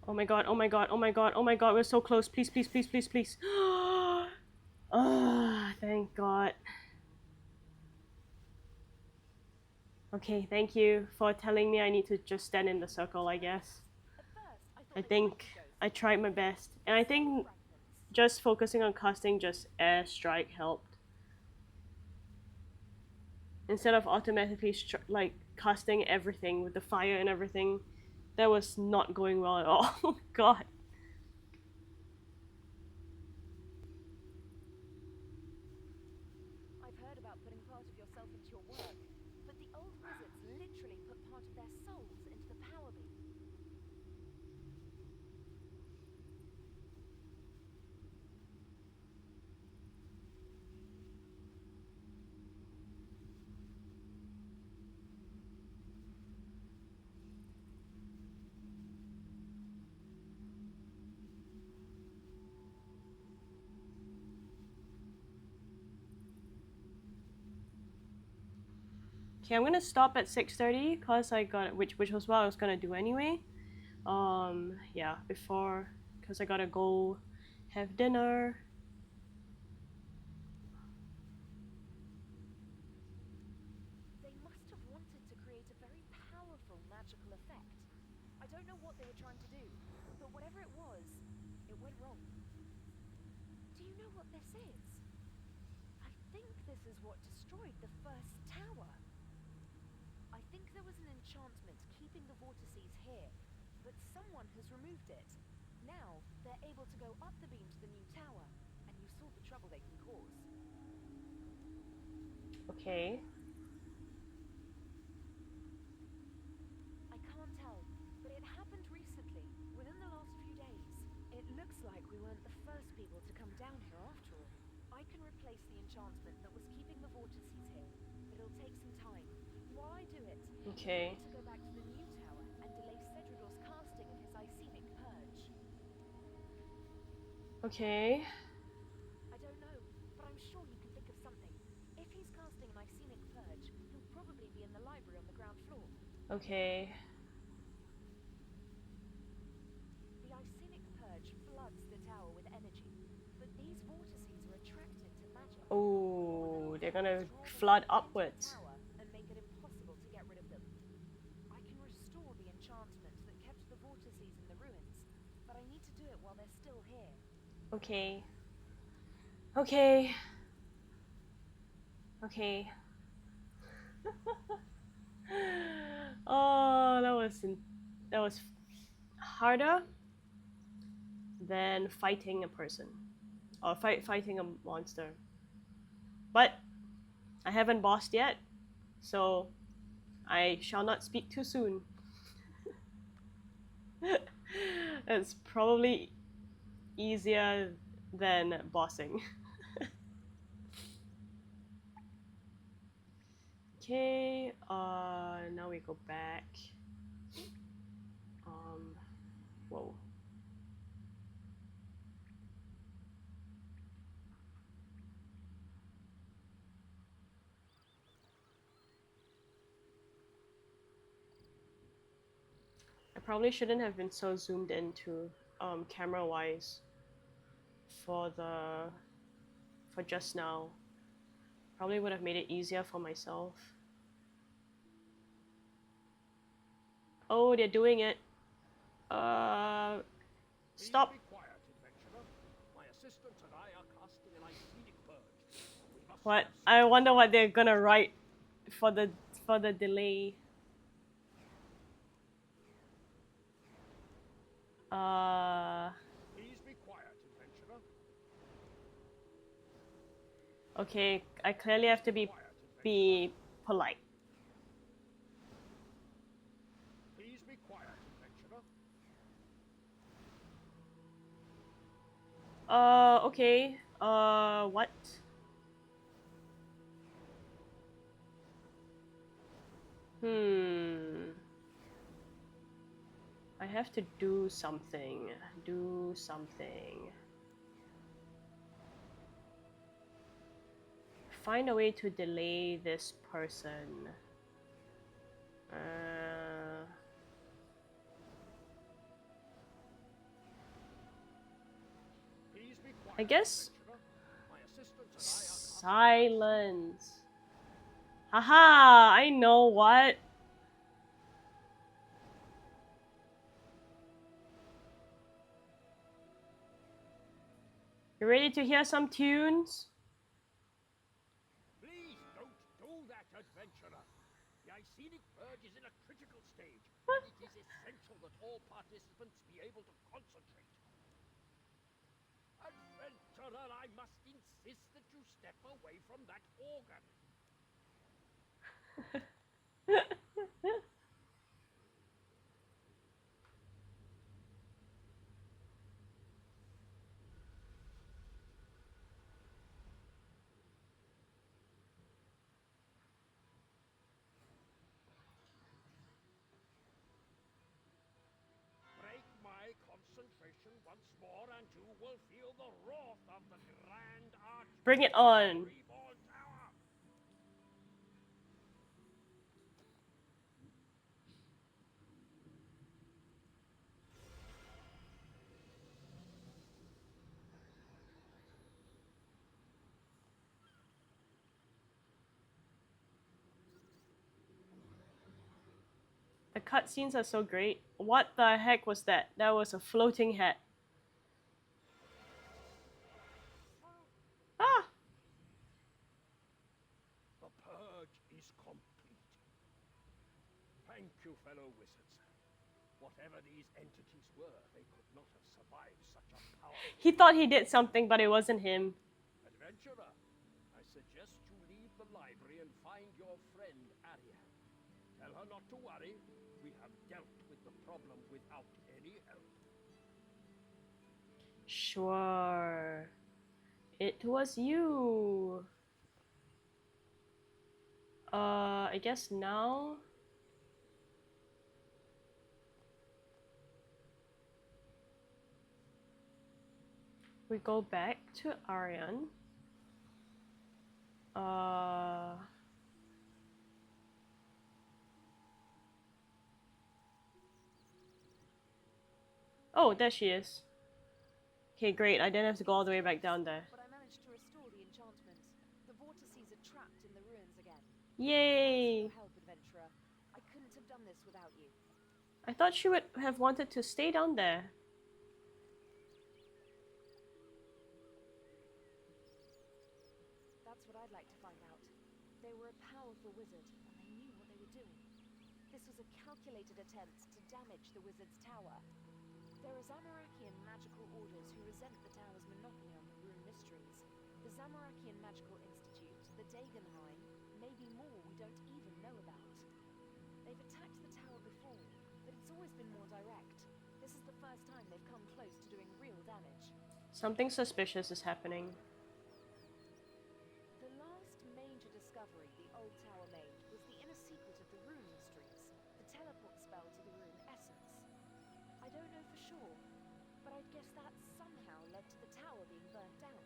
Oh my god, oh my god, oh my god, oh my god, we're so close. Please, please, please, please, please. Ah, thank god. Okay, thank you for telling me I need to just stand in the circle, I guess. At first, I thought I they were think mighty ghosts. I tried my best. And I think Fragments. just focusing on casting just air strike helped. Instead of automatically like casting everything with the fire and everything, that was not going well at all. Oh god. I've heard about putting part of yourself into your work, but the old wizards literally put part of their souls into the power beam. Okay, I'm gonna stop at 6:30 cause I got which was what I was gonna do anyway. Yeah, before cause I gotta go have dinner. They must have wanted to create a very powerful magical effect. I don't know what they were trying to do, but whatever it was, it went wrong. Do you know what this is? I think this is what destroyed the first tower. I think there was an enchantment keeping the vortices here, but someone has removed it. Now, they're able to go up the beam to the new tower, and you saw the trouble they can cause. Okay. I can't tell, but it happened recently, within the last few days. It looks like we weren't the first people to come down here after all. I can replace the enchantment that was keeping the vortices here, but it'll take some time. While I do it, Okay. you need to go back to the new tower and delay Cedridor's casting of his Icenic Purge. Okay. I don't know, but I'm sure you can think of something. If he's casting an Icenic Purge, he'll probably be in the library on the ground floor. Okay. The Icenic Purge floods the tower with energy, but these vortices are attracted to magic. Oh, they're gonna Draw them flood into the upwards. tower and make it impossible to get rid of them. I can restore the enchantment that kept the vortices in the ruins, but I need to do it while they're still here. Okay. Okay. Okay. Oh, that was harder than fighting a person or fighting a monster. But I haven't bossed yet, so I shall not speak too soon. It's probably easier than bossing. Okay, now we go back. Whoa. I probably shouldn't have been so zoomed into camera wise for just now. Probably would have made it easier for myself. Oh, they're doing it. Stop. Please be quiet, adventurer. My assistant and I are casting an Icenic Purge. We must What? have I wonder what they're gonna write for the delay. Please be quiet, adventurer. Okay, I clearly have to be polite. Please be quiet, adventurer. Okay. What? I have to do something. Do something. Find a way to delay this person. Please be quiet, I guess adventurer. My assistants and silence. Haha, I know what. You ready to hear some tunes? Please don't do that, adventurer. The Icenic Purge is in a critical stage, and it is essential that all participants be able to concentrate. Adventurer, I must insist that you step away from that organ. Break my concentration once more, and you will feel the wrath of the Grand Archmage. Bring it on. Reborn Tower. The cutscenes are so great. What the heck was that? That was a floating hat. Ah! The purge is complete. Thank you, fellow wizards. Whatever these entities were, they could not have survived such a powerful... He thought he did something, but it wasn't him. Adventurer, I suggest you leave the library and find your friend Ariane. Tell her not to worry. We have dealt with the problem without any help. Sure. It was you. I guess now we go back to Ariane. Oh, there she is. Okay, great. I didn't have to go all the way back down there. But I managed to restore the enchantment. The vortices are trapped in the ruins again. Yay! Thanks for your help, adventurer. I couldn't have done this without you. I thought she would have wanted to stay down there. That's what I'd like to find out. They were a powerful wizard, and they knew what they were doing. This was a calculated attempt to damage the wizard's tower. There are Zamorakian magical orders who resent the tower's monopoly on the rune mysteries. The Zamorakian Magical Institute, the Dagenheim, maybe more we don't even know about. They've attacked the tower before, but it's always been more direct. This is the first time they've come close to doing real damage. Something suspicious is happening. The last major discovery the old tower made was the inner secret of the rune mysteries, the teleport spell to the rune essence. I don't know for sure, but I'd guess that somehow led to the tower being burnt down.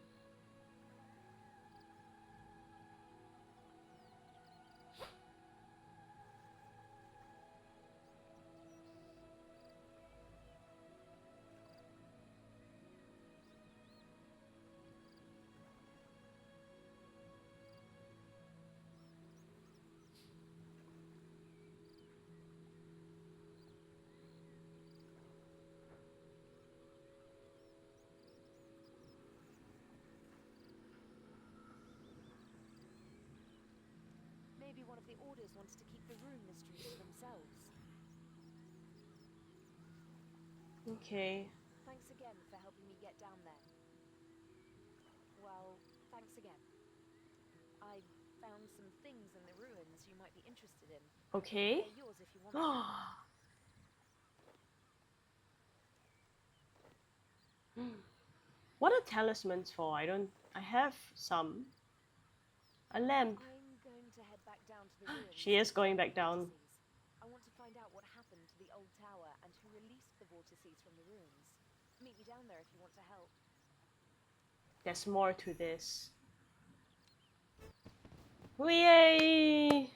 Maybe one of the orders wants to keep the rune mysteries to themselves. Okay. Thanks again for helping me get down there. Well, thanks again. I found some things in the ruins you might be interested in. Okay. They're yours if you want them. What are talismans for? I have some. A lamp. I'm going to head back down to the ruins. She is to going find back the down. vortices. I want to find out what happened to the old tower and who released the vortices from the ruins. Meet me down there if you want to help. There's more to this. Yay!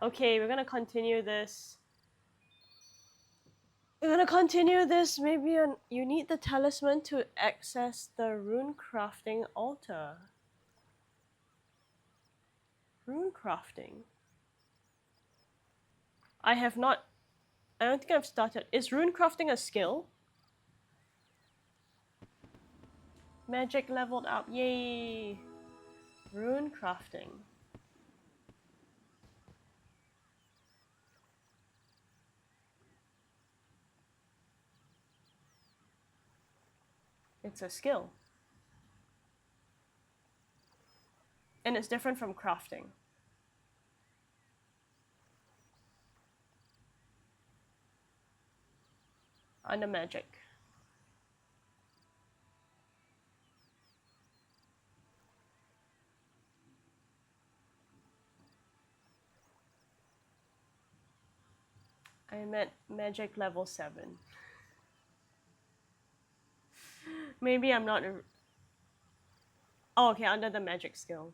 Okay, we're gonna continue this. We're gonna continue this. Maybe you need the talisman to access the rune crafting altar. Rune crafting. I have not. I don't think I've started. Is rune crafting a skill? Magic leveled up. Yay! Rune crafting. It's a skill. And it's different from crafting. Under magic. I'm at magic level 7. Maybe I'm not. Oh, okay, under the magic skill.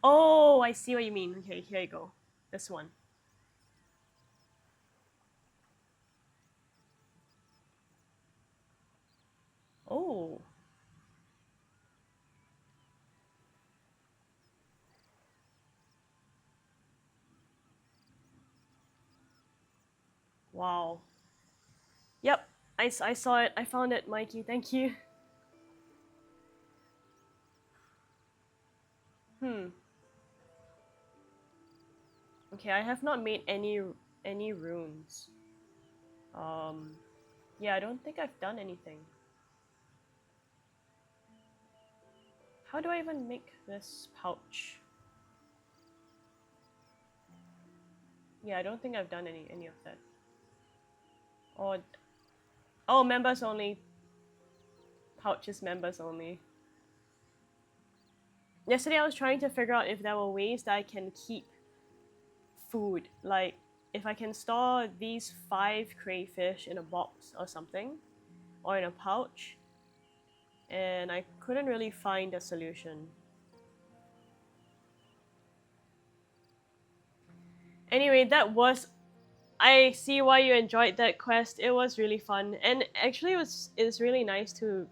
Oh, I see what you mean. Okay, here you go. This one. Oh. Wow. Yep, I saw it. I found it, Mikey. Thank you. Hmm. Okay, I have not made any runes. Um, yeah, I don't think I've done anything. How do I even make this pouch? Yeah, I don't think I've done any of that. Or oh, members only. Pouch is members only. Yesterday I was trying to figure out if there were ways that I can keep food, like if I can store these 5 crayfish in a box or something, or in a pouch, and I couldn't really find a solution. Anyway, that was. I see why you enjoyed that quest. It was really fun, and actually, it's really nice to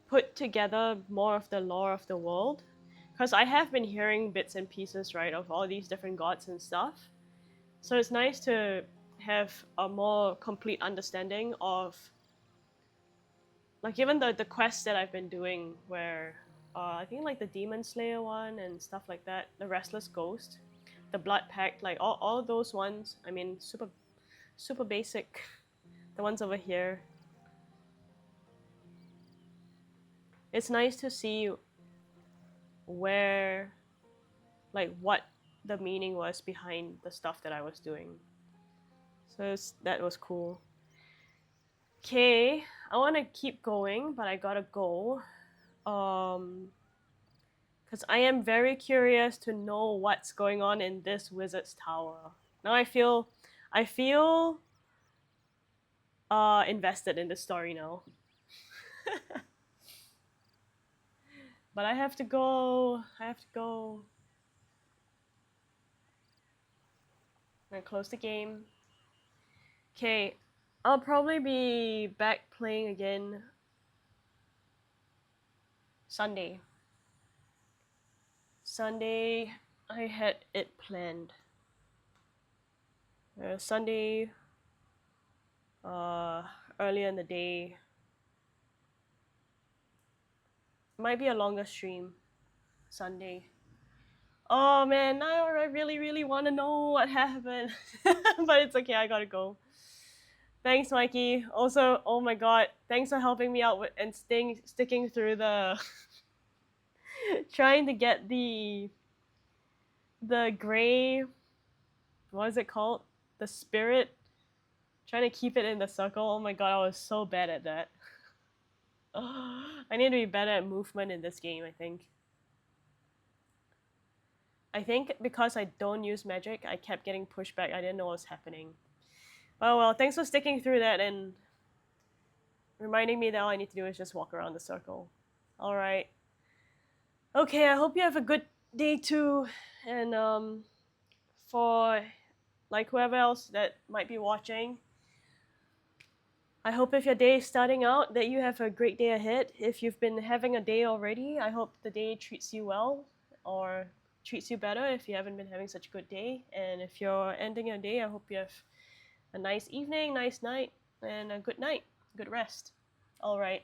put together more of the lore of the world, because I have been hearing bits and pieces, right, of all these different gods and stuff. So it's nice to have a more complete understanding of, like, even the quests that I've been doing, where I think like the Demon Slayer one and stuff like that, the Restless Ghost, the Blood Pact, like all of those ones. I mean, super basic. The ones over here. It's nice to see where, like, what the meaning was behind the stuff that I was doing. So that was cool. Okay, I want to keep going, but I gotta go. Because I am very curious to know what's going on in this wizard's tower. Now I feel invested in the story now. But I have to go. I have to go. I'm gonna close the game. Okay, I'll probably be back playing again Sunday. Sunday, I had it planned. Sunday, uh, earlier in the day. Might be a longer stream. Sunday. Oh man, now I really, really want to know what happened. But it's okay, I gotta go. Thanks, Mikey. Also, oh my god, thanks for helping me out with and sticking through the trying to get the gray, what is it called? The spirit. Trying to keep it in the circle. Oh my god, I was so bad at that. I need to be better at movement in this game, I think. I think because I don't use magic, I kept getting pushed back. I didn't know what was happening. Oh well, thanks for sticking through that and reminding me that all I need to do is just walk around the circle. Alright. Okay, I hope you have a good day too. And for like whoever else that might be watching, I hope if your day is starting out that you have a great day ahead. If you've been having a day already, I hope the day treats you well or treats you better if you haven't been having such a good day. And if you're ending your day, I hope you have a nice evening, nice night, and a good night. Good rest. All right.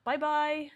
Bye bye.